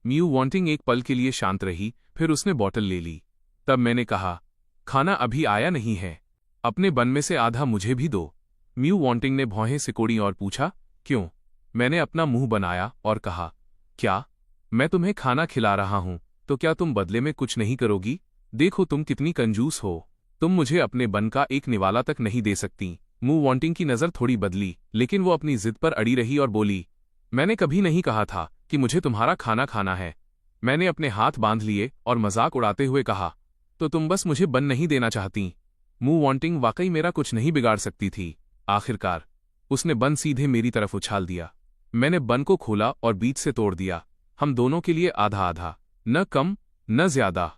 म्यू वांटिंग एक पल के लिए शांत रही, फिर उसने बॉटल ले ली। तब मैंने कहा, खाना अभी आया नहीं है, अपने बन में से आधा मुझे भी दो। म्यू वांटिंग ने भौहें सिकोड़ी और पूछा, क्यों? मैंने अपना मुंह बनाया और कहा, क्या? मैं तुम्हें खाना खिला रहा हूं, तो क्या तुम बदले में कुछ नहीं करोगी? देखो तुम कितनी कंजूस हो, तुम मुझे अपने बन का एक निवाला तक नहीं दे सकती। म्यू वांटिंग की नजर थोड़ी बदली, लेकिन वो अपनी जिद पर अड़ी रही और बोली, मैंने कभी नहीं कहा था कि मुझे तुम्हारा खाना खाना है। मैंने अपने हाथ बांध लिए और मजाक उड़ाते हुए कहा, तो तुम बस मुझे बन नहीं देना चाहती? म्यू वांटिंग वाकई मेरा कुछ नहीं बिगाड़ सकती थी। आखिरकार उसने बन सीधे मेरी तरफ उछाल दिया। मैंने बन को खोला और बीच से तोड़ दिया। हम दोनों के लिए आधा आधा, न कम न ज्यादा।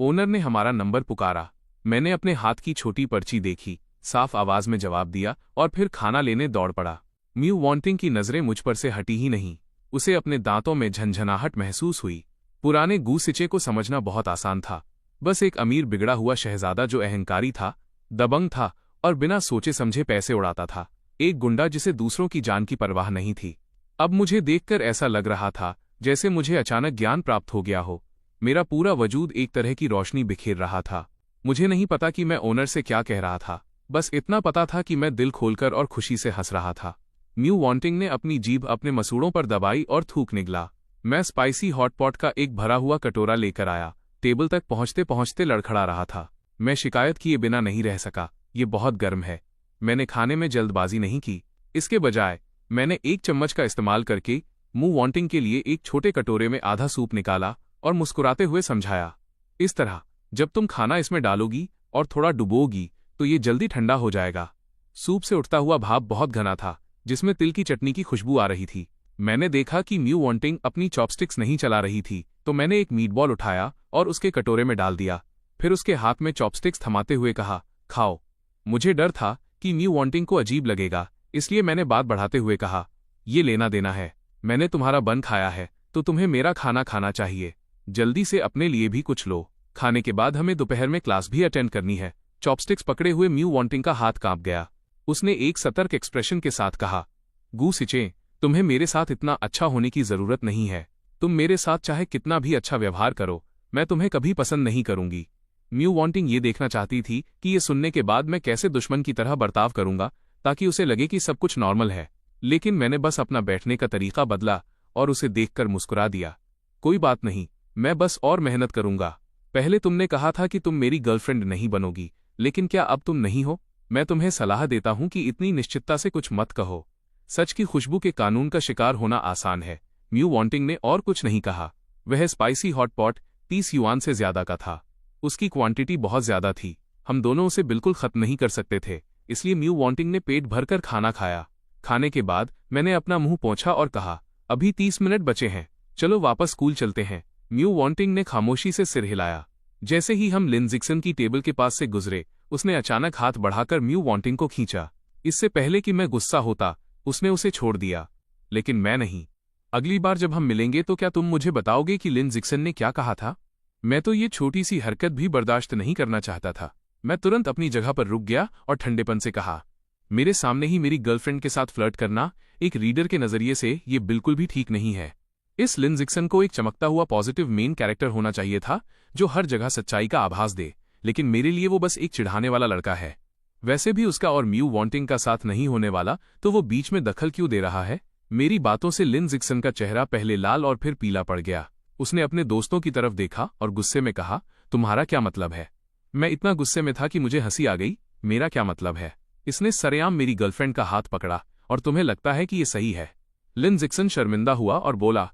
ओनर ने हमारा नंबर पुकारा। मैंने अपने हाथ की छोटी पर्ची देखी, साफ आवाज में जवाब दिया और फिर खाना लेने दौड़ पड़ा। म्यू वांटिंग की नजरें मुझ पर से हटी ही नहीं। उसे अपने दांतों में झंझनाहट महसूस हुई। पुराने गू सिचे को समझना बहुत आसान था, बस एक अमीर बिगड़ा हुआ शहजादा जो अहंकारी था, दबंग था और बिना सोचे समझे पैसे उड़ाता था। एक गुंडा जिसे दूसरों की जान की परवाह नहीं थी। अब मुझे देखकर ऐसा लग रहा था जैसे मुझे अचानक ज्ञान प्राप्त हो गया हो। मेरा पूरा वजूद एक तरह की रोशनी बिखेर रहा था। मुझे नहीं पता कि मैं ओनर से क्या कह रहा था, बस इतना पता था कि मैं दिल खोलकर और खुशी से हंस रहा था। म्यू वांटिंग ने अपनी जीभ अपने मसूड़ों पर दबाई और थूक निगला। मैं स्पाइसी हॉटपॉट का एक भरा हुआ कटोरा लेकर आया। टेबल तक पहुंचते पहुंचते लड़खड़ा रहा था। मैं शिकायत किए बिना नहीं रह सका, ये बहुत गर्म है। मैंने खाने में जल्दबाजी नहीं की। इसके बजाय मैंने एक चम्मच का इस्तेमाल करके म्यू वांटिंग के लिए एक छोटे कटोरे में आधा सूप निकाला और मुस्कुराते हुए समझाया, इस तरह जब तुम खाना इसमें डालोगी और थोड़ा डुबोगी तो ये जल्दी ठंडा हो जाएगा। सूप से उठता हुआ भाप बहुत घना था, जिसमें तिल की चटनी की खुशबू आ रही थी। मैंने देखा कि म्यू वांटिंग अपनी चॉपस्टिक्स नहीं चला रही थी, तो मैंने एक मीटबॉल उठाया और उसके कटोरे में डाल दिया। फिर उसके हाथ में चॉपस्टिक्स थमाते हुए कहा, खाओ। मुझे डर था कि म्यू वांटिंग को अजीब लगेगा, इसलिए मैंने बात बढ़ाते हुए कहा, ये लेना देना है। मैंने तुम्हारा बन खाया है तो तुम्हें मेरा खाना खाना चाहिए। जल्दी से अपने लिए भी कुछ लो। खाने के बाद हमें दोपहर में क्लास भी अटेंड करनी है। चॉपस्टिक्स पकड़े हुए म्यू वांटिंग का हाथ कांप गया। उसने एक सतर्क एक्सप्रेशन के साथ कहा, गू सिचे, तुम्हें मेरे साथ इतना अच्छा होने की जरूरत नहीं है। तुम मेरे साथ चाहे कितना भी अच्छा व्यवहार करो, मैं तुम्हें कभी पसंद नहीं करूंगी। म्यू वांटिंग ये देखना चाहती थी कि ये सुनने के बाद मैं कैसे दुश्मन की तरह बर्ताव करूंगा, ताकि उसे लगे कि सब कुछ नॉर्मल है। लेकिन मैंने बस अपना बैठने का तरीका बदला और उसे देखकर मुस्कुरा दिया। कोई बात नहीं, मैं बस और मेहनत करूंगा। पहले तुमने कहा था कि तुम मेरी गर्लफ्रेंड नहीं बनोगी, लेकिन क्या अब तुम नहीं हो? मैं तुम्हें सलाह देता हूं कि इतनी निश्चितता से कुछ मत कहो। सच की खुशबू के कानून का शिकार होना आसान है। म्यू वांटिंग ने और कुछ नहीं कहा। वह स्पाइसी हॉटपॉट 30 युआन से ज्यादा का था। उसकी क्वांटिटी बहुत ज्यादा थी। हम दोनों उसे बिल्कुल खत्म नहीं कर सकते थे, इसलिए म्यू वांटिंग ने पेट भरकर खाना खाया। खाने के बाद मैंने अपना मुंह पोंछा और कहा, अभी 30 मिनट बचे हैं, चलो वापस स्कूल चलते हैं। म्यू वांटिंग ने खामोशी से सिर हिलाया। जैसे ही हम लिन जिक्सन की टेबल के पास से गुजरे, उसने अचानक हाथ बढ़ाकर म्यू वांटिंग को खींचा। इससे पहले कि मैं गुस्सा होता, उसने उसे छोड़ दिया। लेकिन मैं नहीं। अगली बार जब हम मिलेंगे तो क्या तुम मुझे बताओगे कि लिन जिक्सन ने क्या कहा था? मैं तो ये छोटी सी हरकत भी बर्दाश्त नहीं करना चाहता था। मैं तुरंत अपनी जगह पर रुक गया और ठंडेपन से कहा, मेरे सामने ही मेरी गर्लफ्रेंड के साथ फ्लर्ट करना एक रीडर के नजरिए से ये बिल्कुल भी ठीक नहीं है। इस लिन जिक्सन को एक चमकता हुआ पॉजिटिव मेन कैरेक्टर होना चाहिए था, जो हर जगह सच्चाई का आभास दे, लेकिन मेरे लिए वो बस एक चिढ़ाने वाला लड़का है। वैसे भी उसका और म्यू वांटिंग का साथ नहीं होने वाला, तो वो बीच में दखल क्यों दे रहा है? मेरी बातों से लिन जिक्सन का चेहरा पहले लाल और फिर पीला पड़ गया। उसने अपने दोस्तों की तरफ देखा और गुस्से में कहा, तुम्हारा क्या मतलब है? मैं इतना गुस्से में था कि मुझे हंसी आ गई। मेरा क्या मतलब है? इसने सरेआम मेरी गर्लफ्रेंड का हाथ पकड़ा, और तुम्हें लगता है कि ये सही है? लिन जिक्सन शर्मिंदा हुआ और बोला,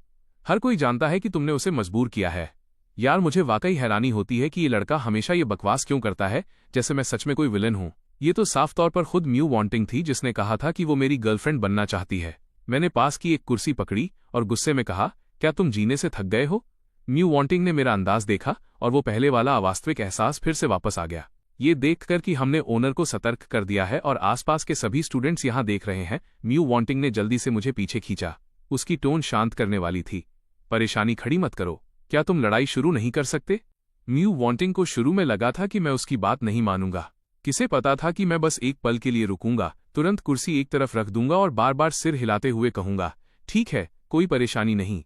हर कोई जानता है कि तुमने उसे मजबूर किया है। यार, मुझे वाकई हैरानी होती है कि ये लड़का हमेशा ये बकवास क्यों करता है, जैसे मैं सच में कोई विलन हूं। ये तो साफ तौर पर खुद म्यू वांटिंग थी जिसने कहा था कि वो मेरी गर्लफ्रेंड बनना चाहती है। मैंने पास की एक कुर्सी पकड़ी और गुस्से में कहा, क्या तुम जीने से थक गए हो? म्यू वांटिंग ने मेरा अंदाज देखा और वो पहले वाला अवास्तविक एहसास फिर से वापस आ गया। ये देखकर कि हमने ओनर को सतर्क कर दिया है और आसपास के सभी स्टूडेंट्स यहां देख रहे हैं, म्यू वांटिंग ने जल्दी से मुझे पीछे खींचा। उसकी टोन शांत करने वाली थी। परेशानी खड़ी मत करो। क्या तुम लड़ाई शुरू नहीं कर सकते? म्यू वांटिंग को शुरू में लगा था कि मैं उसकी बात नहीं मानूंगा। किसे पता था कि मैं बस एक पल के लिए रुकूंगा, तुरंत कुर्सी एक तरफ रख दूंगा और बार बार सिर हिलाते हुए कहूंगा, ठीक है, कोई परेशानी नहीं,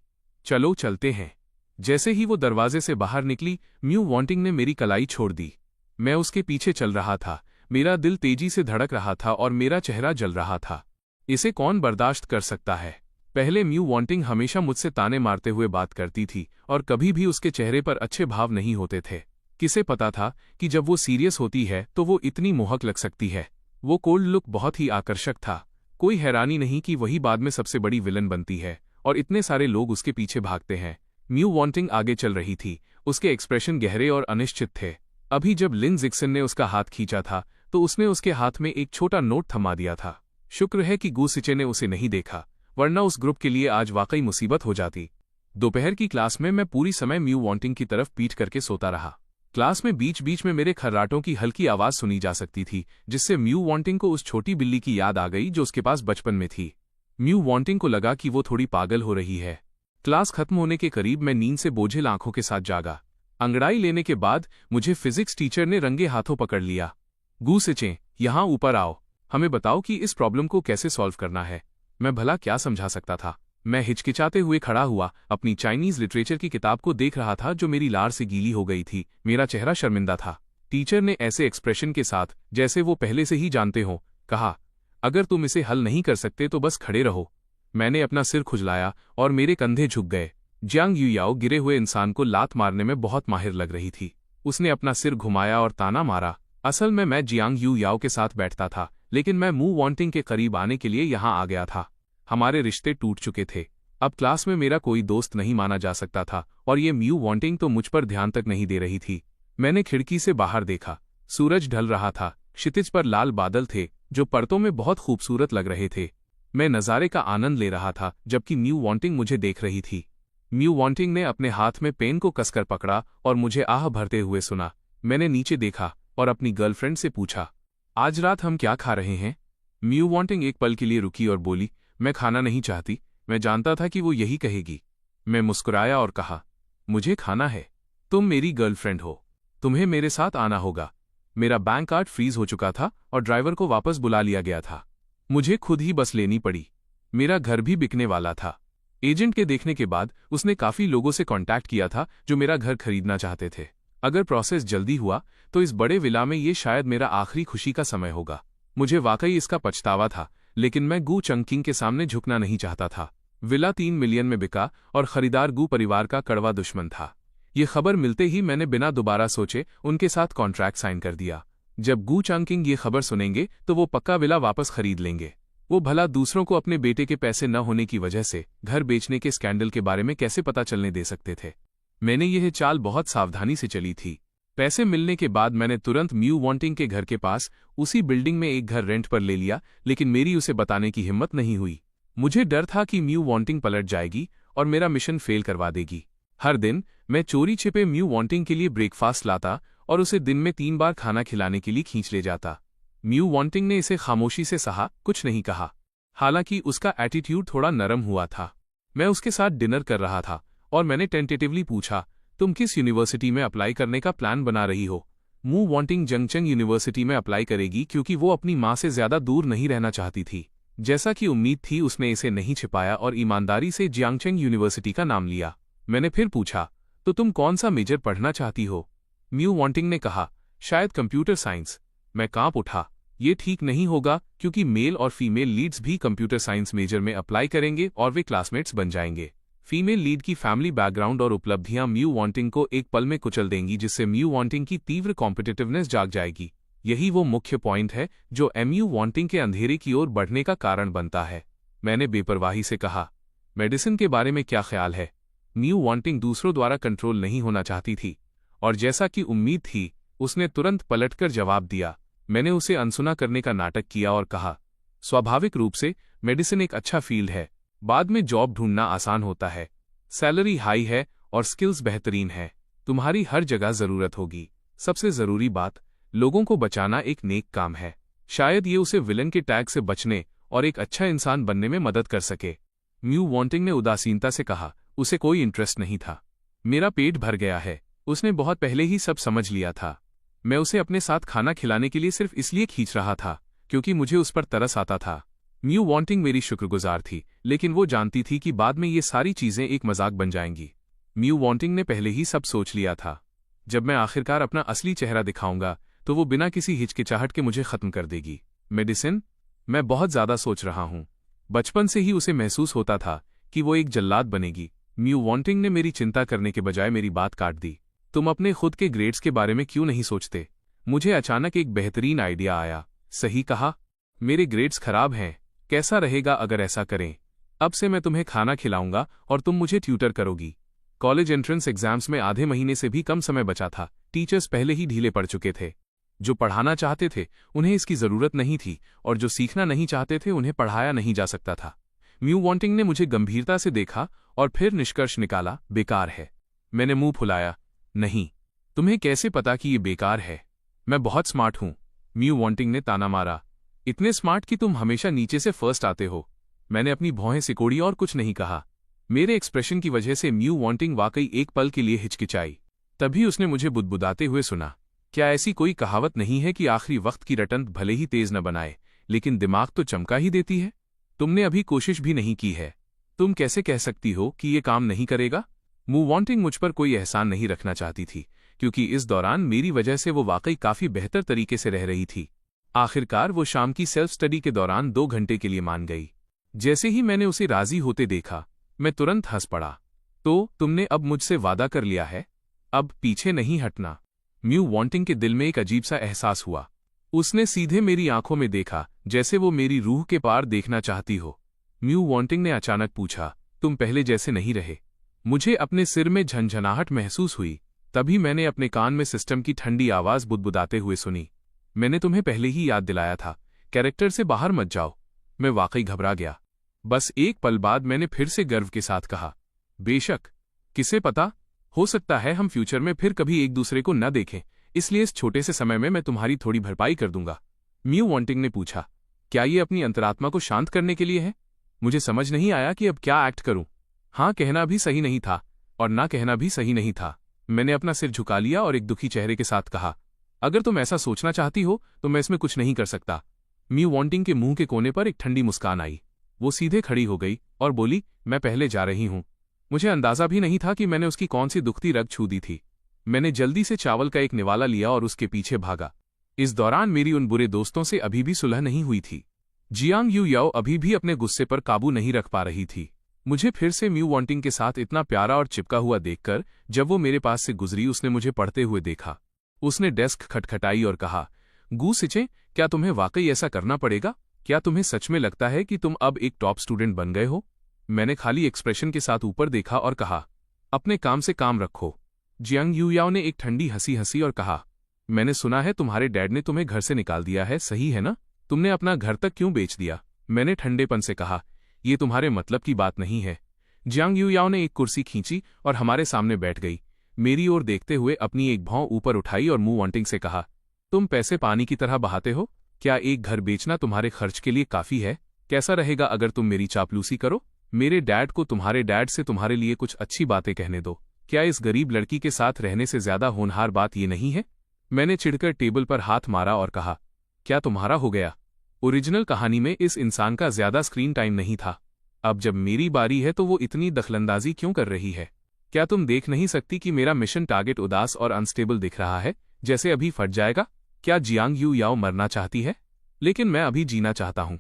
चलो चलते हैं। जैसे ही वो दरवाजे से बाहर निकली, म्यू वांटिंग ने मेरी कलाई छोड़ दी। मैं उसके पीछे चल रहा था। मेरा दिल तेजी से धड़क रहा था और मेरा चेहरा जल रहा था। इसे कौन बर्दाश्त कर सकता है? पहले म्यू वांटिंग हमेशा मुझसे ताने मारते हुए बात करती थी और कभी भी उसके चेहरे पर अच्छे भाव नहीं होते थे। किसे पता था कि जब वो सीरियस होती है तो वो इतनी मोहक लग सकती है। वो कोल्ड लुक बहुत ही आकर्षक था। कोई हैरानी नहीं कि वही बाद में सबसे बड़ी विलन बनती है और इतने सारे लोग उसके पीछे भागते हैं। म्यू वांटिंग आगे चल रही थी। उसके एक्सप्रेशन गहरे और अनिश्चित थे। अभी जब लिन जिक्सन ने उसका हाथ खींचा था तो उसने उसके हाथ में एक छोटा नोट थमा दिया था। शुक्र है कि गू सिचे ने उसे नहीं देखा, वरना उस ग्रुप के लिए आज वाकई मुसीबत हो जाती। दोपहर की क्लास में मैं पूरी समय म्यू वांटिंग की तरफ पीठ करके सोता रहा। क्लास में बीच बीच में मेरे खर्राटों की हल्की आवाज सुनी जा सकती थी, जिससे म्यू वांटिंग को उस छोटी बिल्ली की याद आ गई जो उसके पास बचपन में थी। म्यू वांटिंग को लगा कि वो थोड़ी पागल हो रही है। क्लास खत्म होने के करीब मैं नींद से बोझिल आंखों के साथ जागा। अंगड़ाई लेने के बाद मुझे फिजिक्स टीचर ने रंगे हाथों पकड़ लिया। गू सिचे, यहाँ ऊपर आओ, हमें बताओ कि इस प्रॉब्लम को कैसे सॉल्व करना है। मैं भला क्या समझा सकता था? मैं हिचकिचाते हुए खड़ा हुआ अपनी चाइनीज लिटरेचर की किताब को देख रहा था जो मेरी लार से गीली हो गई थी। मेरा चेहरा शर्मिंदा था। टीचर ने ऐसे एक्सप्रेशन के साथ, जैसे वो पहले से ही जानते हों, कहा, अगर तुम इसे हल नहीं कर सकते तो बस खड़े रहो। मैंने अपना सिर खुजलाया और मेरे कंधे झुक गए। जियांग युयाओ गिरे हुए इंसान को लात मारने में बहुत माहिर लग रही थी। उसने अपना सिर घुमाया और ताना मारा। असल में मैं जियांग युयाओ के साथ बैठता था, लेकिन मैं मू वॉन्टिंग के करीब आने के लिए यहां आ गया था। हमारे रिश्ते टूट चुके थे। अब क्लास में मेरा कोई दोस्त नहीं माना जा सकता था, और ये म्यू वॉन्टिंग तो मुझ पर ध्यान तक नहीं दे रही थी। मैंने खिड़की से बाहर देखा। सूरज ढल रहा था। क्षितिज पर लाल बादल थे जो परतों में बहुत खूबसूरत लग रहे थे। मैं नज़ारे का आनंद ले रहा था, जबकि म्यू वॉन्टिंग मुझे देख रही थी। म्यू वॉन्टिंग ने अपने हाथ में पेन को कसकर पकड़ा और मुझे आह भरते हुए सुना। मैंने नीचे देखा और अपनी गर्लफ्रेंड से पूछा, आज रात हम क्या खा रहे हैं? म्यू वॉन्टिंग एक पल के लिए रुकी और बोली, मैं खाना नहीं चाहती। मैं जानता था कि वो यही कहेगी। मैं मुस्कुराया और कहा, मुझे खाना है। तुम मेरी गर्लफ्रेंड हो। तुम्हें मेरे साथ आना होगा। मेरा बैंक कार्ड फ्रीज हो चुका था और ड्राइवर को वापस बुला लिया गया था। मुझे खुद ही बस लेनी पड़ी। मेरा घर भी बिकने वाला था। एजेंट के देखने के बाद उसने काफी लोगों से कांटेक्ट किया था जो मेरा घर खरीदना चाहते थे। अगर प्रोसेस जल्दी हुआ तो इस बड़े विला में ये शायद मेरा आखिरी खुशी का समय होगा। मुझे वाकई इसका पछतावा था, लेकिन मैं गू चंगकिंग के सामने झुकना नहीं चाहता था। विला 3 मिलियन में बिका और खरीदार गू परिवार का कड़वा दुश्मन था। ये खबर मिलते ही मैंने बिना दोबारा सोचे उनके साथ कॉन्ट्रैक्ट साइन कर दिया। जब गू चंगकिंग ये खबर सुनेंगे तो वो पक्का विला वापस खरीद लेंगे। वो भला दूसरों को अपने बेटे के पैसे न होने की वजह से घर बेचने के स्कैंडल के बारे में कैसे पता चलने दे सकते थे? मैंने यह चाल बहुत सावधानी से चली थी। पैसे मिलने के बाद मैंने तुरंत म्यू वॉन्टिंग के घर के पास उसी बिल्डिंग में एक घर रेंट पर ले लिया, लेकिन मेरी उसे बताने की हिम्मत नहीं हुई। मुझे डर था कि म्यू वॉन्टिंग पलट जाएगी और मेरा मिशन फेल करवा देगी। हर दिन मैं चोरी छिपे म्यू वॉन्टिंग के लिए ब्रेकफास्ट लाता और उसे दिन में 3 बार खाना खिलाने के लिए खींच ले जाता। म्यू वॉन्टिंग ने इसे खामोशी से सहा, कुछ नहीं कहा। हालांकि उसका एटीट्यूड थोड़ा नरम हुआ था। मैं उसके साथ डिनर कर रहा था और मैंने टेंटेटिवली पूछा, तुम किस यूनिवर्सिटी में अप्लाई करने का प्लान बना रही हो? मू वॉन्टिंग जंगचंग यूनिवर्सिटी में अप्लाई करेगी क्योंकि वो अपनी माँ से ज्यादा दूर नहीं रहना चाहती थी। जैसा कि उम्मीद थी उसने इसे नहीं छिपाया और ईमानदारी से जियांगचेंग यूनिवर्सिटी का नाम लिया। मैंने फिर पूछा, तो तुम कौन सा मेजर पढ़ना चाहती हो? म्यू वॉन्टिंग ने कहा, शायद कंप्यूटर साइंस। मैं कांप उठा। ये ठीक नहीं होगा क्योंकि मेल और फीमेल लीड्स भी कंप्यूटर साइंस मेजर में अप्लाई करेंगे और वे क्लासमेट्स बन जाएंगे। फीमेल लीड की फैमिली बैकग्राउंड और उपलब्धियां म्यू वॉन्टिंग को एक पल में कुचल देंगी, जिससे म्यू वॉन्टिंग की तीव्र कॉम्पिटिटिवनेस जाग जाएगी। यही वो मुख्य पॉइंट है जो म्यू वॉन्टिंग के अंधेरे की ओर बढ़ने का कारण बनता है। मैंने बेपरवाही से कहा, मेडिसिन के बारे में क्या ख्याल है? म्यू वॉन्टिंग दूसरों द्वारा कंट्रोल नहीं होना चाहती थी, और जैसा कि उम्मीद थी उसने तुरंत पलटकर जवाब दिया। मैंने उसे अनसुना करने का नाटक किया और कहा, स्वाभाविक रूप से मेडिसिन एक अच्छा फील्ड है। बाद में जॉब ढूंढना आसान होता है, सैलरी हाई है और स्किल्स बेहतरीन है। तुम्हारी हर जगह जरूरत होगी। सबसे जरूरी बात, लोगों को बचाना एक नेक काम है। शायद ये उसे विलन के टैग से बचने और एक अच्छा इंसान बनने में मदद कर सके। म्यू वॉन्टिंग ने उदासीनता से कहा, उसे कोई इंटरेस्ट नहीं था। मेरा पेट भर गया है। उसने बहुत पहले ही सब समझ लिया था। मैं उसे अपने साथ खाना खिलाने के लिए सिर्फ इसलिए खींच रहा था क्योंकि मुझे उस पर तरस आता था। म्यू वॉन्टिंग मेरी शुक्रगुजार थी, लेकिन वो जानती थी कि बाद में ये सारी चीजें एक मजाक बन जाएंगी। म्यू वॉन्टिंग ने पहले ही सब सोच लिया था। जब मैं आखिरकार अपना असली चेहरा दिखाऊंगा तो वो बिना किसी हिचकिचाहट के मुझे खत्म कर देगी। मेडिसिन? मैं बहुत ज्यादा सोच रहा हूं। बचपन से ही उसे महसूस होता था कि वो एक जल्लाद बनेगी। म्यू वॉन्टिंग ने मेरी चिंता करने के बजाय मेरी बात काट दी। तुम अपने खुद के ग्रेड्स के बारे में क्यों नहीं सोचते? मुझे अचानक एक बेहतरीन आइडिया आया। सही कहा, मेरे ग्रेड्स खराब हैं। कैसा रहेगा अगर ऐसा करें? अब से मैं तुम्हें खाना खिलाऊंगा और तुम मुझे ट्यूटर करोगी। कॉलेज एंट्रेंस एग्जाम्स में आधे महीने से भी कम समय बचा था। टीचर्स पहले ही ढीले पड़ चुके थे। जो पढ़ाना चाहते थे उन्हें इसकी जरूरत नहीं थी, और जो सीखना नहीं चाहते थे उन्हें पढ़ाया नहीं जा सकता था। म्यू वॉन्टिंग ने मुझे गंभीरता से देखा और फिर निष्कर्ष निकाला, बेकार है। मैंने मुंह फुलाया, नहीं, तुम्हें कैसे पता कि ये बेकार है? मैं बहुत स्मार्ट हूं। म्यू वॉन्टिंग ने ताना मारा, इतने स्मार्ट कि तुम हमेशा नीचे से फर्स्ट आते हो। मैंने अपनी भौहें सिकोड़ी और कुछ नहीं कहा। मेरे एक्सप्रेशन की वजह से म्यू वॉन्टिंग वाकई एक पल के लिए हिचकिचाई। तभी उसने मुझे बुदबुदाते हुए सुना, क्या ऐसी कोई कहावत नहीं है कि आखिरी वक्त की रटंत भले ही तेज न बनाए, लेकिन दिमाग तो चमका ही देती है? तुमने अभी कोशिश भी नहीं की है। तुम कैसे कह सकती हो कि ये काम नहीं करेगा? म्यू वॉन्टिंग मुझ पर कोई एहसान नहीं रखना चाहती थी, क्योंकि इस दौरान मेरी वजह से वो वाकई काफ़ी बेहतर तरीके से रह रही थी। आखिरकार वो शाम की सेल्फ स्टडी के दौरान 2 घंटे के लिए मान गई। जैसे ही मैंने उसे राजी होते देखा, मैं तुरंत हंस पड़ा। तो तुमने अब मुझसे वादा कर लिया है, अब पीछे नहीं हटना। म्यू वॉन्टिंग के दिल में एक अजीब सा एहसास हुआ। उसने सीधे मेरी आंखों में देखा, जैसे वो मेरी रूह के पार देखना चाहती हो। म्यू वॉन्टिंग ने अचानक पूछा, तुम पहले जैसे नहीं रहे। मुझे अपने सिर में झंझनाहट महसूस हुई। तभी मैंने अपने कान में सिस्टम की ठंडी आवाज बुदबुदाते हुए सुनी, मैंने तुम्हें पहले ही याद दिलाया था, कैरेक्टर से बाहर मत जाओ। मैं वाकई घबरा गया। बस एक पल बाद मैंने फिर से गर्व के साथ कहा, बेशक, किसे पता, हो सकता है हम फ्यूचर में फिर कभी एक दूसरे को न देखें, इसलिए इस छोटे से समय में मैं तुम्हारी थोड़ी भरपाई कर दूंगा। म्यू वॉन्टिंग ने पूछा, क्या ये अपनी अंतरात्मा को शांत करने के लिए है? मुझे समझ नहीं आया कि अब क्या एक्ट करूं। हाँ कहना भी सही नहीं था और ना कहना भी सही नहीं था। मैंने अपना सिर झुका लिया और एक दुखी चेहरे के साथ कहा, अगर तुम ऐसा सोचना चाहती हो तो मैं इसमें कुछ नहीं कर सकता। म्यू वॉन्टिंग के मुंह के कोने पर एक ठंडी मुस्कान आई। वो सीधे खड़ी हो गई और बोली, मैं पहले जा रही हूं। मुझे अंदाजा भी नहीं था कि मैंने उसकी कौन सी दुखती रग छू दी थी। मैंने जल्दी से चावल का एक निवाला लिया और उसके पीछे भागा। इस दौरान मेरी उन बुरे दोस्तों से अभी भी सुलह नहीं हुई थी। जियांग यू याओ अभी भी अपने गुस्से पर काबू नहीं रख पा रही थी। मुझे फिर से म्यू वॉन्टिंग के साथ इतना प्यारा और चिपका हुआ देखकर जब वो मेरे पास से गुजरी, उसने मुझे पढ़ते हुए देखा। उसने डेस्क खटखटाई और कहा, गू सिचे, क्या तुम्हें वाकई ऐसा करना पड़ेगा? क्या तुम्हें सच में लगता है कि तुम अब एक टॉप स्टूडेंट बन गए हो? मैंने खाली एक्सप्रेशन के साथ ऊपर देखा और कहा, अपने काम से काम रखो। जियांग यू याओ ने एक ठंडी हंसी हंसी और कहा, मैंने सुना है तुम्हारे डैड ने तुम्हें घर से निकाल दिया है, सही है ना? तुमने अपना घर तक क्यों बेच दिया? मैंने ठंडेपन से कहा, ये तुम्हारे मतलब की बात नहीं है। जियांग यू याओ ने एक कुर्सी खींची और हमारे सामने बैठ गई। मेरी ओर देखते हुए अपनी एक भौं ऊपर उठाई और म्यू वॉन्टिंग से कहा, तुम पैसे पानी की तरह बहाते हो? क्या एक घर बेचना तुम्हारे खर्च के लिए काफी है? कैसा रहेगा अगर तुम मेरी चापलूसी करो? मेरे डैड को तुम्हारे डैड से तुम्हारे लिए कुछ अच्छी बातें कहने दो। क्या इस गरीब लड़की के साथ रहने से ज्यादा होनहार बात ये नहीं है? मैंने चिढ़कर टेबल पर हाथ मारा और कहा, क्या तुम्हारा हो गया? ओरिजिनल कहानी में इस इंसान का ज्यादा स्क्रीन टाइम नहीं था। अब जब मेरी बारी है तो वो इतनी दखलंदाजी क्यों कर रही है? क्या तुम देख नहीं सकती कि मेरा मिशन टारगेट उदास और अनस्टेबल दिख रहा है, जैसे अभी फट जाएगा? क्या जियांग यू याओ मरना चाहती है? लेकिन मैं अभी जीना चाहता हूं।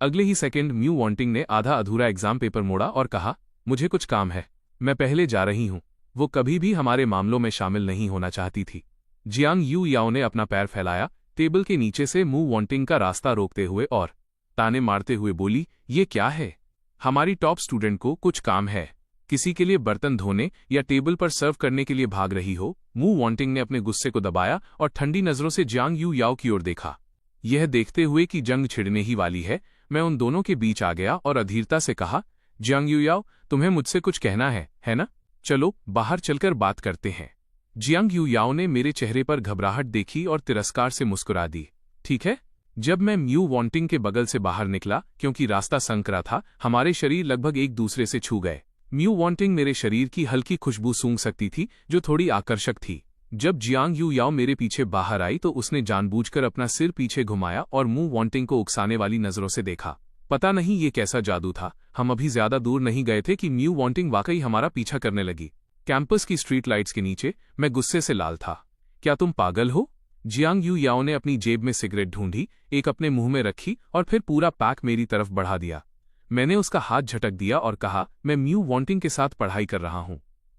अगले ही सेकंड म्यू वॉन्टिंग ने आधा अधूरा एग्जाम पेपर मोड़ा और कहा, मुझे कुछ काम है, मैं पहले जा रही हूं। वो कभी भी हमारे मामलों में शामिल नहीं होना चाहती थी। जियांग यू याओ ने अपना पैर फैलाया, टेबल के नीचे से म्यू वॉन्टिंग का रास्ता रोकते हुए और ताने मारते हुए बोली, ये क्या है? हमारी टॉप स्टूडेंट को कुछ काम है, किसी के लिए बर्तन धोने या टेबल पर सर्व करने के लिए भाग रही हो? म्यू वॉन्टिंग ने अपने गुस्से को दबाया और ठंडी नजरों से जियांग यू याओ की ओर देखा। यह देखते हुए कि जंग छिड़ने ही वाली है, मैं उन दोनों के बीच आ गया और अधीरता से कहा, जियांग यू याओ, तुम्हें मुझसे कुछ कहना है ना? चलो बाहर चलकर बात करते हैं। जियांग यू याओ ने मेरे चेहरे पर घबराहट देखी और तिरस्कार से मुस्कुरा दी। ठीक है। जब मैं म्यू वॉन्टिंग के बगल से बाहर निकला, क्योंकि रास्ता संकरा था, हमारे शरीर लगभग एक दूसरे से छू गए। म्यू वॉन्टिंग मेरे शरीर की हल्की खुशबू सूंघ सकती थी, जो थोड़ी आकर्षक थी। जब जियांग यू याओ मेरे पीछे बाहर आई तो उसने जानबूझकर अपना सिर पीछे घुमाया और म्यू वॉन्टिंग को उकसाने वाली नजरों से देखा। पता नहीं ये कैसा जादू था, हम अभी ज्यादा दूर नहीं गए थे कि म्यू वॉन्टिंग वाकई हमारा पीछा करने लगी। कैंपस की स्ट्रीट लाइट्स के नीचे मैं गुस्से से लाल था। क्या तुम पागल हो? जियांग यू याओ ने अपनी जेब में सिगरेट ढूंढी, एक अपने मुंह में रखी और फिर पूरा पैक मेरी तरफ बढ़ा दिया। मैंने उसका हाथ झटक दिया और कहा, मैं म्यू वॉन्टिंग के साथ पढ़ाई कर रहा हूं,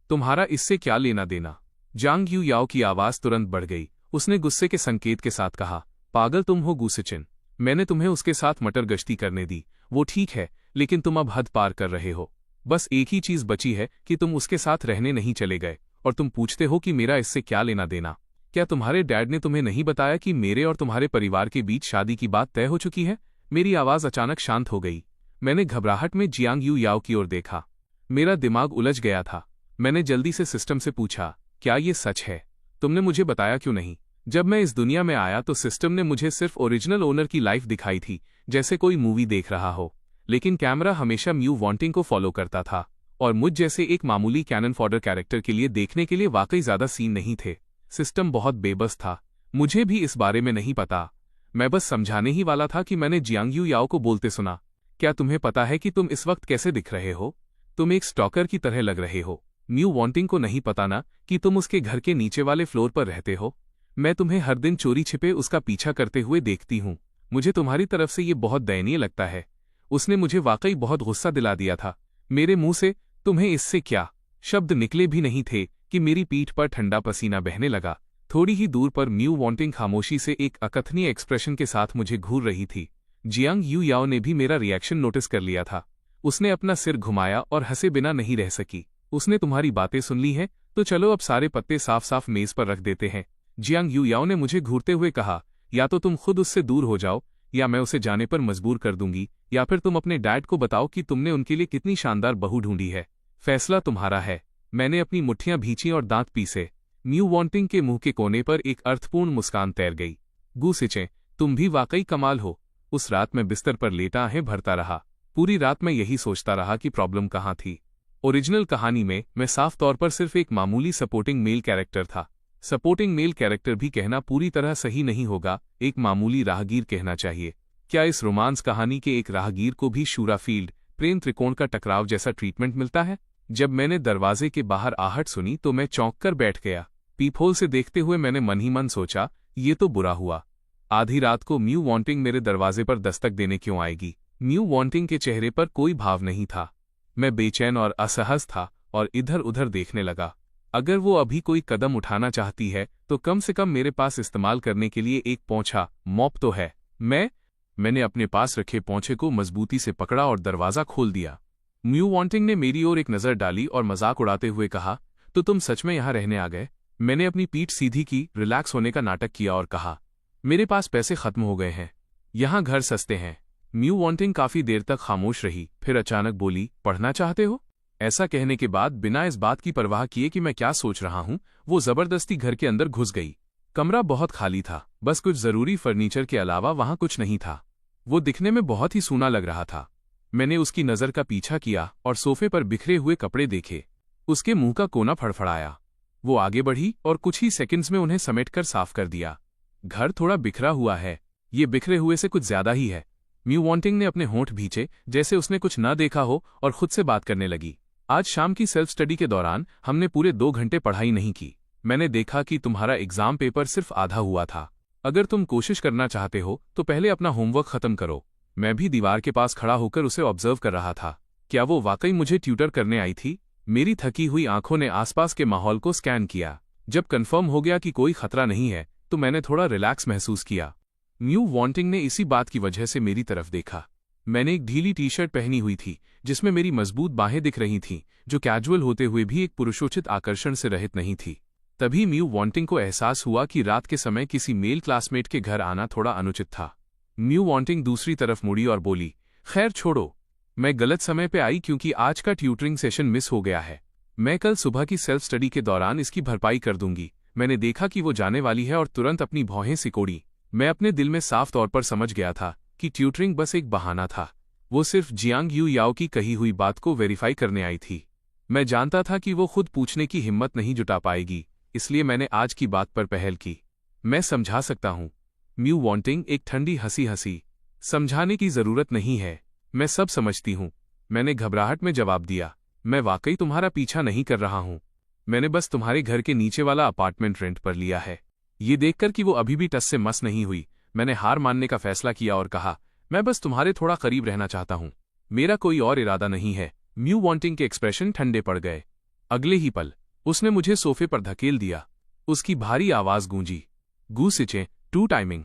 तुम्हारा इससे क्या लेना देना? जियांग यू याओ की आवाज तुरंत बढ़ गई। उसने गुस्से के संकेत के साथ कहा, पागल तुम हो गुसिचिन, मैंने तुम्हें उसके साथ मटर गश्ती करने दी, वो ठीक है, लेकिन तुम अब हद पार कर रहे हो। बस एक ही चीज बची है कि तुम उसके साथ रहने नहीं चले गए और तुम पूछते हो कि मेरा इससे क्या लेना देना। क्या तुम्हारे डैड ने तुम्हें नहीं बताया कि मेरे और तुम्हारे परिवार के बीच शादी की बात तय हो चुकी है? मेरी आवाज अचानक शांत हो गई। मैंने घबराहट में जियांग यू याओ की ओर देखा। मेरा दिमाग उलझ गया था। मैंने जल्दी से सिस्टम से पूछा, क्या ये सच है? तुमने मुझे बताया क्यों नहीं? जब मैं इस दुनिया में आया तो सिस्टम ने मुझे सिर्फ ओरिजिनल ओनर की लाइफ दिखाई थी, जैसे कोई मूवी देख रहा हो, लेकिन कैमरा हमेशा म्यू वॉन्टिंग को फॉलो करता था और मुझ जैसे एक मामूली कैनन फॉडर कैरेक्टर के लिए देखने के लिए वाकई ज्यादा सीन नहीं थे। सिस्टम बहुत बेबस था, मुझे भी इस बारे में नहीं पता। मैं बस समझाने ही वाला था कि मैंने जियांग यू याओ को बोलते सुना, क्या तुम्हें पता है कि तुम इस वक्त कैसे दिख रहे हो? तुम एक स्टॉकर की तरह लग रहे हो। म्यू वांटिंग को नहीं पता ना कि तुम उसके घर के नीचे वाले फ्लोर पर रहते हो। मैं तुम्हें हर दिन चोरी छिपे उसका पीछा करते हुए देखती हूँ। मुझे तुम्हारी तरफ से ये बहुत दयनीय लगता है। उसने मुझे वाकई बहुत गुस्सा दिला दिया था। मेरे मुंह से तुम्हें इससे क्या शब्द निकले भी नहीं थे कि मेरी पीठ पर ठंडा पसीना बहने लगा। थोड़ी ही दूर पर म्यू वांटिंग खामोशी से एक अकथनीय एक्सप्रेशन के साथ मुझे घूर रही थी। जियांग यू याओ ने भी मेरा रिएक्शन नोटिस कर लिया था। उसने अपना सिर घुमाया और हंसे बिना नहीं रह सकी। उसने तुम्हारी बातें सुन ली हैं, तो चलो अब सारे पत्ते साफ साफ मेज पर रख देते हैं। जियांग यू याओ ने मुझे घूरते हुए कहा, या तो तुम खुद उससे दूर हो जाओ, या मैं उसे जाने पर मजबूर कर दूंगी, या फिर तुम अपने डैड को बताओ कि तुमने उनके लिए कितनी शानदार बहू ढूंढी है। फैसला तुम्हारा है। मैंने अपनी मुट्ठियां भींची और दांत पीसे। म्यू वांटिंग के मुंह के कोने पर एक अर्थपूर्ण मुस्कान तैर गई। गुस्से, तुम भी वाकई कमाल हो। उस रात मैं बिस्तर पर लेटा आहें भरता रहा। पूरी रात मैं यही सोचता रहा कि प्रॉब्लम कहाँ थी। ओरिजिनल कहानी में मैं साफ तौर पर सिर्फ एक मामूली सपोर्टिंग मेल कैरेक्टर था। सपोर्टिंग मेल कैरेक्टर भी कहना पूरी तरह सही नहीं होगा, एक मामूली राहगीर कहना चाहिए। क्या इस रोमांस कहानी के एक राहगीर को भी शूरा फील्ड प्रेम त्रिकोण का टकराव जैसा ट्रीटमेंट मिलता है? जब मैंने दरवाजे के बाहर आहट सुनी तो मैं चौंक कर बैठ गया। पीपहोल से देखते हुए मैंने मन ही मन सोचा, ये तो बुरा हुआ। आधी रात को म्यू वांटिंग मेरे दरवाजे पर दस्तक देने क्यों आएगी? म्यू वांटिंग के चेहरे पर कोई भाव नहीं था। मैं बेचैन और असहज था और इधर उधर देखने लगा। अगर वो अभी कोई कदम उठाना चाहती है तो कम से कम मेरे पास इस्तेमाल करने के लिए एक पोंछा मॉप तो है। मैंने अपने पास रखे पोंछे को मजबूती से पकड़ा और दरवाज़ा खोल दिया। म्यू वांटिंग ने मेरी ओर एक नज़र डाली और मजाक उड़ाते हुए कहा, तो तुम सच में यहाँ रहने आ गए? मैंने अपनी पीठ सीधी की, रिलैक्स होने का नाटक किया और कहा, मेरे पास पैसे खत्म हो गए हैं, यहाँ घर सस्ते हैं। म्यू वांटिंग काफी देर तक खामोश रही, फिर अचानक बोली, पढ़ना चाहते हो? ऐसा कहने के बाद बिना इस बात की परवाह किए कि मैं क्या सोच रहा हूं, वो जबरदस्ती घर के अंदर घुस गई। कमरा बहुत खाली था, बस कुछ जरूरी फर्नीचर के अलावा वहां कुछ नहीं था। वो दिखने में बहुत ही सूना लग रहा था। मैंने उसकी नज़र का पीछा किया और सोफे पर बिखरे हुए कपड़े देखे। उसके मुंह का कोना फड़फड़ाया। वो आगे बढ़ी और कुछ ही सेकंड्स में उन्हें समेटकर साफ कर दिया। घर थोड़ा बिखरा हुआ है, ये बिखरे हुए से कुछ ज्यादा ही है। म्यू वांटिंग ने अपने होंठ भींचे, जैसे उसने कुछ न देखा हो, और खुद से बात करने लगी। आज शाम की सेल्फ स्टडी के दौरान हमने पूरे 2 घंटे पढ़ाई नहीं की। मैंने देखा कि तुम्हारा एग्जाम पेपर सिर्फ आधा हुआ था। अगर तुम कोशिश करना चाहते हो तो पहले अपना होमवर्क खत्म करो। मैं भी दीवार के पास खड़ा होकर उसे ऑब्जर्व कर रहा था। क्या वो वाकई मुझे ट्यूटर करने आई थी? मेरी थकी हुई आंखों ने आसपास के माहौल को स्कैन किया। जब कंफर्म हो गया कि कोई खतरा नहीं है तो मैंने थोड़ा रिलैक्स महसूस किया। म्यू वांटिंग ने इसी बात की वजह से मेरी तरफ देखा। मैंने एक ढीली टी शर्ट पहनी हुई थी जिसमें मेरी मजबूत बाहें दिख रही थीं, जो कैजुअल होते हुए भी एक पुरुषोचित आकर्षण से रहित नहीं थी। तभी म्यू वांटिंग को एहसास हुआ कि रात के समय किसी मेल क्लासमेट के घर आना थोड़ा अनुचित था। म्यू वांटिंग दूसरी तरफ मुड़ी और बोली, खैर छोड़ो, मैं गलत समय पे आई क्योंकि आज का ट्यूटरिंग सेशन मिस हो गया है। मैं कल सुबह की सेल्फ स्टडी के दौरान इसकी भरपाई कर दूंगी। मैंने देखा कि वो जाने वाली है और तुरंत अपनी भौहें सिकोड़ी। मैं अपने दिल में साफ तौर पर समझ गया था कि ट्यूटरिंग बस एक बहाना था। वो सिर्फ जियांग यू याओ की कही हुई बात को वेरीफाई करने आई थी। मैं जानता था कि वो खुद पूछने की हिम्मत नहीं जुटा पाएगी, इसलिए मैंने आज की बात पर पहल की। मैं समझा सकता हूँ। म्यू वांटिंग एक ठंडी हंसी हंसी। समझाने की जरूरत नहीं है, मैं सब समझती हूँ। मैंने घबराहट में जवाब दिया, मैं वाकई तुम्हारा पीछा नहीं कर रहा हूँ। मैंने बस तुम्हारे घर के नीचे वाला अपार्टमेंट रेंट पर लिया है। ये देखकर कि वो अभी भी टस से मस नहीं हुई, मैंने हार मानने का फैसला किया और कहा, मैं बस तुम्हारे थोड़ा करीब रहना चाहता हूँ, मेरा कोई और इरादा नहीं है। म्यू वांटिंग के एक्सप्रेशन ठंडे पड़ गए। अगले ही पल उसने मुझे सोफे पर धकेल दिया। उसकी भारी आवाज गूंजी, गुस्से, टू टाइमिंग।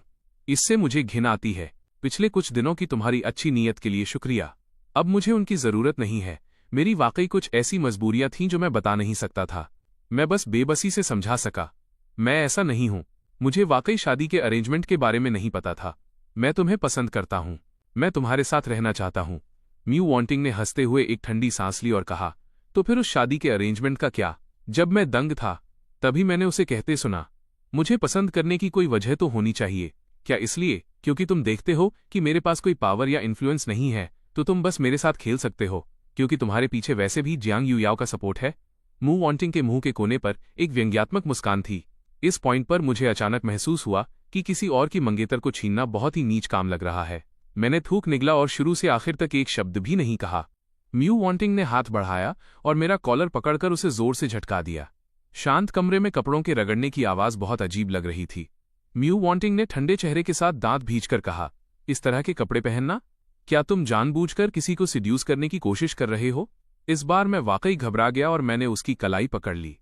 इससे मुझे घिन आती है। पिछले कुछ दिनों की तुम्हारी अच्छी नीयत के लिए शुक्रिया। अब मुझे उनकी जरूरत नहीं है। मेरी वाकई कुछ ऐसी मजबूरियां थीं जो मैं बता नहीं सकता था। मैं बस बेबसी से समझा सका। मैं ऐसा नहीं हूं। मुझे वाकई शादी के अरेंजमेंट के बारे में नहीं पता था। मैं तुम्हें पसंद करता हूं। मैं तुम्हारे साथ रहना चाहता हूं। म्यू वांटिंग ने हंसते हुए एक ठंडी सांस ली और कहा, तो फिर उस शादी के अरेंजमेंट का क्या? जब मैं दंग था तभी मैंने उसे कहते सुना, मुझे पसंद करने की कोई वजह तो होनी चाहिए। क्या इसलिए क्योंकि तुम देखते हो कि मेरे पास कोई पावर या इन्फ्लुएंस नहीं है तो तुम बस मेरे साथ खेल सकते हो क्योंकि तुम्हारे पीछे वैसे भी जियांग यू याओ का सपोर्ट है? म्यू वांटिंग के मुंह के कोने पर एक व्यंग्यात्मक मुस्कान थी। इस पॉइंट पर मुझे अचानक महसूस हुआ कि किसी और की मंगेतर को छीनना बहुत ही नीच काम लग रहा है। मैंने थूक निगला और शुरू से आखिर तक एक शब्द भी नहीं कहा। म्यू वांटिंग ने हाथ बढ़ाया और मेरा कॉलर पकड़कर उसे जोर से झटका दिया। शांत कमरे में कपड़ों के रगड़ने की आवाज बहुत अजीब लग रही थी। म्यू वांटिंग ने ठंडे चेहरे के साथ दांत भींचकर कहा, इस तरह के कपड़े पहनना? क्या तुम जानबूझकर किसी को सिड्यूस करने की कोशिश कर रहे हो? इस बार मैं वाकई घबरा गया और मैंने उसकी कलाई पकड़ ली।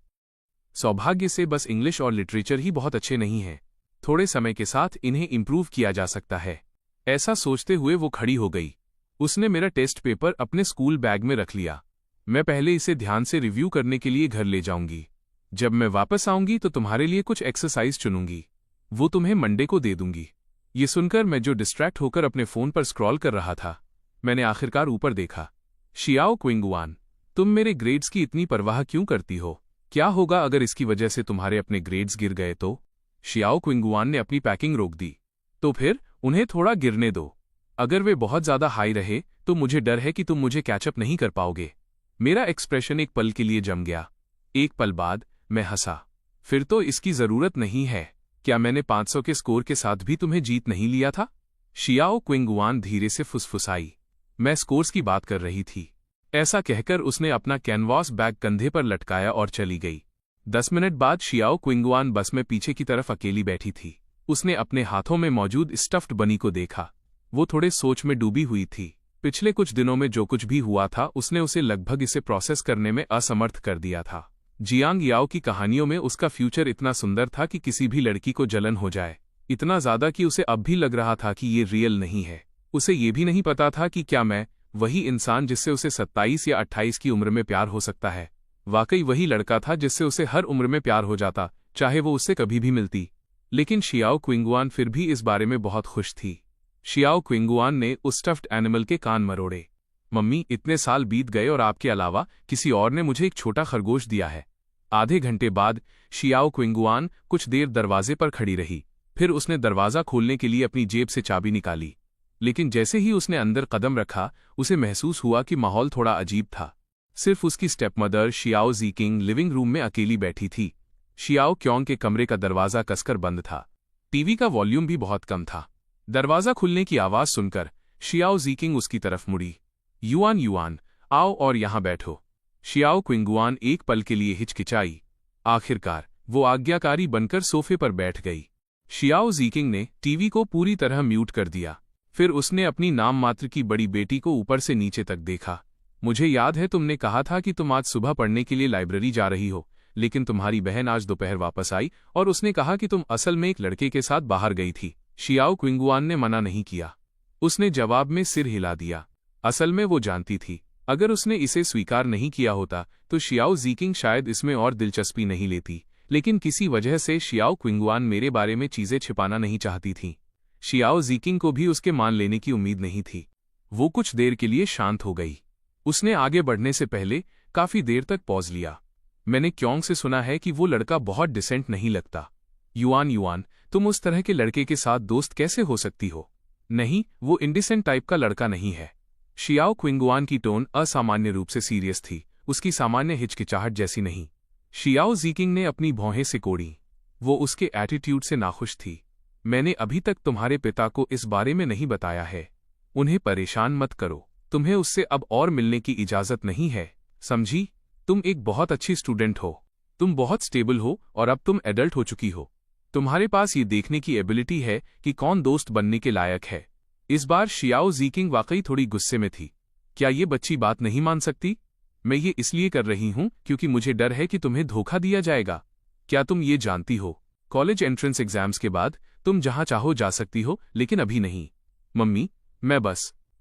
सौभाग्य से बस इंग्लिश और लिटरेचर ही बहुत अच्छे नहीं हैं। थोड़े समय के साथ इन्हें इम्प्रूव किया जा सकता है। ऐसा सोचते हुए वो खड़ी हो गई। उसने मेरा टेस्ट पेपर अपने स्कूल बैग में रख लिया। मैं पहले इसे ध्यान से रिव्यू करने के लिए घर ले जाऊंगी। जब मैं वापस आऊंगी तो तुम्हारे लिए कुछ एक्सरसाइज चुनूंगी। वो तुम्हें मंडे को दे दूंगी। ये सुनकर मैं जो डिस्ट्रैक्ट होकर अपने फोन पर स्क्रॉल कर रहा था, मैंने आखिरकार ऊपर देखा। शियाओ क्विंगुआन, तुम मेरे ग्रेड्स की इतनी परवाह क्यों करती हो? क्या होगा अगर इसकी वजह से तुम्हारे अपने ग्रेड्स गिर गए तो? शियाओ क्विंगुआन ने अपनी पैकिंग रोक दी। तो फिर उन्हें थोड़ा गिरने दो। अगर वे बहुत ज्यादा हाई रहे तो मुझे डर है कि तुम मुझे कैचअप नहीं कर पाओगे। मेरा एक्सप्रेशन एक पल के लिए जम गया। एक पल बाद मैं हंसा। फिर तो इसकी जरूरत नहीं है। क्या मैंने 500 के स्कोर के साथ भी तुम्हें जीत नहीं लिया था? शियाओ क्विंगुआन धीरे से फुसफुसाई। मैं स्कोर्स की बात कर रही थी। ऐसा कहकर उसने अपना कैनवास बैग कंधे पर लटकाया और चली गई। 10 मिनट बाद शियाओ क्विंगुआन बस में पीछे की तरफ अकेली बैठी थी। उसने अपने हाथों में मौजूद स्टफ्ड बनी को देखा। वो थोड़े सोच में डूबी हुई थी। पिछले कुछ दिनों में जो कुछ भी हुआ था उसने उसे लगभग इसे प्रोसेस करने में असमर्थ कर दिया था। जियांग याओ की कहानियों में उसका फ्यूचर इतना सुंदर था कि किसी भी लड़की को जलन हो जाए। इतना ज्यादा कि उसे अब भी लग रहा था कि ये रियल नहीं है। उसे ये भी नहीं पता था कि क्या मैं वही इंसान जिससे उसे 27 या 28 की उम्र में प्यार हो सकता है, वाकई वही लड़का था जिससे उसे हर उम्र में प्यार हो जाता, चाहे वो उससे कभी भी मिलती। लेकिन शियाओ क्विंगुआन फिर भी इस बारे में बहुत खुश थी। शियाओ क्विंगुआन ने उस स्टफ्ड एनिमल के कान मरोड़े। मम्मी, इतने साल बीत गए और आपके अलावा किसी और ने मुझे एक छोटा खरगोश दिया है। आधे घंटे बाद शियाओ क्विंगुआन कुछ देर दरवाजे पर खड़ी रही। फिर उसने दरवाजा खोलने के लिए अपनी जेब से चाबी निकाली। लेकिन जैसे ही उसने अंदर कदम रखा, उसे महसूस हुआ कि माहौल थोड़ा अजीब था। सिर्फ उसकी स्टेपमदर शियाओ ज़ीकिंग लिविंग रूम में अकेली बैठी थी। शियाओ क्योंग के कमरे का दरवाजा कसकर बंद था। टीवी का वॉल्यूम भी बहुत कम था। दरवाजा खुलने की आवाज सुनकर शियाओ ज़ीकिंग उसकी तरफ मुड़ी। युआन युआन, आओ और यहां बैठो। शियाओ क्विंगुआन एक पल के लिए हिचकिचाई। आखिरकार वो आज्ञाकारी बनकर सोफे पर बैठ गई। शियाओ ज़ीकिंग ने टीवी को पूरी तरह म्यूट कर दिया। फिर उसने अपनी नाम मात्र की बड़ी बेटी को ऊपर से नीचे तक देखा। मुझे याद है तुमने कहा था कि तुम आज सुबह पढ़ने के लिए लाइब्रेरी जा रही हो, लेकिन तुम्हारी बहन आज दोपहर वापस आई और उसने कहा कि तुम असल में एक लड़के के साथ बाहर गई थी। शियाओ क्विंगुआन ने मना नहीं किया। उसने जवाब में सिर हिला दिया। असल में वो जानती थी, अगर उसने इसे स्वीकार नहीं किया होता तो शियाओ ज़ीकिंग शायद इसमें और दिलचस्पी नहीं लेती। लेकिन किसी वजह से शियाओ क्विंगुआन मेरे बारे में चीजें छिपाना नहीं चाहती थी। शियाओ ज़ीकिंग को भी उसके मान लेने की उम्मीद नहीं थी। वो कुछ देर के लिए शांत हो गई। उसने आगे बढ़ने से पहले काफी देर तक पॉज लिया। मैंने क्योंग से सुना है कि वो लड़का बहुत डिसेंट नहीं लगता। युआन युआन, तुम उस तरह के लड़के के साथ दोस्त कैसे हो सकती हो? नहीं, वो इंडिसेंट टाइप का लड़का नहीं है। शियाओ क्विंगुआन की टोन असामान्य रूप से सीरियस थी, उसकी सामान्य हिचकिचाहट जैसी नहीं। शियाओ ज़ीकिंग ने अपनी भौहें सिकोड़ी। वो उसके एटीट्यूड से नाखुश थी। मैंने अभी तक तुम्हारे पिता को इस बारे में नहीं बताया है। उन्हें परेशान मत करो। तुम्हें उससे अब और मिलने की इजाजत नहीं है, समझी? तुम एक बहुत अच्छी स्टूडेंट हो। तुम बहुत स्टेबल हो और अब तुम एडल्ट हो चुकी हो। तुम्हारे पास ये देखने की एबिलिटी है कि कौन दोस्त बनने के लायक है। इस बार शियाओ ज़ीकिंग वाकई थोड़ी गुस्से में थी। क्या ये बच्ची बात नहीं मान सकती? मैं ये इसलिए कर रही हूं क्योंकि मुझे डर है कि तुम्हें धोखा दिया जाएगा। क्या तुम ये जानती हो, कॉलेज एंट्रेंस एग्जाम्स के बाद तुम जहां चाहो जा सकती हो, लेकिन अभी नहीं। मम्मी,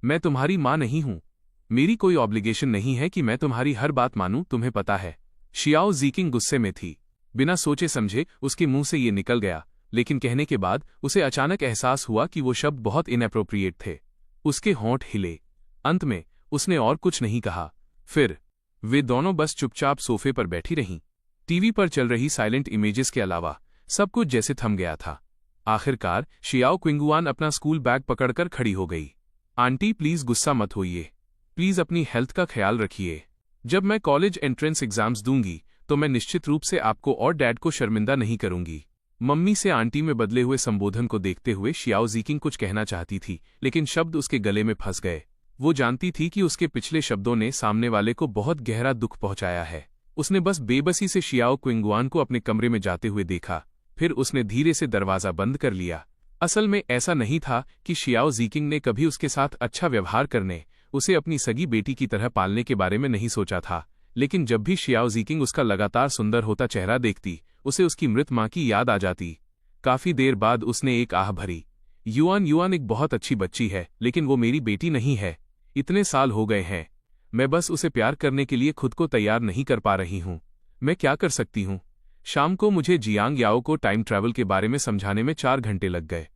मैं तुम्हारी माँ नहीं हूं। मेरी कोई ऑब्लिगेशन नहीं है कि मैं तुम्हारी हर बात मानूं, तुम्हें पता है। शियाओ ज़ीकिंग गुस्से में थी। बिना सोचे समझे उसके मुंह से ये निकल गया, लेकिन कहने के बाद उसे अचानक एहसास हुआ कि वो शब्द बहुत इनएप्रोप्रिएट थे। उसके होंठ हिले। अंत में उसने और कुछ नहीं कहा। फिर वे दोनों बस चुपचाप सोफे पर बैठी रहीं। टीवी पर चल रही साइलेंट इमेजेस के अलावा सब कुछ जैसे थम गया था। आखिरकार शियाओ क्विंगुआन अपना स्कूल बैग पकड़कर खड़ी हो गई। आंटी, प्लीज गुस्सा मत होइए। प्लीज अपनी हेल्थ का ख्याल रखिए। जब मैं कॉलेज एंट्रेंस एग्जाम्स दूंगी तो मैं निश्चित रूप से आपको और डैड को शर्मिंदा नहीं करूंगी। मम्मी से आंटी में बदले हुए संबोधन को देखते हुए शियाओ ज़ीकिंग कुछ कहना चाहती थी, लेकिन शब्द उसके गले में फंस गए। वो जानती थी कि उसके पिछले शब्दों ने सामने वाले को बहुत गहरा दुख पहुंचाया है। उसने बस बेबसी से शियाओ क्विंगुआन को अपने कमरे में जाते हुए देखा, फिर उसने धीरे से दरवाजा बंद कर लिया। असल में ऐसा नहीं था कि शियाओ ज़ीकिंग ने कभी उसके साथ अच्छा व्यवहार करने, उसे अपनी सगी बेटी की तरह पालने के बारे में नहीं सोचा था, लेकिन जब भी शियाओ ज़ीकिंग उसका लगातार सुंदर होता चेहरा देखती, उसे उसकी मृत माँ की याद आ जाती। काफी देर बाद उसने एक आह भरी, युआन युआन एक बहुत अच्छी बच्ची है, लेकिन वो मेरी बेटी नहीं है। इतने साल हो गए हैं, मैं बस उसे प्यार करने के लिए खुद को तैयार नहीं कर पा रही हूँ। मैं क्या कर सकती हूँ? शाम को मुझे जियांग याओ को टाइम ट्रैवल के बारे में समझाने में 4 घंटे लग गए।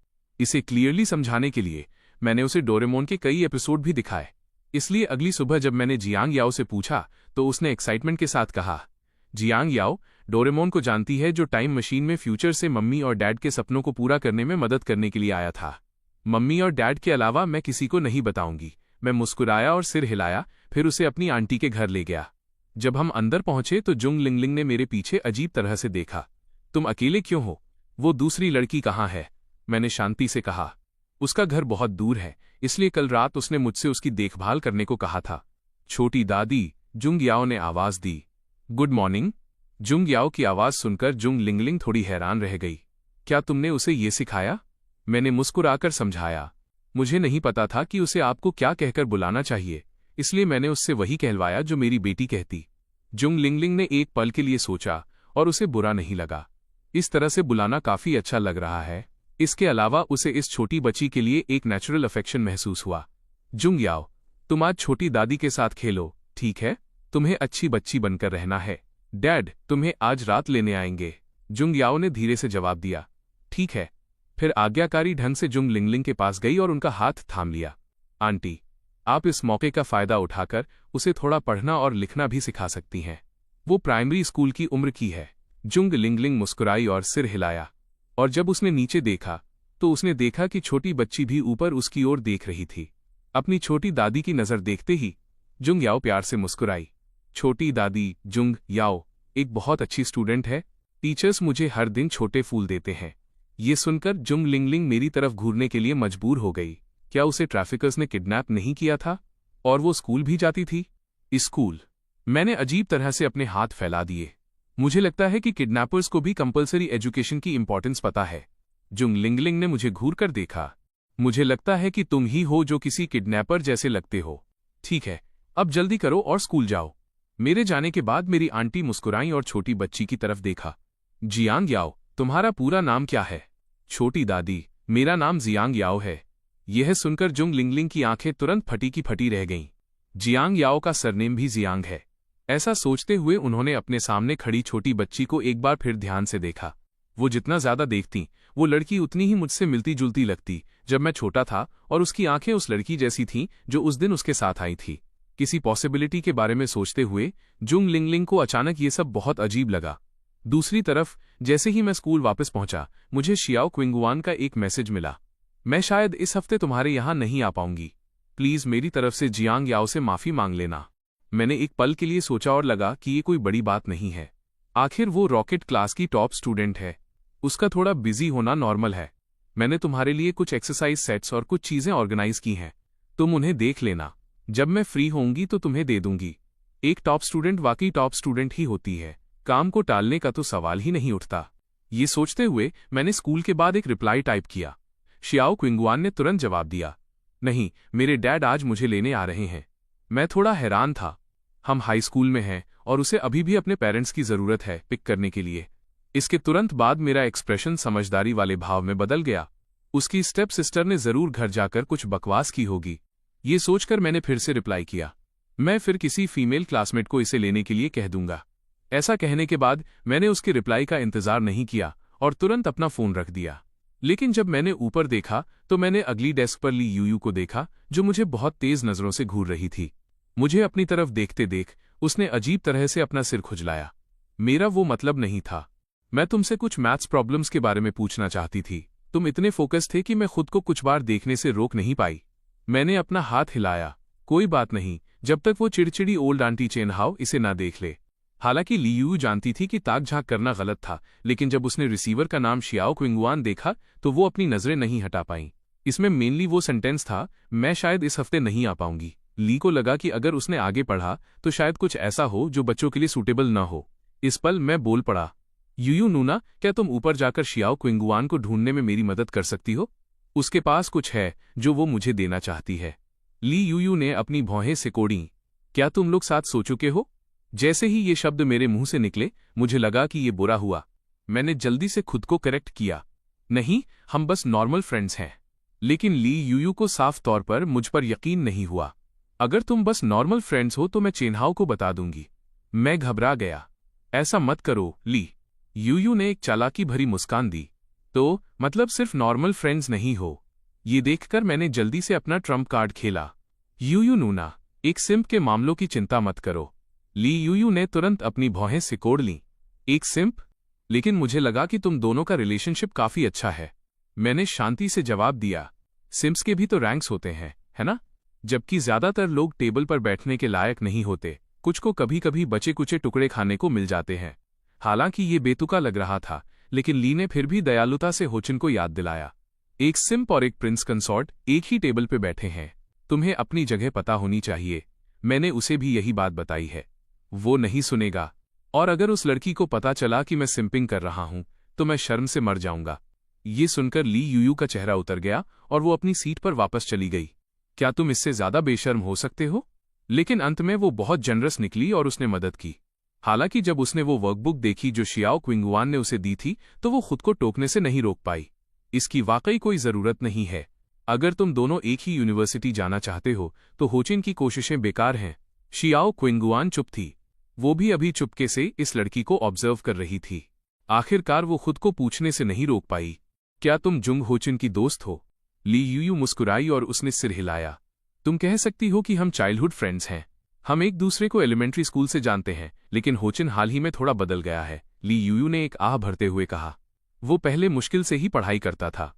इसे क्लियरली समझाने के लिए मैंने उसे डोरेमोन के कई एपिसोड भी दिखाए। इसलिए अगली सुबह जब मैंने जियांग याओ से पूछा तो उसने एक्साइटमेंट के साथ कहा, जियांग याओ डोरेमोन को जानती है, जो टाइम मशीन में फ्यूचर से मम्मी और डैड के सपनों को पूरा करने में मदद करने के लिए आया था। मम्मी और डैड के अलावा मैं किसी को नहीं बताऊंगी। मैं मुस्कुराया और सिर हिलाया, फिर उसे अपनी आंटी के घर ले गया। जब हम अंदर पहुंचे तो जुंग लिंगलिंग ने मेरे पीछे अजीब तरह से देखा। तुम अकेले क्यों हो? वो दूसरी लड़की कहाँ है? मैंने शांति से कहा। उसका घर बहुत दूर है, इसलिए कल रात उसने मुझसे उसकी देखभाल करने को कहा था। छोटी दादी, जुंग याओ ने आवाज दी। Good morning. जुंग याओ की आवाज सुनकर जुंग लिंगलिंग थोड़ी हैरान रह गई। क्या तुमने उसे ये सिखाया? मैंने मुस्कुराकर समझाया। मुझे नहीं पता था कि उसे आपको क्या कहकर बुलाना चाहिए, इसलिए मैंने उससे वही कहलवाया जो मेरी बेटी कहती। जुंग लिंगलिंग ने एक पल के लिए सोचा और उसे बुरा नहीं लगा। इस तरह से बुलाना काफी अच्छा लग रहा है। इसके अलावा उसे इस छोटी बच्ची के लिए एक नेचुरल अफेक्शन महसूस हुआ। जुंग याओ, तुम आज छोटी दादी के साथ खेलो, ठीक है? तुम्हें अच्छी बच्ची बनकर रहना है। डैड तुम्हें आज रात लेने आएंगे। जुंग याओ ने धीरे से जवाब दिया। ठीक है। फिर आज्ञाकारी ढंग से जुंग लिंगलिंग के पास गई और उनका हाथ थाम लिया। आंटी, आप इस मौके का फायदा उठाकर उसे थोड़ा पढ़ना और लिखना भी सिखा सकती हैं। वो प्राइमरी स्कूल की उम्र की है। जुंग लिंगलिंग मुस्कुराई और सिर हिलाया, और जब उसने नीचे देखा तो उसने देखा कि छोटी बच्ची भी ऊपर उसकी ओर देख रही थी। अपनी छोटी दादी की नजर देखते ही जुंग याओ प्यार से मुस्कुराई। छोटी दादी, जुंग याओ एक बहुत अच्छी स्टूडेंट है। टीचर्स मुझे हर दिन छोटे फूल देते हैं। ये सुनकर जुंग लिंगलिंग मेरी तरफ घूरने के लिए मजबूर हो गई। क्या उसे ट्रैफिकर्स ने किडनैप नहीं किया था? और वो स्कूल भी जाती थी? स्कूल? मैंने अजीब तरह से अपने हाथ फैला दिए। मुझे लगता है कि किडनैपर्स को भी कंपलसरी एजुकेशन की इंपॉर्टेंस पता है। जुंग लिंगलिंग ने मुझे घूर कर देखा। मुझे लगता है कि तुम ही हो जो किसी किडनैपर जैसे लगते हो। ठीक है, अब जल्दी करो और स्कूल जाओ। मेरे जाने के बाद मेरी आंटी मुस्कुराई और छोटी बच्ची की तरफ देखा। जियांग याओ, तुम्हारा पूरा नाम क्या है? छोटी दादी, मेरा नाम जियांग याओ है। यह सुनकर जुंग लिंगलिंग की आंखें तुरंत फटी की फटी रह गईं। जियांग याओ का सरनेम भी जियांग है। ऐसा सोचते हुए उन्होंने अपने सामने खड़ी छोटी बच्ची को एक बार फिर ध्यान से देखा। वो जितना ज्यादा देखती, वो लड़की उतनी ही मुझसे मिलती जुलती लगती जब मैं छोटा था, और उसकी आंखें उस लड़की जैसी थीं जो उस दिन उसके साथ आई थी। किसी पॉसिबिलिटी के बारे में सोचते हुए जुंग लिंगलिंग को अचानक ये सब बहुत अजीब लगा। दूसरी तरफ जैसे ही मैं स्कूल वापस पहुंचा, मुझे शियाओ क्विंगुआन का एक मैसेज मिला। मैं शायद इस हफ्ते तुम्हारे यहां नहीं आ पाऊंगी। प्लीज मेरी तरफ से जियांग याओ से माफी मांग लेना। मैंने एक पल के लिए सोचा और लगा कि ये कोई बड़ी बात नहीं है। आखिर वो रॉकेट क्लास की टॉप स्टूडेंट है। उसका थोड़ा बिजी होना नॉर्मल है। मैंने तुम्हारे लिए कुछ एक्सरसाइज सेट्स और कुछ चीजें ऑर्गेनाइज की हैं। तुम उन्हें देख लेना। जब मैं फ्री होंगी तो तुम्हें दे दूंगी। एक टॉप स्टूडेंट वाकई टॉप स्टूडेंट ही होती है। काम को टालने का तो सवाल ही नहीं उठता। ये सोचते हुए मैंने स्कूल के बाद एक रिप्लाई टाइप किया। शियाओ क्विंगुआन ने तुरंत जवाब दिया, नहीं, मेरे डैड आज मुझे लेने आ रहे हैं। मैं थोड़ा हैरान था। हम हाई स्कूल में हैं और उसे अभी भी अपने पेरेंट्स की जरूरत है पिक करने के लिए। इसके तुरंत बाद मेरा एक्सप्रेशन समझदारी वाले भाव में बदल गया। उसकी स्टेप सिस्टर ने जरूर घर जाकर कुछ बकवास की होगी। ये सोचकर मैंने फिर से रिप्लाई किया, मैं फिर किसी फीमेल क्लासमेट को इसे लेने के लिए कह दूंगा। ऐसा कहने के बाद मैंने उसके रिप्लाई का इंतजार नहीं किया और तुरंत अपना फोन रख दिया। लेकिन जब मैंने ऊपर देखा तो मैंने अगली डेस्क पर ली यूयू को देखा, जो मुझे बहुत तेज नजरों से घूर रही थी। मुझे अपनी तरफ देखते देख उसने अजीब तरह से अपना सिर खुजलाया। मेरा वो मतलब नहीं था। मैं तुमसे कुछ मैथ्स प्रॉब्लम्स के बारे में पूछना चाहती थी। तुम इतने फोकस थे कि मैं खुद को कुछ बार देखने से रोक नहीं पाई। मैंने अपना हाथ हिलाया। कोई बात नहीं, जब तक वो चिड़चिड़ी ओल्ड आंटी चेनहाओ इसे ना देख ले। हालांकि लीयू जानती थी कि ताक झांक करना गलत था, लेकिन जब उसने रिसीवर का नाम शियाओ क्विंगुआन देखा तो वो अपनी नजरें नहीं हटा पाईं। इसमें मेनली वो सेंटेंस था, मैं शायद इस हफ्ते नहीं आ पाऊंगी। ली को लगा कि अगर उसने आगे पढ़ा तो शायद कुछ ऐसा हो जो बच्चों के लिए सूटेबल न हो। इस पल मैं बोल पड़ा, यूयू नूना, क्या तुम ऊपर जाकर शियाओ क्विंगुआन को ढूंढने में मेरी मदद कर सकती हो? उसके पास कुछ है जो वो मुझे देना चाहती है। ली यूयू ने अपनी भौहें सिकोड़ी। क्या तुम लोग साथ सो चुके हो? जैसे ही ये शब्द मेरे मुंह से निकले मुझे लगा कि ये बुरा हुआ। मैंने जल्दी से खुद को करेक्ट किया, नहीं, हम बस नॉर्मल फ्रेंड्स हैं। लेकिन ली यूयू को साफ तौर पर मुझ पर यकीन नहीं हुआ। अगर तुम बस नॉर्मल फ्रेंड्स हो तो मैं चेन्हाओ को बता दूंगी। मैं घबरा गया। ऐसा मत करो ली। यूयू ने एक चालाकी भरी मुस्कान दी। तो मतलब सिर्फ नॉर्मल फ्रेंड्स नहीं हो? ये देखकर मैंने जल्दी से अपना ट्रम्प कार्ड खेला। यूयू नूना, एक सिम्प के मामलों की चिंता मत करो। ली यूयू ने तुरंत अपनी भौहें सिकोड़ लीं। एक सिम्प? लेकिन मुझे लगा कि तुम दोनों का रिलेशनशिप काफी अच्छा है। मैंने शांति से जवाब दिया, सिम्प्स के भी तो रैंक्स होते हैं, है ना? जबकि ज्यादातर लोग टेबल पर बैठने के लायक नहीं होते, कुछ को कभी कभी बचे कुचे टुकड़े खाने को मिल जाते हैं। हालांकि ये बेतुका लग रहा था, लेकिन ली ने फिर भी दयालुता से होचिन को याद दिलाया, एक सिम्प और एक प्रिंस कंसॉर्ट एक ही टेबल पे बैठे हैं। तुम्हें अपनी जगह पता होनी चाहिए। मैंने उसे भी यही बात बताई है। वो नहीं सुनेगा। और अगर उस लड़की को पता चला कि मैं सिम्पिंग कर रहा हूं तो मैं शर्म से मर जाऊंगा। ये सुनकर ली यूयू का चेहरा उतर गया और वो अपनी सीट पर वापस चली गई। क्या तुम इससे ज्यादा बेशर्म हो सकते हो? लेकिन अंत में वो बहुत जनरस निकली और उसने मदद की। हालांकि जब उसने वो वर्कबुक देखी जो शियाओ क्विंगुआन ने उसे दी थी तो वो खुद को टोकने से नहीं रोक पाई। इसकी वाकई कोई जरूरत नहीं है। अगर तुम दोनों एक ही यूनिवर्सिटी जाना चाहते हो तो होचिन की कोशिशें बेकार हैं। शियाओ क्विंगुआन चुप थी। वो भी अभी चुपके से इस लड़की को ऑब्जर्व कर रही थी। आखिरकार वो खुद को पूछने से नहीं रोक पाई, क्या तुम जुंग होचिन की दोस्त हो? ली यूयू मुस्कुराई और उसने सिर हिलाया। तुम कह सकती हो कि हम चाइल्डहुड फ्रेंड्स हैं। हम एक दूसरे को एलिमेंट्री स्कूल से जानते हैं, लेकिन होचिन हाल ही में थोड़ा बदल गया है, ली यूयू ने एक आह भरते हुए कहा। वो पहले मुश्किल से ही पढ़ाई करता था।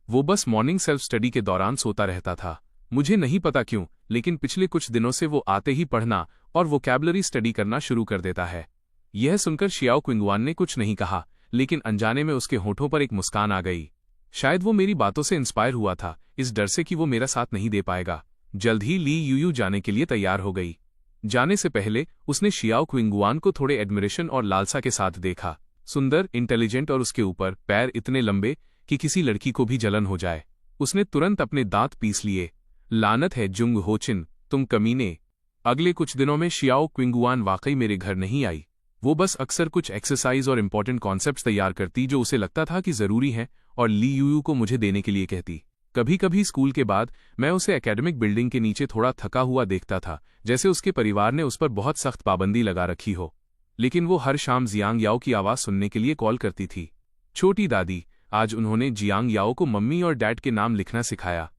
वो बस मॉर्निंग सेल्फ स्टडी के दौरान सोता रहता था। मुझे नहीं पता क्यों, लेकिन पिछले कुछ दिनों से वो आते ही पढ़ना और वोकैबुलरी स्टडी करना शुरू कर देता है। यह सुनकर शियाओ क्विंगुआन ने कुछ नहीं कहा, लेकिन अनजाने में उसके होठों पर एक मुस्कान आ गई। शायद वो मेरी बातों से इंस्पायर हुआ था, इस डर से कि वो मेरा साथ नहीं दे पाएगा। जल्द ही ली यूयू जाने के लिए तैयार हो गई। जाने से पहले उसने शियाओ क्विंगुआन को थोड़े एडमिरेशन और लालसा के साथ देखा। सुंदर, इंटेलिजेंट और उसके ऊपर पैर इतने लंबे कि किसी लड़की को भी जलन हो जाए। उसने तुरंत अपने दांत पीस लिए। लानत है जुंग होचिन, तुम कमीने। अगले कुछ दिनों में शियाओ क्विंगुआन वाकई मेरे घर नहीं आई। वो बस अक्सर कुछ एक्सरसाइज और इंपॉर्टेंट कॉन्सेप्ट्स तैयार करती जो उसे लगता था कि जरूरी है और ली यूयू को मुझे देने के लिए कहती। कभी कभी स्कूल के बाद मैं उसे एकेडमिक बिल्डिंग के नीचे थोड़ा थका हुआ देखता था, जैसे उसके परिवार ने उस पर बहुत सख्त पाबंदी लगा रखी हो। लेकिन वो हर शाम जियांग याओ की आवाज सुनने के लिए कॉल करती थी। छोटी दादी, आज उन्होंने जियांग याओ को मम्मी और डैड के नाम लिखना सिखाया।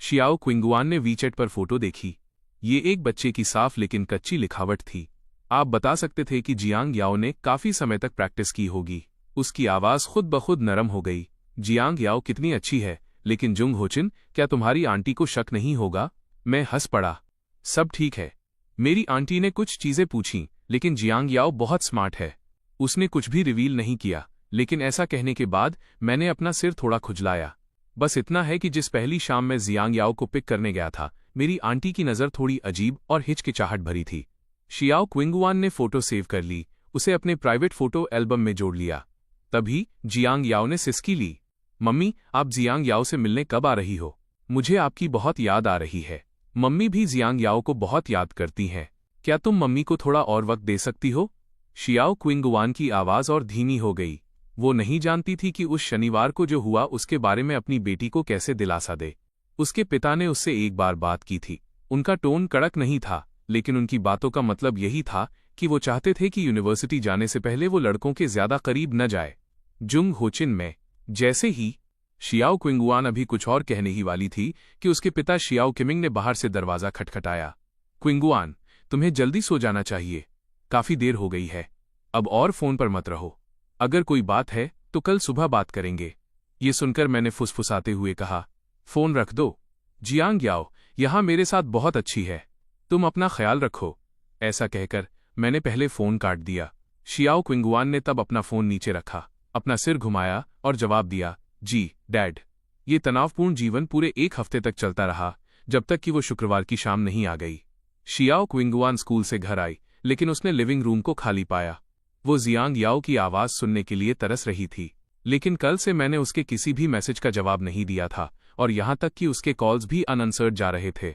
शियाओ क्विंगुआन ने वीचैट पर फोटो देखी। ये एक बच्चे की साफ लेकिन कच्ची लिखावट थी। आप बता सकते थे कि जियांग याओ ने काफी समय तक प्रैक्टिस की होगी। उसकी आवाज खुद ब खुद नरम हो गई। जियांग याओ कितनी अच्छी है, लेकिन जुंग होचिन, क्या तुम्हारी आंटी को शक नहीं होगा? मैं हंस पड़ा। सब ठीक है। मेरी आंटी ने कुछ चीजें पूछीं, लेकिन जियांग याओ बहुत स्मार्ट है। उसने कुछ भी रिवील नहीं किया, लेकिन ऐसा कहने के बाद मैंने अपना सिर थोड़ा खुजलाया। बस इतना है कि जिस पहली शाम मैं जियांग याओ को पिक करने गया था, मेरी आंटी की नज़र थोड़ी अजीब और हिचकिचाहट भरी थी। शियाओ क्विंगुआन ने फोटो सेव कर ली, उसे अपने प्राइवेट फोटो एल्बम में जोड़ लिया। तभी जियांग याओ ने सिसकी ली। मम्मी, आप जियांग याओ से मिलने कब आ रही हो? मुझे आपकी बहुत याद आ रही है। मम्मी भी जियांग याओ को बहुत याद करती हैं। क्या तुम मम्मी को थोड़ा और वक्त दे सकती हो? शियाओ क्विंगुआन की आवाज और धीमी हो गई। वो नहीं जानती थी कि उस शनिवार को जो हुआ उसके बारे में अपनी बेटी को कैसे दिलासा दे। उसके पिता ने उससे एक बार बात की थी। उनका टोन कड़क नहीं था, लेकिन उनकी बातों का मतलब यही था कि वो चाहते थे कि यूनिवर्सिटी जाने से पहले वो लड़कों के ज्यादा करीब न जाए। जुंग होचिन में जैसे ही शियाओ क्विंगुआन अभी कुछ और कहने ही वाली थी कि उसके पिता शियाओ किमिंग ने बाहर से दरवाजा खटखटाया। क्विंगुआन, तुम्हें जल्दी सो जाना चाहिए। काफी देर हो गई है। अब और फोन पर मत रहो। अगर कोई बात है तो कल सुबह बात करेंगे। ये सुनकर मैंने फुसफुसाते हुए कहा, फोन रख दो। जियांग याओ यहां मेरे साथ बहुत अच्छी है। तुम अपना ख्याल रखो। ऐसा कहकर मैंने पहले फोन काट दिया। शियाओ क्विंगुआन ने तब अपना फोन नीचे रखा, अपना सिर घुमाया और जवाब दिया, जी डैड। ये तनावपूर्ण जीवन पूरे 1 हफ्ते तक चलता रहा, जब तक कि वो शुक्रवार की शाम नहीं आ गई। शियाओ क्विंगुआन स्कूल से घर आई, लेकिन उसने लिविंग रूम को खाली पाया। वो जियांग याओ की आवाज़ सुनने के लिए तरस रही थी, लेकिन कल से मैंने उसके किसी भी मैसेज का जवाब नहीं दिया था, और यहाँ तक कि उसके कॉल्स भी अनआंसर्ड जा रहे थे।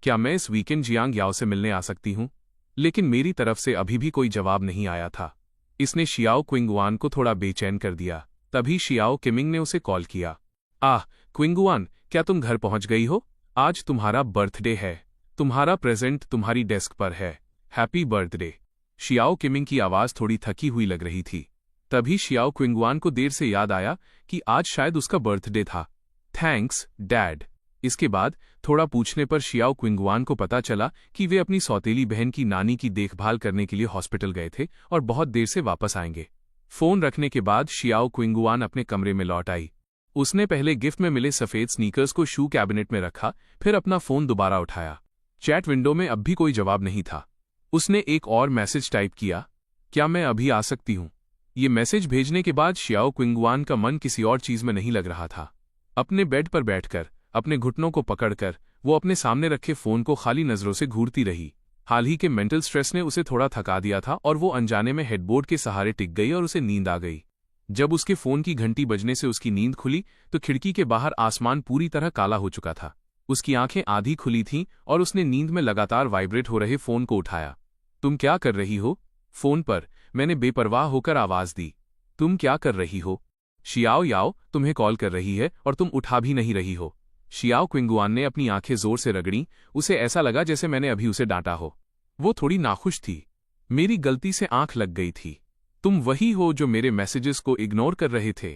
क्या मैं इस वीकेंड जियांग याओ से मिलने आ सकती हूँ? लेकिन मेरी तरफ से अभी भी कोई जवाब नहीं आया था। इसने शियाओ क्विंगुआन को थोड़ा बेचैन कर दिया। तभी शियाओ किमिंग ने उसे कॉल किया। क्विंगुआन, क्या तुम घर पहुंच गई हो? आज तुम्हारा बर्थडे है। तुम्हारा प्रेजेंट तुम्हारी डेस्क पर है। Happy birthday. शियाओ किमिंग की आवाज़ थोड़ी थकी हुई लग रही थी। तभी शियाओ क्विंगुआन को देर से याद आया कि आज शायद उसका बर्थडे था। Thanks, dad. इसके बाद थोड़ा पूछने पर शियाओ क्विंगुआन को पता चला कि वे अपनी सौतेली बहन की नानी की देखभाल करने के लिए हॉस्पिटल गए थे और बहुत देर से वापस आएंगे। फोन रखने के बाद शियाओ क्विंगुआन अपने कमरे में लौट आई। उसने पहले गिफ्ट में मिले सफ़ेद स्नीकर्स को शू कैबिनेट में रखा, फिर अपना फ़ोन दोबारा उठाया। चैट विंडो में अब भी कोई जवाब नहीं था। उसने एक और मैसेज टाइप किया, क्या मैं अभी आ सकती हूँ? ये मैसेज भेजने के बाद शियाओ क्विंगुआन का मन किसी और चीज़ में नहीं लग रहा था। अपने बेड पर बैठकर, अपने घुटनों को पकड़कर, वो अपने सामने रखे फ़ोन को खाली नज़रों से घूरती रही। हाल ही के मेंटल स्ट्रेस ने उसे थोड़ा थका दिया था और वो अनजाने में हेडबोर्ड के सहारे टिक गई और उसे नींद आ गई। जब उसके फ़ोन की घंटी बजने से उसकी नींद खुली तो खिड़की के बाहर आसमान पूरी तरह काला हो चुका था। उसकी आंखें आधी खुली थीं और उसने नींद में लगातार वाइब्रेट हो रहे फ़ोन को उठाया। तुम क्या कर रही हो? फ़ोन पर मैंने बेपरवाह होकर आवाज़ दी। तुम क्या कर रही हो? शियाओ याओ तुम्हें कॉल कर रही है और तुम उठा भी नहीं रही हो। शियाओ क्विंगुआन ने अपनी आंखें जोर से रगड़ी। उसे ऐसा लगा जैसे मैंने अभी उसे डांटा हो। वो थोड़ी नाखुश थी। मेरी गलती से आंख लग गई थी। तुम वही हो जो मेरे मैसेजेस को इग्नोर कर रहे थे।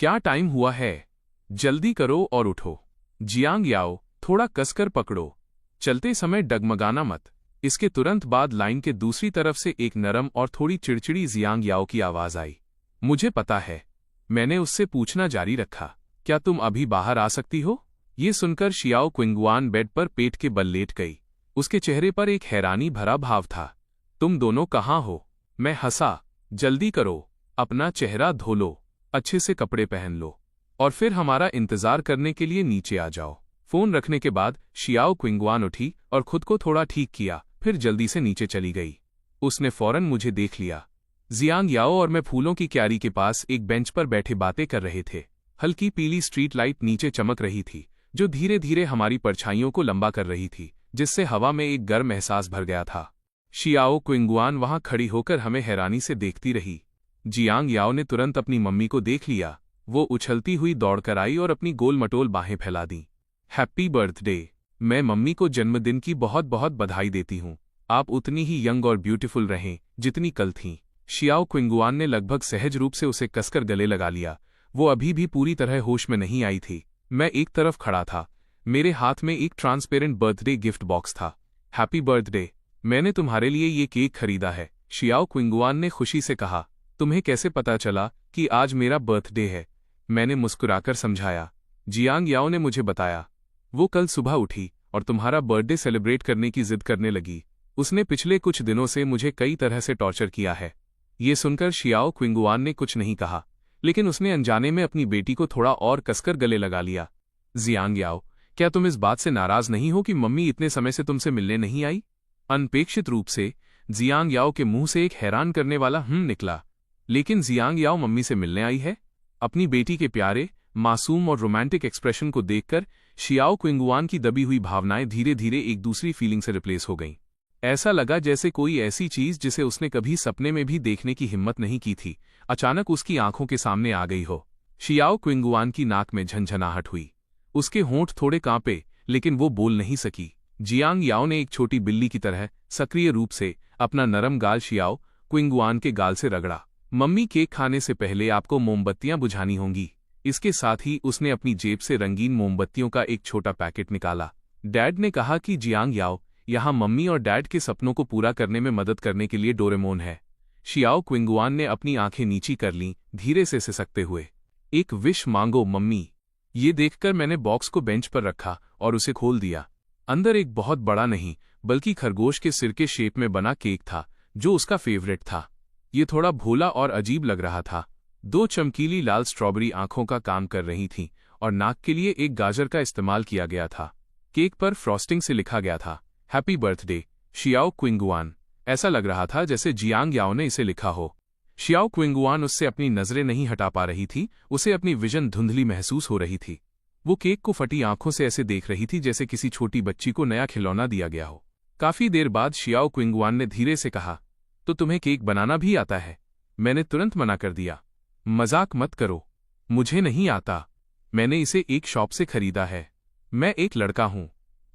क्या टाइम हुआ है? जल्दी करो और उठो। जियांग याओ, थोड़ा कसकर पकड़ो। चलते समय डगमगाना मत। इसके तुरंत बाद लाइन के दूसरी तरफ से एक नरम और थोड़ी चिड़चिड़ी जियांग याओ की आवाज़ आई। मुझे पता है। मैंने उससे पूछना जारी रखा, क्या तुम अभी बाहर आ सकती हो? ये सुनकर शियाओ क्विंगुआन बेड पर पेट के बल लेट गई। उसके चेहरे पर एक हैरानी भरा भाव था। तुम दोनों कहाँ हो? मैं हंसा। जल्दी करो, अपना चेहरा धो लो, अच्छे से कपड़े पहन लो, और फिर हमारा इंतजार करने के लिए नीचे आ जाओ। फोन रखने के बाद शियाओ क्विंगुआन उठी और खुद को थोड़ा ठीक किया, फिर जल्दी से नीचे चली गई। उसने फौरन मुझे देख लिया। जियांग याओ और मैं फूलों की क्यारी के पास एक बेंच पर बैठे बातें कर रहे थे। हल्की पीली स्ट्रीट लाइट नीचे चमक रही थी, जो धीरे धीरे हमारी परछाइयों को लंबा कर रही थी, जिससे हवा में एक गर्म एहसास भर गया था। शियाओ क्विंगुआन वहां खड़ी होकर हमें हैरानी से देखती रही। जियांग याओ ने तुरंत अपनी मम्मी को देख लिया। वो उछलती हुई दौड़कर आई और अपनी गोल मटोल बाहें फैला दी। Happy birthday. मैं मम्मी को जन्मदिन की बहुत बहुत बधाई देती हूँ। आप उतनी ही यंग और ब्यूटीफुल रहें जितनी कल थीं। शियाओ क्विंगुआन ने लगभग सहज रूप से उसे कसकर गले लगा लिया। वो अभी भी पूरी तरह होश में नहीं आई थी। मैं एक तरफ खड़ा था। मेरे हाथ में एक ट्रांसपेरेंट बर्थडे गिफ्ट बॉक्स था। Happy birthday. मैंने तुम्हारे लिए ये केक खरीदा है, शियाओ क्विंगुआन ने खुशी से कहा। तुम्हें कैसे पता चला कि आज मेरा बर्थडे है? मैंने मुस्कुराकर समझाया। जियांग याओ ने मुझे बताया। वो कल सुबह उठी और तुम्हारा बर्थडे सेलिब्रेट करने की जिद करने लगी। उसने पिछले कुछ दिनों से मुझे कई तरह से टॉर्चर किया है। ये सुनकर शियाओ क्विंगुआन ने कुछ नहीं कहा, लेकिन उसने अनजाने में अपनी बेटी को थोड़ा और कसकर गले लगा लिया। जियांग याओ, क्या तुम इस बात से नाराज नहीं हो कि मम्मी इतने समय से तुमसे मिलने नहीं आई? अनपेक्षित रूप से जियांग याओ के मुंह से एक हैरान करने वाला निकला। लेकिन जियांग याओ मम्मी से मिलने आई है? अपनी बेटी के प्यारे, मासूम और रोमांटिक एक्सप्रेशन को देखकर शियाओ क्विंगुआन की दबी हुई भावनाएं धीरे धीरे एक दूसरी फीलिंग से रिप्लेस हो गईं। ऐसा लगा जैसे कोई ऐसी चीज जिसे उसने कभी सपने में भी देखने की हिम्मत नहीं की थी, अचानक उसकी आंखों के सामने आ गई हो। शियाओ क्विंगुआन की नाक में झनझनाहट हुई। उसके होंठ थोड़े कांपे, लेकिन वो बोल नहीं सकी। जियांग याओ ने एक छोटी बिल्ली की तरह सक्रिय रूप से अपना नरम गाल शियाओ क्विंगुआन के गाल से रगड़ा। मम्मी केक खाने से पहले आपको मोमबत्तियां बुझानी होंगी। इसके साथ ही उसने अपनी जेब से रंगीन मोमबत्तियों का एक छोटा पैकेट निकाला। डैड ने कहा कि जियांग याओ, यहाँ मम्मी और डैड के सपनों को पूरा करने में मदद करने के लिए डोरेमोन है। शियाओ क्विंगुआन ने अपनी आंखें नीची कर लीं, धीरे से सिसकते हुए। एक विश मांगो मम्मी। ये देखकर मैंने बॉक्स को बेंच पर रखा और उसे खोल दिया। अंदर एक बहुत बड़ा नहीं बल्कि खरगोश के सिर के शेप में बना केक था, जो उसका फेवरेट था। ये थोड़ा भोला और अजीब लग रहा था। 2 चमकीली लाल स्ट्रॉबेरी आंखों का काम कर रही थीं और नाक के लिए एक गाजर का इस्तेमाल किया गया था। केक पर फ्रॉस्टिंग से लिखा गया था, हैप्पी बर्थडे शियाओ क्विंगुआन। ऐसा लग रहा था जैसे जियांग याओ ने इसे लिखा हो। शियाओ क्विंगुआन उससे अपनी नजरें नहीं हटा पा रही थी, उसे अपनी विजन धुंधली महसूस हो रही थी। वो केक को फटी आंखों से ऐसे देख रही थी जैसे किसी छोटी बच्ची को नया खिलौना दिया गया हो। काफी देर बाद शियाओ क्विंगुआन ने धीरे से कहा, तो तुम्हें केक बनाना भी आता है? मैंने तुरंत मना कर दिया, मजाक मत करो, मुझे नहीं आता। मैंने इसे एक शॉप से खरीदा है। मैं एक लड़का हूं,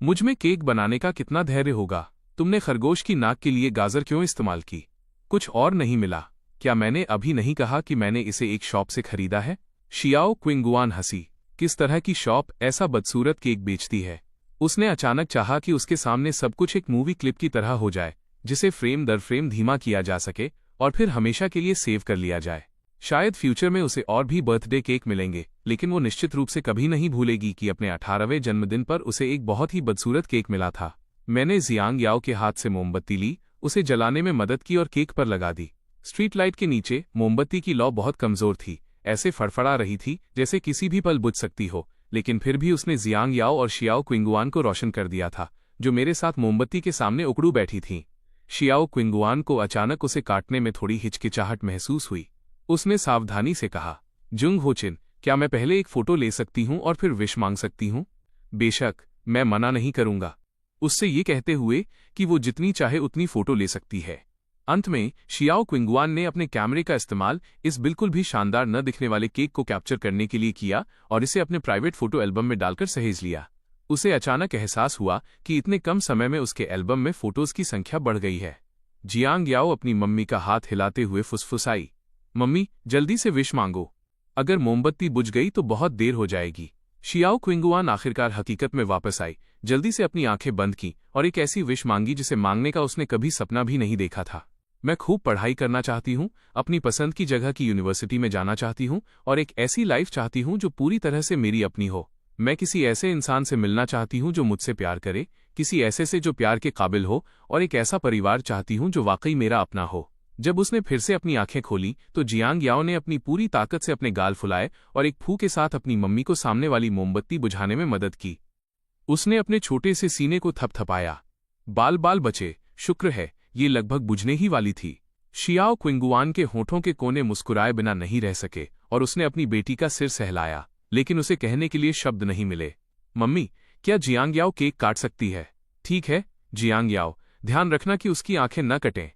मुझ में केक बनाने का कितना धैर्य होगा। तुमने खरगोश की नाक के लिए गाजर क्यों इस्तेमाल की? कुछ और नहीं मिला क्या? मैंने अभी नहीं कहा कि मैंने इसे एक शॉप से खरीदा है? शियाओ क्विंगुआन हंसी। किस तरह की शॉप ऐसा बदसूरत केक बेचती है? उसने अचानक चाहा कि उसके सामने सब कुछ एक मूवी क्लिप की तरह हो जाए, जिसे फ्रेम दर फ्रेम धीमा किया जा सके और फिर हमेशा के लिए सेव कर लिया जाए। शायद फ्यूचर में उसे और भी बर्थडे केक मिलेंगे, लेकिन वो निश्चित रूप से कभी नहीं भूलेगी कि अपने 18वें जन्मदिन पर उसे एक बहुत ही बदसूरत केक मिला था। मैंने जियांग याओ के हाथ से मोमबत्ती ली, उसे जलाने में मदद की और केक पर लगा दी। स्ट्रीट लाइट के नीचे मोमबत्ती की लौ बहुत कमजोर थी, ऐसे फड़फड़ा रही थी जैसे किसी भी पल बुझ सकती हो, लेकिन फिर भी उसने जियांग याओ और शियाओ क्विंगुआन को रोशन कर दिया था, जो मेरे साथ मोमबत्ती के सामने उकड़ू बैठी थीं। शियाओ क्विंगुआन को अचानक उसे काटने में थोड़ी हिचकिचाहट महसूस हुई। उसने सावधानी से कहा, जुंग होचिन, क्या मैं पहले एक फोटो ले सकती हूं और फिर विश मांग सकती हूं? बेशक, मैं मना नहीं करूंगा, उससे ये कहते हुए कि वो जितनी चाहे उतनी फोटो ले सकती है। अंत में शियाओ क्विंगुआन ने अपने कैमरे का इस्तेमाल इस बिल्कुल भी शानदार न दिखने वाले केक को कैप्चर करने के लिए किया और इसे अपने प्राइवेट फोटो एल्बम में डालकर सहेज लिया। उसे अचानक एहसास हुआ कि इतने कम समय में उसके एल्बम में फोटोज की संख्या बढ़ गई है। जियांग याओ अपनी मम्मी का हाथ हिलाते हुए फुसफुसाई, मम्मी जल्दी से विश मांगो, अगर मोमबत्ती बुझ गई तो बहुत देर हो जाएगी। शियाओ क्विंगुआन आखिरकार हकीकत में वापस आई, जल्दी से अपनी आंखें बंद की और एक ऐसी विश मांगी जिसे मांगने का उसने कभी सपना भी नहीं देखा था। मैं खूब पढ़ाई करना चाहती हूँ, अपनी पसंद की जगह की यूनिवर्सिटी में जाना चाहती हूँ और एक ऐसी लाइफ चाहती हूँ जो पूरी तरह से मेरी अपनी हो। मैं किसी ऐसे इंसान से मिलना चाहती हूँ जो मुझसे प्यार करे, किसी ऐसे से जो प्यार के काबिल हो, और एक ऐसा परिवार चाहती हूँ जो वाकई मेरा अपना हो। जब उसने फिर से अपनी आंखें खोली तो जियांग याओ ने अपनी पूरी ताकत से अपने गाल फुलाए और एक फू के साथ अपनी मम्मी को सामने वाली मोमबत्ती बुझाने में मदद की। उसने अपने छोटे से सीने को थपथपाया, बाल बाल बचे, शुक्र है, ये लगभग बुझने ही वाली थी। शियाओ क्विंगुआन के होठों के कोने मुस्कुराए बिना नहीं रह सके और उसने अपनी बेटी का सिर सहलाया, लेकिन उसे कहने के लिए शब्द नहीं मिले। मम्मी, क्या जियांग याओ केक काट सकती है? ठीक है जियांग याओ, ध्यान रखना कि उसकी आंखें न कटें।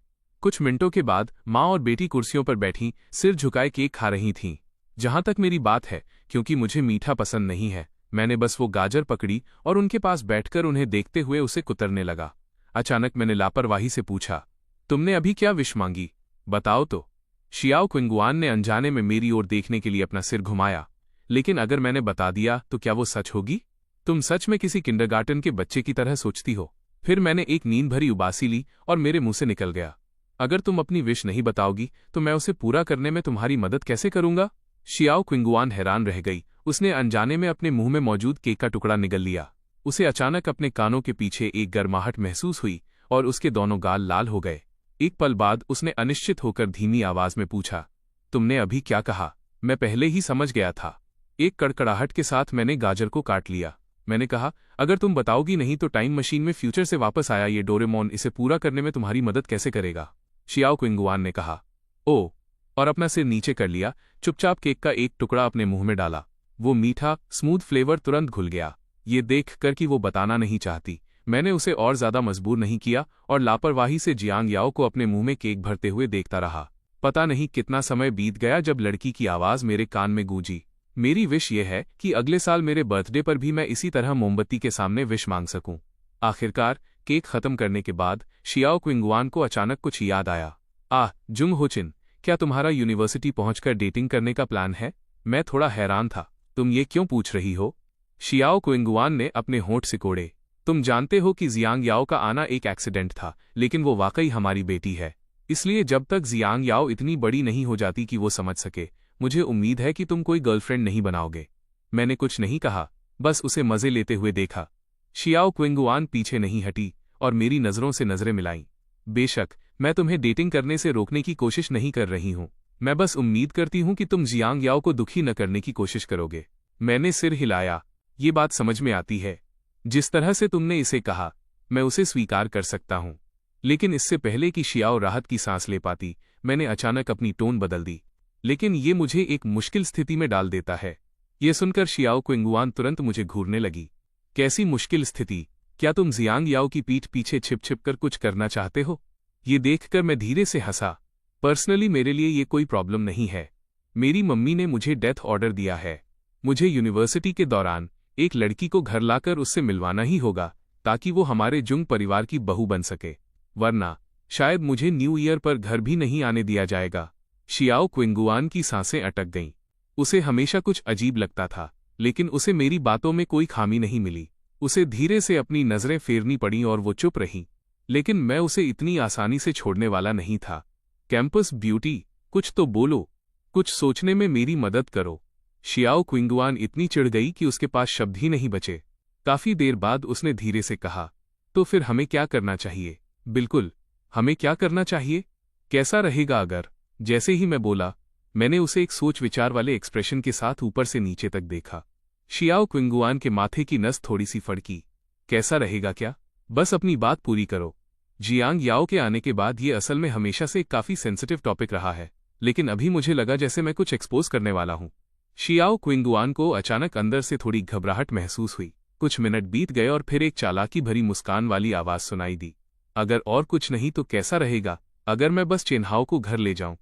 कुछ मिनटों के बाद माँ और बेटी कुर्सियों पर बैठी सिर झुकाए केक खा रही थीं। जहां तक मेरी बात है, क्योंकि मुझे मीठा पसंद नहीं है, मैंने बस वो गाजर पकड़ी और उनके पास बैठकर उन्हें देखते हुए उसे कुतरने लगा। अचानक मैंने लापरवाही से पूछा, तुमने अभी क्या विश मांगी? बताओ तो। शियाओ क्विंगुआन ने अनजाने में मेरी ओर देखने के लिए अपना सिर घुमाया। लेकिन अगर मैंने बता दिया तो क्या वो सच होगी? तुम सच में किसी किंडरगार्टन के बच्चे की तरह सोचती हो? फिर मैंने एक नींद भरी उबासी ली और मेरे मुंह से निकल गया, अगर तुम अपनी विश नहीं बताओगी तो मैं उसे पूरा करने में तुम्हारी मदद कैसे करूंगा? शियाओ क्विंगुआन हैरान रह गई। उसने अनजाने में अपने मुंह में मौजूद केक का टुकड़ा निगल लिया। उसे अचानक अपने कानों के पीछे एक गर्माहट महसूस हुई और उसके दोनों गाल लाल हो गए। एक पल बाद उसने अनिश्चित होकर धीमी आवाज में पूछा, तुमने अभी क्या कहा? मैं पहले ही समझ गया था। एक कड़कड़ाहट के साथ मैंने गाजर को काट लिया। मैंने कहा, अगर तुम बताओगी नहीं तो टाइम मशीन में फ्यूचर से वापस आया ये डोरेमोन इसे पूरा करने में तुम्हारी मदद कैसे करेगा? शियाओ क्विंगुआन ने कहा, ओ, और अपना सिर नीचे कर लिया। चुपचाप केक का एक टुकड़ा अपने मुंह में डाला। वो मीठा स्मूथ फ्लेवर तुरंत घुल गया। ये देख कर कि वो बताना नहीं चाहती, मैंने उसे और ज्यादा मजबूर नहीं किया और लापरवाही से जियांग याओ को अपने मुंह में केक भरते हुए देखता रहा। पता नहीं कितना समय बीत गया जब लड़की की आवाज मेरे कान में गूंजी, मेरी विश ये है कि अगले साल मेरे बर्थडे पर भी मैं इसी तरह मोमबत्ती के सामने विश मांग सकूं। आखिरकार केक खत्म करने के बाद शियाओ क्विंगुआन को अचानक कुछ याद आया। जुंग होचिन, क्या तुम्हारा यूनिवर्सिटी पहुंचकर डेटिंग करने का प्लान है? मैं थोड़ा हैरान था, तुम ये क्यों पूछ रही हो? शियाओ क्विंगुआन ने अपने होंठ सिकोड़े। तुम जानते हो कि जियांग याओ का आना एक एक्सीडेंट था, लेकिन वो वाकई हमारी बेटी है। इसलिए जब तक जियांग याओ इतनी बड़ी नहीं हो जाती कि वो समझ सके, मुझे उम्मीद है कि तुम कोई गर्लफ्रेंड नहीं बनाओगे। मैंने कुछ नहीं कहा, बस उसे मजे लेते हुए देखा। शियाओ क्विंगुआन पीछे नहीं हटी और मेरी नजरों से नजरें मिलाईं। बेशक, मैं तुम्हें डेटिंग करने से रोकने की कोशिश नहीं कर रही हूं, मैं बस उम्मीद करती हूं कि तुम जियांग याओ को दुखी न करने की कोशिश करोगे। मैंने सिर हिलाया। ये बात समझ में आती है। जिस तरह से तुमने इसे कहा, मैं उसे स्वीकार कर सकता हूं। लेकिन इससे पहले कि शियाओ राहत की सांस ले पाती, मैंने अचानक अपनी टोन बदल दी। लेकिन ये मुझे एक मुश्किल स्थिति में डाल देता है। ये सुनकर शियाओ क्विंगुआन तुरंत मुझे घूरने लगी। कैसी मुश्किल स्थिति? क्या तुम जियांग याओ की पीठ पीछे छिप छिप कर कुछ करना चाहते हो? ये देखकर मैं धीरे से हंसा। पर्सनली मेरे लिए ये कोई प्रॉब्लम नहीं है। मेरी मम्मी ने मुझे डेथ ऑर्डर दिया है। मुझे यूनिवर्सिटी के दौरान एक लड़की को घर लाकर उससे मिलवाना ही होगा, ताकि वो हमारे जुंग परिवार की बहू बन सके। वरना शायद मुझे न्यू ईयर पर घर भी नहीं आने दिया जाएगा। शियाओ क्विंगुआन की सांसें अटक गईं। उसे हमेशा कुछ अजीब लगता था, लेकिन उसे मेरी बातों में कोई खामी नहीं मिली। उसे धीरे से अपनी नजरें फेरनी पड़ीं और वो चुप रही। लेकिन मैं उसे इतनी आसानी से छोड़ने वाला नहीं था। कैंपस ब्यूटी, कुछ तो बोलो, कुछ सोचने में मेरी मदद करो। शियाओ क्विंगुआन इतनी चिढ़ गई कि उसके पास शब्द ही नहीं बचे। काफी देर बाद उसने धीरे से कहा, तो फिर हमें क्या करना चाहिए? बिल्कुल, हमें क्या करना चाहिए? कैसा रहेगा अगर? जैसे ही मैं बोला, मैंने उसे एक सोच विचार वाले एक्सप्रेशन के साथ ऊपर से नीचे तक देखा। शियाओ क्विंगुआन के माथे की नस थोड़ी सी फड़की। कैसा रहेगा क्या? बस अपनी बात पूरी करो। जियांग याओ के आने के बाद ये असल में हमेशा से एक काफी सेंसिटिव टॉपिक रहा है, लेकिन अभी मुझे लगा जैसे मैं कुछ एक्सपोज करने वाला हूं। शियाओ क्विंगुआन को अचानक अंदर से थोड़ी घबराहट महसूस हुई। कुछ मिनट बीत गए और फिर एक चालाकी भरी मुस्कान वाली आवाज सुनाई दी। अगर और कुछ नहीं तो कैसा रहेगा अगर मैं बस चेनहाओ को घर ले जाऊं?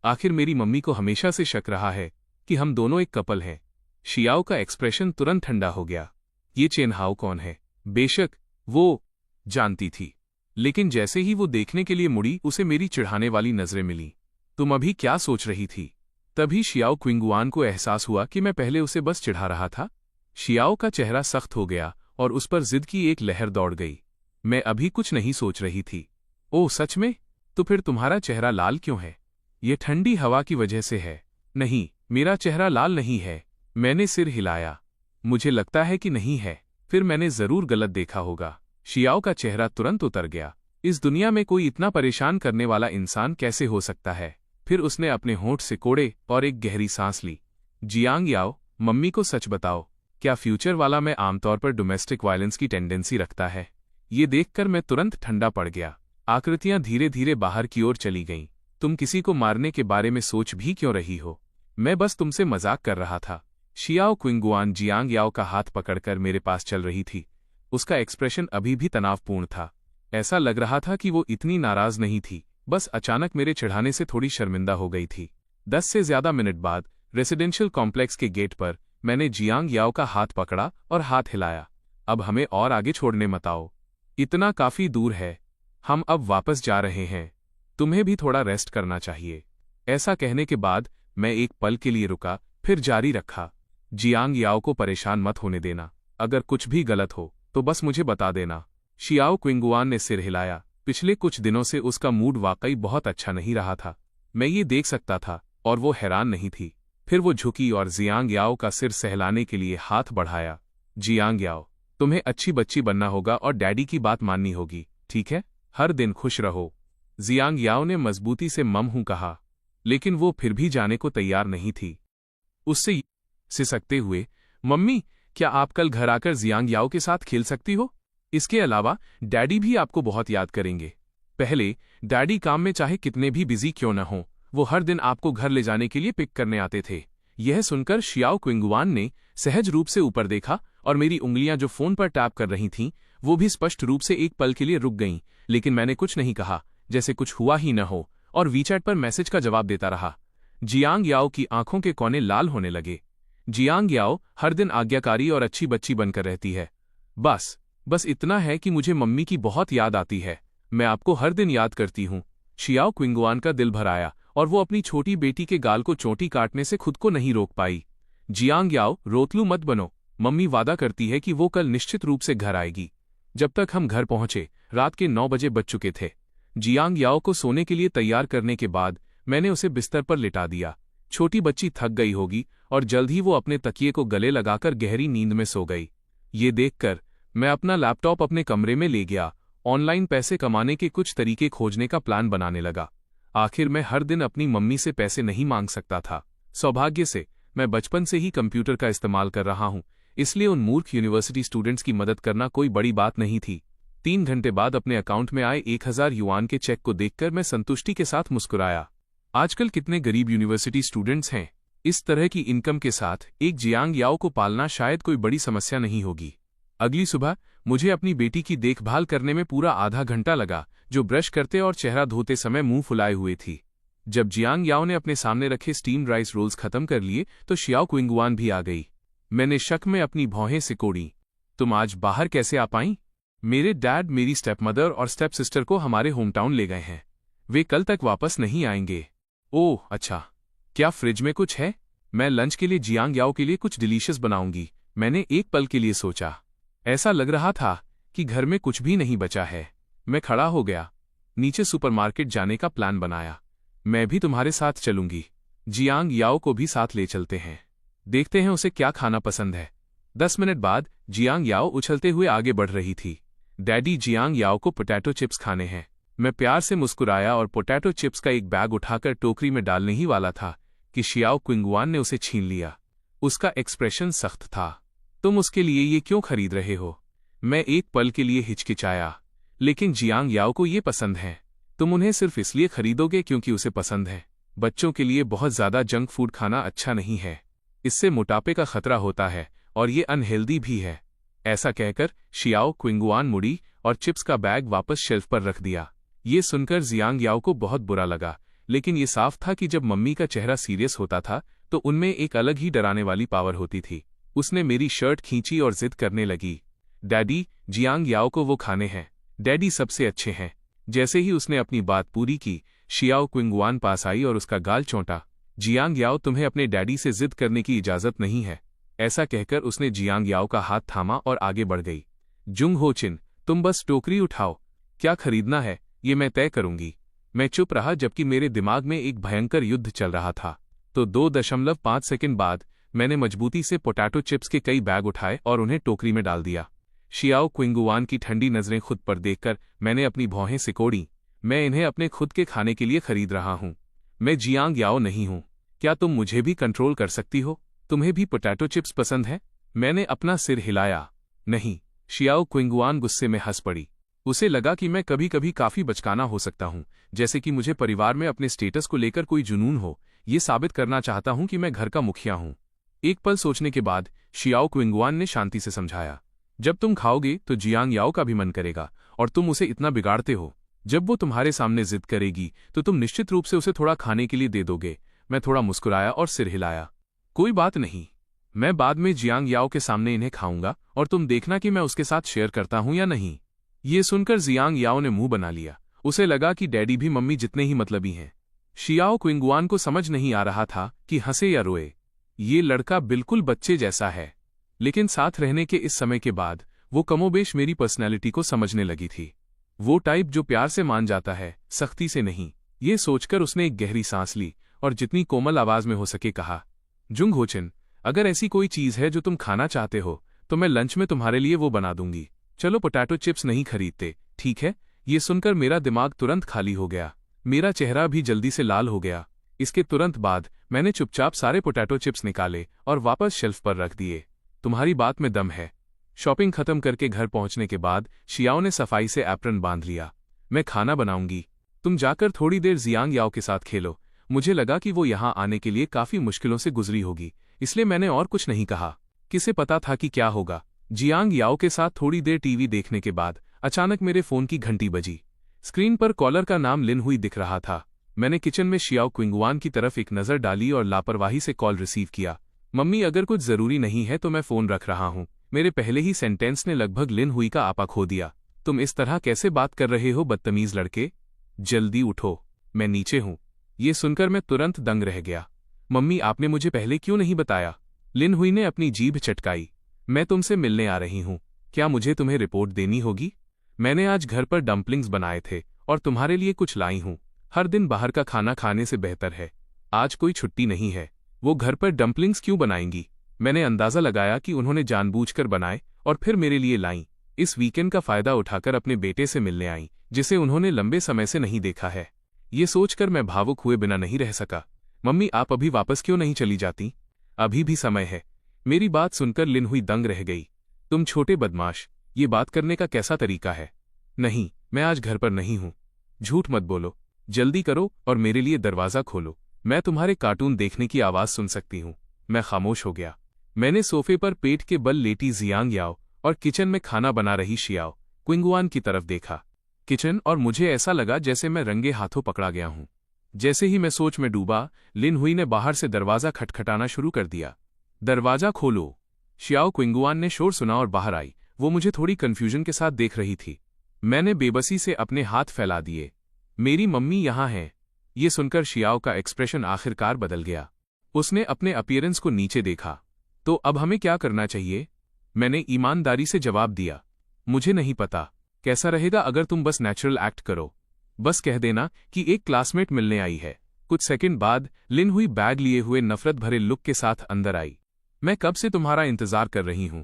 आखिर मेरी मम्मी को हमेशा से शक रहा है कि हम दोनों एक कपल हैं। शियाओ का एक्सप्रेशन तुरंत ठंडा हो गया। ये चेनहाओ कौन है? बेशक वो जानती थी, लेकिन जैसे ही वो देखने के लिए मुड़ी, उसे मेरी चिढ़ाने वाली नजरें मिली। तुम अभी क्या सोच रही थी? तभी शियाओ क्विंगुआन को एहसास हुआ कि मैं पहले उसे बस चिढ़ा रहा था। शियाओ का चेहरा सख्त हो गया और उस पर जिद की एक लहर दौड़ गई। मैं अभी कुछ नहीं सोच रही थी। ओह सच में? तो फिर तुम्हारा चेहरा लाल क्यों है? ये ठंडी हवा की वजह से है। नहीं, मेरा चेहरा लाल नहीं है। मैंने सिर हिलाया। मुझे लगता है कि नहीं है। फिर मैंने जरूर गलत देखा होगा। शियाओ का चेहरा तुरंत उतर गया। इस दुनिया में कोई इतना परेशान करने वाला इंसान कैसे हो सकता है? फिर उसने अपने होंठ सिकोड़े और एक गहरी सांस ली। जियांग याओ, मम्मी को सच बताओ, क्या फ्यूचर वाला मैं आमतौर पर डोमेस्टिक वायलेंस की टेंडेंसी रखता है? ये देखकर मैं तुरंत ठंडा पड़ गया। आकृतियां धीरे धीरे बाहर की ओर चली गईं। तुम किसी को मारने के बारे में सोच भी क्यों रही हो? मैं बस तुमसे मजाक कर रहा था। शियाओ क्विंगुआन जियांग याओ का हाथ पकड़कर मेरे पास चल रही थी। उसका एक्सप्रेशन अभी भी तनावपूर्ण था। ऐसा लग रहा था कि वो इतनी नाराज नहीं थी, बस अचानक मेरे चिढ़ाने से थोड़ी शर्मिंदा हो गई थी। 10 से ज्यादा मिनट बाद रेसिडेंशियल कॉम्प्लेक्स के गेट पर मैंने जियांग याओ का हाथ पकड़ा और हाथ हिलाया। अब हमें और आगे छोड़ने मत आओ। इतना काफी दूर है। हम अब वापस जा रहे हैं। तुम्हें भी थोड़ा रेस्ट करना चाहिए। ऐसा कहने के बाद मैं एक पल के लिए रुका, फिर जारी रखा। जियांग याओ को परेशान मत होने देना। अगर कुछ भी गलत हो तो बस मुझे बता देना। शियाओ क्विंगुआन ने सिर हिलाया। पिछले कुछ दिनों से उसका मूड वाकई बहुत अच्छा नहीं रहा था। मैं ये देख सकता था और वो हैरान नहीं थी। फिर वो झुकी और जियांग याओ का सिर सहलाने के लिए हाथ बढ़ाया। जियांग याओ, तुम्हें अच्छी बच्ची बनना होगा और डैडी की बात माननी होगी, ठीक है? हर दिन खुश रहो। जियांग याओ ने मजबूती से मम्हू कहा, लेकिन वो फिर भी जाने को तैयार नहीं थी। उससे सिसकते हुए, मम्मी, क्या आप कल घर आकर जियांग याओ के साथ खेल सकती हो? इसके अलावा डैडी भी आपको बहुत याद करेंगे। पहले डैडी काम में चाहे कितने भी बिजी क्यों न हो, वो हर दिन आपको घर ले जाने के लिए पिक करने आते थे। यह सुनकर शियाओ क्विंगुआन ने सहज रूप से ऊपर देखा और मेरी उंगलियां जो फोन पर टैप कर रही थीं, वो भी स्पष्ट रूप से एक पल के लिए रुक गईं। लेकिन मैंने कुछ नहीं कहा, जैसे कुछ हुआ ही न हो, और वीचैट पर मैसेज का जवाब देता रहा। जियांग याओ की आंखों के कोने लाल होने लगे। जियांग याओ हर दिन आज्ञाकारी और अच्छी बच्ची बनकर रहती है। बस इतना है कि मुझे मम्मी की बहुत याद आती है। मैं आपको हर दिन याद करती हूँ। शियाओ क्विंगुआन का दिल भर आया और वो अपनी छोटी बेटी के गाल को चोटी काटने से खुद को नहीं रोक पाई। जियांग याओ, रोतलू मत बनो। मम्मी वादा करती है कि वो कल निश्चित रूप से घर आएगी। जब तक हम घर पहुंचे, रात के 9 बजे बज चुके थे। जियांग याओ को सोने के लिए तैयार करने के बाद मैंने उसे बिस्तर पर लिटा दिया। छोटी बच्ची थक गई होगी और जल्द ही वो अपने तकिए को गले लगाकर गहरी नींद में सो गई। ये देखकर मैं अपना लैपटॉप अपने कमरे में ले गया। ऑनलाइन पैसे कमाने के कुछ तरीके खोजने का प्लान बनाने लगा। आखिर मैं हर दिन अपनी मम्मी से पैसे नहीं मांग सकता था। सौभाग्य से मैं बचपन से ही कंप्यूटर का इस्तेमाल कर रहा हूं, इसलिए उन मूर्ख यूनिवर्सिटी स्टूडेंट्स की मदद करना कोई बड़ी बात नहीं थी। 3 घंटे बाद अपने अकाउंट में आए 1000 युआन के चेक को देखकर मैं संतुष्टि के साथ मुस्कुराया। आजकल कितने गरीब यूनिवर्सिटी स्टूडेंट्स हैं। इस तरह की इनकम के साथ एक जियांग याओ को पालना शायद कोई बड़ी समस्या नहीं होगी। अगली सुबह मुझे अपनी बेटी की देखभाल करने में पूरा आधा घंटा लगा, जो ब्रश करते और चेहरा धोते समय मुंह फुलाए हुए थी। जब जियांग याओ ने अपने सामने रखे स्टीम्ड राइस रोल्स खत्म कर लिए तो शियाओ क्विंगुआन भी आ गई। मैंने शक में अपनी भौहें सिकोड़ी। तुम आज बाहर कैसे आ पाई? मेरे डैड मेरी स्टेप मदर और स्टेप सिस्टर को हमारे होमटाउन ले गए हैं। वे कल तक वापस नहीं आएंगे। ओह अच्छा, क्या फ्रिज में कुछ है? मैं लंच के लिए जियांग याओ के लिए कुछ डिलीशियस बनाऊंगी, मैंने एक पल के लिए सोचा। ऐसा लग रहा था कि घर में कुछ भी नहीं बचा है। मैं खड़ा हो गया, नीचे सुपरमार्केट जाने का प्लान बनाया। मैं भी तुम्हारे साथ चलूंगी। जियांग याओ को भी साथ ले चलते हैं, देखते हैं उसे क्या खाना पसंद है। 10 मिनट बाद जियांग याओ उछलते हुए आगे बढ़ रही थी। डैडी, जियांग याओ को पोटैटो चिप्स खाने हैं। मैं प्यार से मुस्कुराया और पोटैटो चिप्स का एक बैग उठाकर टोकरी में डालने ही वाला था कि शियाओ क्विंगुआन ने उसे छीन लिया। उसका एक्सप्रेशन सख्त था। तुम उसके लिए ये क्यों खरीद रहे हो? मैं एक पल के लिए हिचकिचाया, लेकिन जियांग याओ को ये पसंद है। तुम उन्हें सिर्फ इसलिए खरीदोगे क्योंकि उसे पसंद है। बच्चों के लिए बहुत ज्यादा जंक फूड खाना अच्छा नहीं है। इससे मोटापे का खतरा होता है और ये अनहेल्दी भी है। ऐसा कहकर शियाओ क्विंगुआन मुड़ी और चिप्स का बैग वापस शेल्फ पर रख दिया। ये सुनकर जियांग याओ को बहुत बुरा लगा, लेकिन ये साफ था कि जब मम्मी का चेहरा सीरियस होता था तो उनमें एक अलग ही डराने वाली पावर होती थी। उसने मेरी शर्ट खींची और जिद करने लगी, डैडी, जियांग याओ को वो खाने हैं। डैडी सबसे अच्छे हैं। जैसे ही उसने अपनी बात पूरी की, शियाओ क्विंगुआन पास आई और उसका गाल चौंटा। जियांग याओ, तुम्हें अपने डैडी से जिद करने की इजाजत नहीं है। ऐसा कहकर उसने जियांग याओ का हाथ थामा और आगे बढ़ गई। जुंग हो चिन, तुम बस टोकरी उठाओ, क्या खरीदना है ये मैं तय करूंगी। मैं चुप रहा जबकि मेरे दिमाग में एक भयंकर युद्ध चल रहा था। तो 2.5 सेकंड बाद मैंने मजबूती से पोटैटो चिप्स के कई बैग उठाए और उन्हें टोकरी में डाल दिया। शियाओ क्विंगुआन की ठंडी नजरें खुद पर देखकर मैंने अपनी भौहें सिकोड़ी। मैं इन्हें अपने खुद के खाने के लिए खरीद रहा हूं। मैं जियांग याओ नहीं हूं। क्या तुम मुझे भी कंट्रोल कर सकती हो? तुम्हें भी पोटैटो चिप्स पसंद है? मैंने अपना सिर हिलाया। नहीं। शियाओ क्विंगुआन गुस्से में हंस पड़ी। उसे लगा कि मैं कभी कभी काफी बचकाना हो सकता हूं, जैसे कि मुझे परिवार में अपने स्टेटस को लेकर कोई जुनून हो। ये साबित करना चाहता हूं कि मैं घर का मुखिया हूं। एक पल सोचने के बाद शियाओ क्विंगुआन ने शांति से समझाया, जब तुम खाओगे तो जियांग याओ का भी मन करेगा और तुम उसे इतना बिगाड़ते हो। जब वो तुम्हारे सामने जिद करेगी तो तुम निश्चित रूप से उसे थोड़ा खाने के लिए दे दोगे। मैं थोड़ा मुस्कुराया और सिर हिलाया। कोई बात नहीं, मैं बाद में जियांग याओ के सामने इन्हें खाऊंगा और तुम देखना कि मैं उसके साथ शेयर करता हूं या नहीं। ये सुनकर जियांग याओ ने मुंह बना लिया। उसे लगा कि डैडी भी मम्मी जितने ही मतलबी हैं। शियाओ क्विंगुआन को समझ नहीं आ रहा था कि हंसे या रोए। ये लड़का बिल्कुल बच्चे जैसा है, लेकिन साथ रहने के इस समय के बाद वो कमोबेश मेरी पर्सनैलिटी को समझने लगी थी। वो टाइप जो प्यार से मान जाता है, सख्ती से नहीं। ये सोचकर उसने एक गहरी सांस ली और जितनी कोमल आवाज में हो सके कहा, जुंग होचिन, अगर ऐसी कोई चीज है जो तुम खाना चाहते हो तो मैं लंच में तुम्हारे लिए वो बना दूंगी। चलो पोटैटो चिप्स नहीं खरीदते, ठीक है? ये सुनकर मेरा दिमाग तुरंत खाली हो गया। मेरा चेहरा भी जल्दी से लाल हो गया। इसके तुरंत बाद मैंने चुपचाप सारे पोटैटो चिप्स निकाले और वापस शेल्फ पर रख दिए। तुम्हारी बात में दम है। शॉपिंग खत्म करके घर पहुंचने के बाद शियाओ ने सफाई से एप्रन बांध लिया। मैं खाना बनाऊंगी, तुम जाकर थोड़ी देर जियांग याओ के साथ खेलो। मुझे लगा कि वो यहां आने के लिए काफी मुश्किलों से गुजरी होगी, इसलिए मैंने और कुछ नहीं कहा। किसे पता था कि क्या होगा। जियांग याओ के साथ थोड़ी देर टीवी देखने के बाद अचानक मेरे फोन की घंटी बजी। स्क्रीन पर कॉलर का नाम लिन हुई दिख रहा था। मैंने किचन में शियाओ क्विंगुआन की तरफ एक नजर डाली और लापरवाही से कॉल रिसीव किया। मम्मी, अगर कुछ जरूरी नहीं है तो मैं फोन रख रहा हूं। मेरे पहले ही सेंटेंस ने लगभग लिन हुई का आपा खो दिया। तुम इस तरह कैसे बात कर रहे हो बदतमीज लड़के? जल्दी उठो, मैं नीचे हूं। ये सुनकर मैं तुरंत दंग रह गया। मम्मी, आपने मुझे पहले क्यों नहीं बताया? लिन हुई ने अपनी जीभ चटकाई। मैं तुमसे मिलने आ रही हूं। क्या मुझे तुम्हें रिपोर्ट देनी होगी? मैंने आज घर पर डम्पलिंग्स बनाए थे और तुम्हारे लिए कुछ लाई हूं। हर दिन बाहर का खाना खाने से बेहतर है। आज कोई छुट्टी नहीं है। वो घर पर डम्पलिंग्स क्यों बनाएंगी? मैंने अंदाजा लगाया कि उन्होंने जानबूझकर बनाए और फिर मेरे लिए लाईं। इस वीकेंड का फायदा उठाकर अपने बेटे से मिलने आईं, जिसे उन्होंने लंबे समय से नहीं देखा है। ये सोचकर मैं भावुक हुए बिना नहीं रह सका। मम्मी, आप अभी वापस क्यों नहीं चली जाती? अभी भी समय है। मेरी बात सुनकर लिन हुई दंग रह गई। तुम छोटे बदमाश, ये बात करने का कैसा तरीका है? नहीं, मैं आज घर पर नहीं हूं। झूठ मत बोलो, जल्दी करो और मेरे लिए दरवाज़ा खोलो। मैं तुम्हारे कार्टून देखने की आवाज़ सुन सकती हूँ। मैं खामोश हो गया। मैंने सोफे पर पेट के बल लेटी जियांग याओ और किचन में खाना बना रही शियाओ क्विंगुआन की तरफ देखा। किचन, और मुझे ऐसा लगा जैसे मैं रंगे हाथों पकड़ा गया हूं। जैसे ही मैं सोच में डूबा, लिन हुई ने बाहर से दरवाज़ा खटखटाना शुरू कर दिया। दरवाज़ा खोलो। शियाओ क्विंगुआन ने शोर सुना और बाहर आई। वो मुझे थोड़ी कन्फ्यूजन के साथ देख रही थी। मैंने बेबसी से अपने हाथ फैला दिए। मेरी मम्मी यहाँ हैं। ये सुनकर शियाओ का एक्सप्रेशन आखिरकार बदल गया। उसने अपने अपीयरेंस को नीचे देखा। तो अब हमें क्या करना चाहिए? मैंने ईमानदारी से जवाब दिया। मुझे नहीं पता। कैसा रहेगा अगर तुम बस नेचुरल एक्ट करो? बस कह देना कि एक क्लासमेट मिलने आई है। कुछ सेकंड बाद लिन हुई बैग लिए हुए नफरत भरे लुक के साथ अंदर आई। मैं कब से तुम्हारा इंतजार कर रही हूं।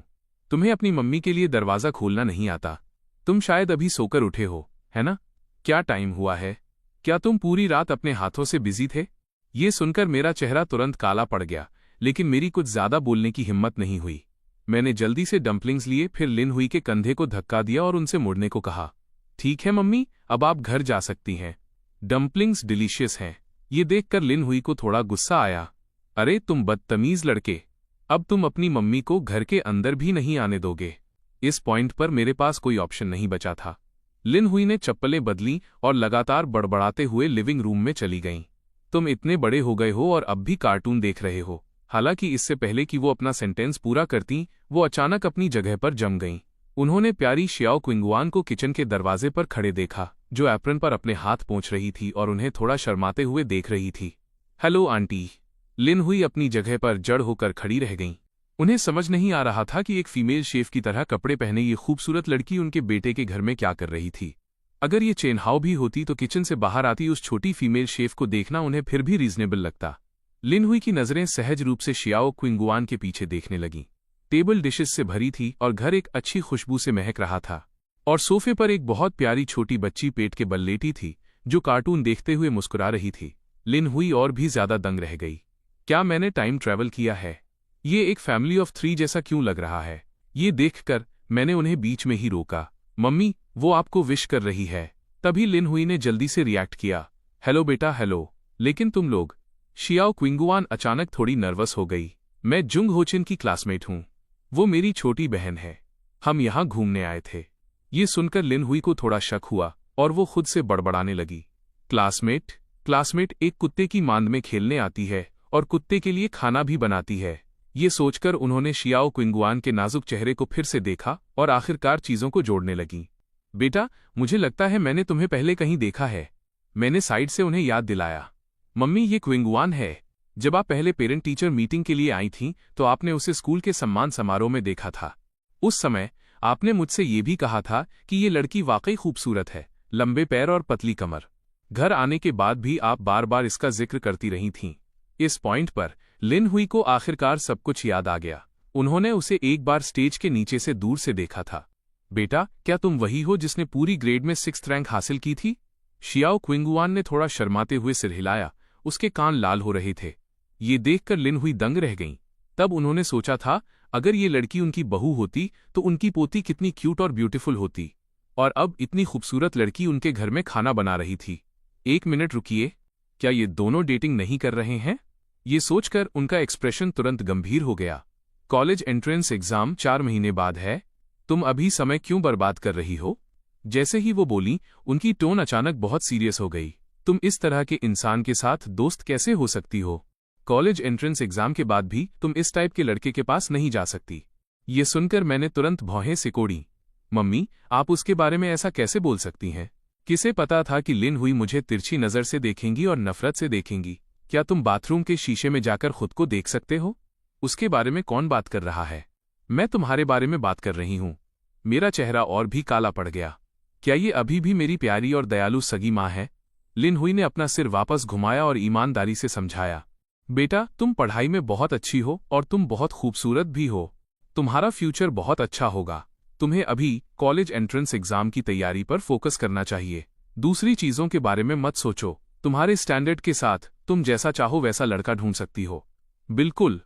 तुम्हें अपनी मम्मी के लिए दरवाज़ा खोलना नहीं आता। तुम शायद अभी सोकर उठे हो, है ना? क्या टाइम हुआ है? क्या तुम पूरी रात अपने हाथों से बिजी थे? ये सुनकर मेरा चेहरा तुरंत काला पड़ गया, लेकिन मेरी कुछ ज्यादा बोलने की हिम्मत नहीं हुई। मैंने जल्दी से डम्पलिंग्स लिए, फिर लिन हुई के कंधे को धक्का दिया और उनसे मुड़ने को कहा। ठीक है मम्मी, अब आप घर जा सकती हैं। डम्पलिंग्स डिलीशियस हैं। ये देखकर लिन हुई को थोड़ा गुस्सा आया। अरे तुम बदतमीज लड़के, अब तुम अपनी मम्मी को घर के अंदर भी नहीं आने दोगे। इस पॉइंट पर मेरे पास कोई ऑप्शन नहीं बचा था। लिन हुई ने चप्पलें बदली और लगातार बड़बड़ाते हुए लिविंग रूम में चली गईं। तुम इतने बड़े हो गए हो और अब भी कार्टून देख रहे हो। हालांकि इससे पहले कि वो अपना सेंटेंस पूरा करती, वो अचानक अपनी जगह पर जम गईं। उन्होंने प्यारी शियाओ क्विंगुआन को किचन के दरवाजे पर खड़े देखा, जो एप्रन पर अपने हाथ पोंछ रही थी और उन्हें थोड़ा शर्माते हुए देख रही थी। Hello aunty. लिन हुई अपनी जगह पर जड़ होकर खड़ी रह गईं। उन्हें समझ नहीं आ रहा था कि एक फीमेल शेफ की तरह कपड़े पहने ये खूबसूरत लड़की उनके बेटे के घर में क्या कर रही थी। अगर ये चेनहाओ भी होती तो किचन से बाहर आती उस छोटी फीमेल शेफ को देखना उन्हें फिर भी रीजनेबल लगता। लिन हुई की नजरें सहज रूप से शियाओ क्विंगुआन के पीछे देखने लगीं। टेबल डिशेस से भरी थी और घर एक अच्छी खुशबू से महक रहा था। और सोफे पर एक बहुत प्यारी छोटी बच्ची पेट के बल लेटी थी, जो कार्टून देखते हुए मुस्कुरा रही थी। लिन हुई और भी ज्यादा दंग रह गई। क्या मैंने टाइम ट्रैवल किया है? ये एक फैमिली ऑफ 3 जैसा क्यों लग रहा है? ये देखकर मैंने उन्हें बीच में ही रोका। मम्मी, वो आपको विश कर रही है। तभी लिन हुई ने जल्दी से रिएक्ट किया। हेलो बेटा, हेलो। लेकिन तुम लोग? शियाओ क्विंगुआन अचानक थोड़ी नर्वस हो गई। मैं जुंग होचिन की क्लासमेट हूं। वो मेरी छोटी बहन है। हम यहां घूमने आए थे। ये सुनकर लिन हुई को थोड़ा शक हुआ और वो खुद से बड़बड़ाने लगी। क्लासमेट? क्लासमेट एक कुत्ते की मांद में खेलने आती है और कुत्ते के लिए खाना भी बनाती है। ये सोचकर उन्होंने शियाओ क्विंगुआन के नाजुक चेहरे को फिर से देखा और आखिरकार चीजों को जोड़ने लगी। बेटा, मुझे लगता है मैंने तुम्हें पहले कहीं देखा है। मैंने साइड से उन्हें याद दिलाया। मम्मी, ये क्विंगुआन है। जब आप पहले पेरेंट टीचर मीटिंग के लिए आई थीं, तो आपने उसे स्कूल के सम्मान समारोह में देखा था। उस समय आपने मुझसे ये भी कहा था कि ये लड़की वाकई खूबसूरत है, लंबे पैर और पतली कमर। घर आने के बाद भी आप बार बार इसका जिक्र करती रही थीं। इस पॉइंट पर लिन हुई को आखिरकार सब कुछ याद आ गया। उन्होंने उसे एक बार स्टेज के नीचे से दूर से देखा था। बेटा, क्या तुम वही हो जिसने पूरी ग्रेड में 6th रैंक हासिल की थी? शियाओ क्विंगुआन ने थोड़ा शर्माते हुए सिर हिलाया। उसके कान लाल हो रहे थे। ये देखकर लिन हुई दंग रह गईं। तब उन्होंने सोचा था, अगर ये लड़की उनकी बहू होती तो उनकी पोती कितनी क्यूट और ब्यूटीफुल होती। और अब इतनी खूबसूरत लड़की उनके घर में खाना बना रही थी। एक मिनट रुकिए, क्या ये दोनों डेटिंग नहीं कर रहे हैं? ये सोचकर उनका एक्सप्रेशन तुरंत गंभीर हो गया। कॉलेज एंट्रेंस एग्जाम 4 महीने बाद है। तुम अभी समय क्यों बर्बाद कर रही हो? जैसे ही वो बोली, उनकी टोन अचानक बहुत सीरियस हो गई। तुम इस तरह के इंसान के साथ दोस्त कैसे हो सकती हो? कॉलेज एंट्रेंस एग्जाम के बाद भी तुम इस टाइप के लड़के के पास नहीं जा सकती। ये सुनकर मैंने तुरंत भौहें सिकोड़ी। मम्मी, आप उसके बारे में ऐसा कैसे बोल सकती हैं? किसे पता था कि लिन हुई मुझे तिरछी नज़र से देखेंगी और नफरत से देखेंगी? क्या तुम बाथरूम के शीशे में जाकर खुद को देख सकते हो? उसके बारे में कौन बात कर रहा है? मैं तुम्हारे बारे में बात कर रही हूं। मेरा चेहरा और भी काला पड़ गया। क्या ये अभी भी मेरी प्यारी और दयालु सगी माँ है? लिन हुई ने अपना सिर वापस घुमाया और ईमानदारी से समझाया। बेटा, तुम पढ़ाई में बहुत अच्छी हो और तुम बहुत खूबसूरत भी हो। तुम्हारा फ्यूचर बहुत अच्छा होगा। तुम्हें अभी कॉलेज एंट्रेंस एग्जाम की तैयारी पर फोकस करना चाहिए। दूसरी चीजों के बारे में मत सोचो। तुम्हारे स्टैंडर्ड के साथ तुम जैसा चाहो वैसा लड़का ढूंढ सकती हो। बिल्कुल।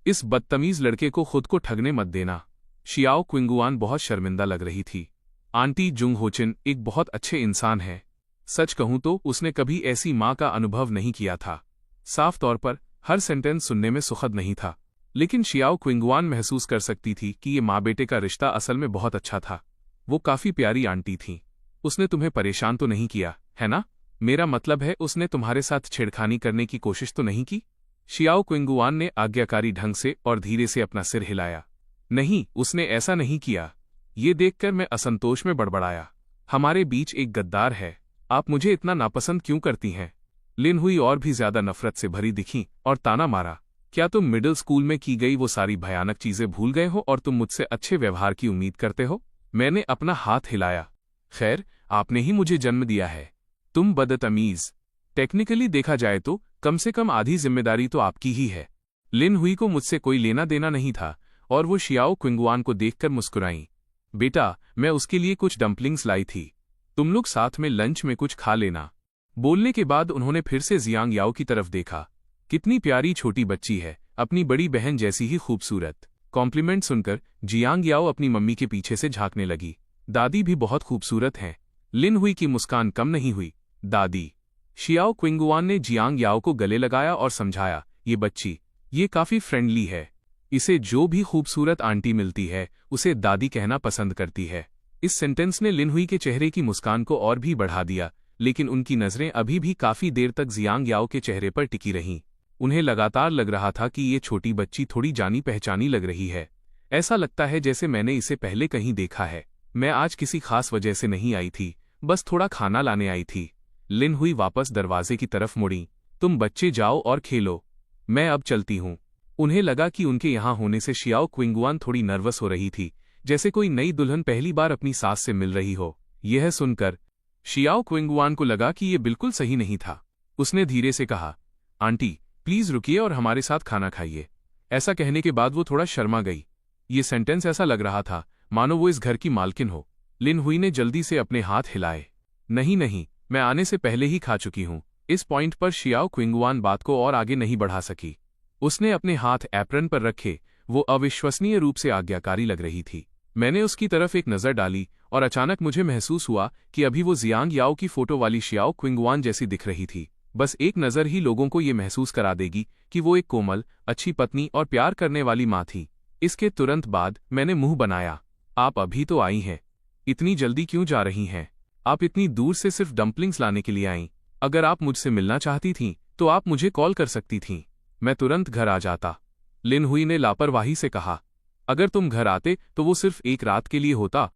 इस बदतमीज लड़के को खुद को ठगने मत देना। शियाओ क्विंगुआन बहुत शर्मिंदा लग रही थी। आंटी जुंग होचिन एक बहुत अच्छे इंसान है। सच कहूं तो उसने कभी ऐसी माँ का अनुभव नहीं किया था। साफ तौर पर हर सेंटेंस सुनने में सुखद नहीं था, लेकिन शियाओ क्विंगुआन महसूस कर सकती थी कि ये माँ बेटे का रिश्ता असल में बहुत अच्छा था। वो काफी प्यारी आंटी थी। उसने तुम्हें परेशान तो नहीं किया, है ना? मेरा मतलब है, उसने तुम्हारे साथ छेड़खानी करने की कोशिश तो नहीं की? शियाओ क्विंगुआन ने आज्ञाकारी ढंग से और धीरे से अपना सिर हिलाया। नहीं, उसने ऐसा नहीं किया। ये देखकर मैं असंतोष में बड़बड़ाया। हमारे बीच एक गद्दार है। आप मुझे इतना नापसंद क्यों करती हैं? लिन हुई और भी ज्यादा नफरत से भरी दिखी और ताना मारा। क्या तुम मिडिल स्कूल में की गई वो सारी भयानक चीजें भूल गए हो और तुम मुझसे अच्छे व्यवहार की उम्मीद करते हो? मैंने अपना हाथ हिलाया। खैर, आपने ही मुझे जन्म दिया है। तुम बदतमीज। टेक्निकली देखा जाए तो कम से कम आधी जिम्मेदारी तो आपकी ही है। लिन हुई को मुझसे कोई लेना देना नहीं था और वो शियाओ क्विंगुआन को देखकर मुस्कुराई। बेटा, मैं उसके लिए कुछ डम्पलिंग्स लाई थी। तुम लोग साथ में लंच में कुछ खा लेना। बोलने के बाद उन्होंने फिर से जियांग याओ की तरफ देखा। कितनी प्यारी छोटी बच्ची है, अपनी बड़ी बहन जैसी ही खूबसूरत। कॉम्प्लीमेंट सुनकर जियांग याओ अपनी मम्मी के पीछे से झांकने लगी। दादी भी बहुत खूबसूरत हैं। लिन हुई की मुस्कान कम नहीं हुई। दादी। शियाओ क्विंगुआन ने जियांग याओ को गले लगाया और समझाया, ये बच्ची, ये काफी फ्रेंडली है। इसे जो भी खूबसूरत आंटी मिलती है उसे दादी कहना पसंद करती है। इस सेंटेंस ने लिन हुई के चेहरे की मुस्कान को और भी बढ़ा दिया, लेकिन उनकी नजरें अभी भी काफी देर तक जियांग याओ के चेहरे पर टिकी रहीं। उन्हें लगातार लग रहा था कि ये छोटी बच्ची थोड़ी जानी पहचानी लग रही है। ऐसा लगता है जैसे मैंने इसे पहले कहीं देखा है। मैं आज किसी खास वजह से नहीं आई थी, बस थोड़ा खाना लाने आई थी। लिन हुई वापस दरवाजे की तरफ मुड़ी। तुम बच्चे जाओ और खेलो, मैं अब चलती हूँ। उन्हें लगा कि उनके यहाँ होने से शियाओ क्विंगुआन थोड़ी नर्वस हो रही थी, जैसे कोई नई दुल्हन पहली बार अपनी सास से मिल रही हो। यह सुनकर शियाओ क्विंगुआन को लगा कि यह बिल्कुल सही नहीं था। उसने धीरे से कहा, आंटी प्लीज रुकिए और हमारे साथ खाना खाइए। ऐसा कहने के बाद वो थोड़ा शर्मा गई। ये सेंटेंस ऐसा लग रहा था मानो वो इस घर की मालकिन हो। लिन हुई ने जल्दी से अपने हाथ हिलाए। नहीं नहीं, मैं आने से पहले ही खा चुकी हूँ। इस पॉइंट पर शियाओ क्विंगुआन बात को और आगे नहीं बढ़ा सकी। उसने अपने हाथ एप्रन पर रखे। वो अविश्वसनीय रूप से आज्ञाकारी लग रही थी। मैंने उसकी तरफ एक नज़र डाली और अचानक मुझे महसूस हुआ कि अभी वो जियांग याओ की फोटो वाली शियाओ क्विंगुआन जैसी दिख रही थी। बस एक नज़र ही लोगों को ये महसूस करा देगी कि वो एक कोमल, अच्छी पत्नी और प्यार करने वाली माँ थी। इसके तुरंत बाद मैंने मुंह बनाया। आप अभी तो आई हैं। इतनी जल्दी क्यों जा रही हैं? आप इतनी दूर से सिर्फ डम्पलिंग्स लाने के लिए आईं। अगर आप मुझसे मिलना चाहती थीं तो आप मुझे कॉल कर सकती थीं। मैं तुरंत घर आ जाता। लिन हुई ने लापरवाही से कहा। अगर तुम घर आते तो वो सिर्फ एक रात के लिए होता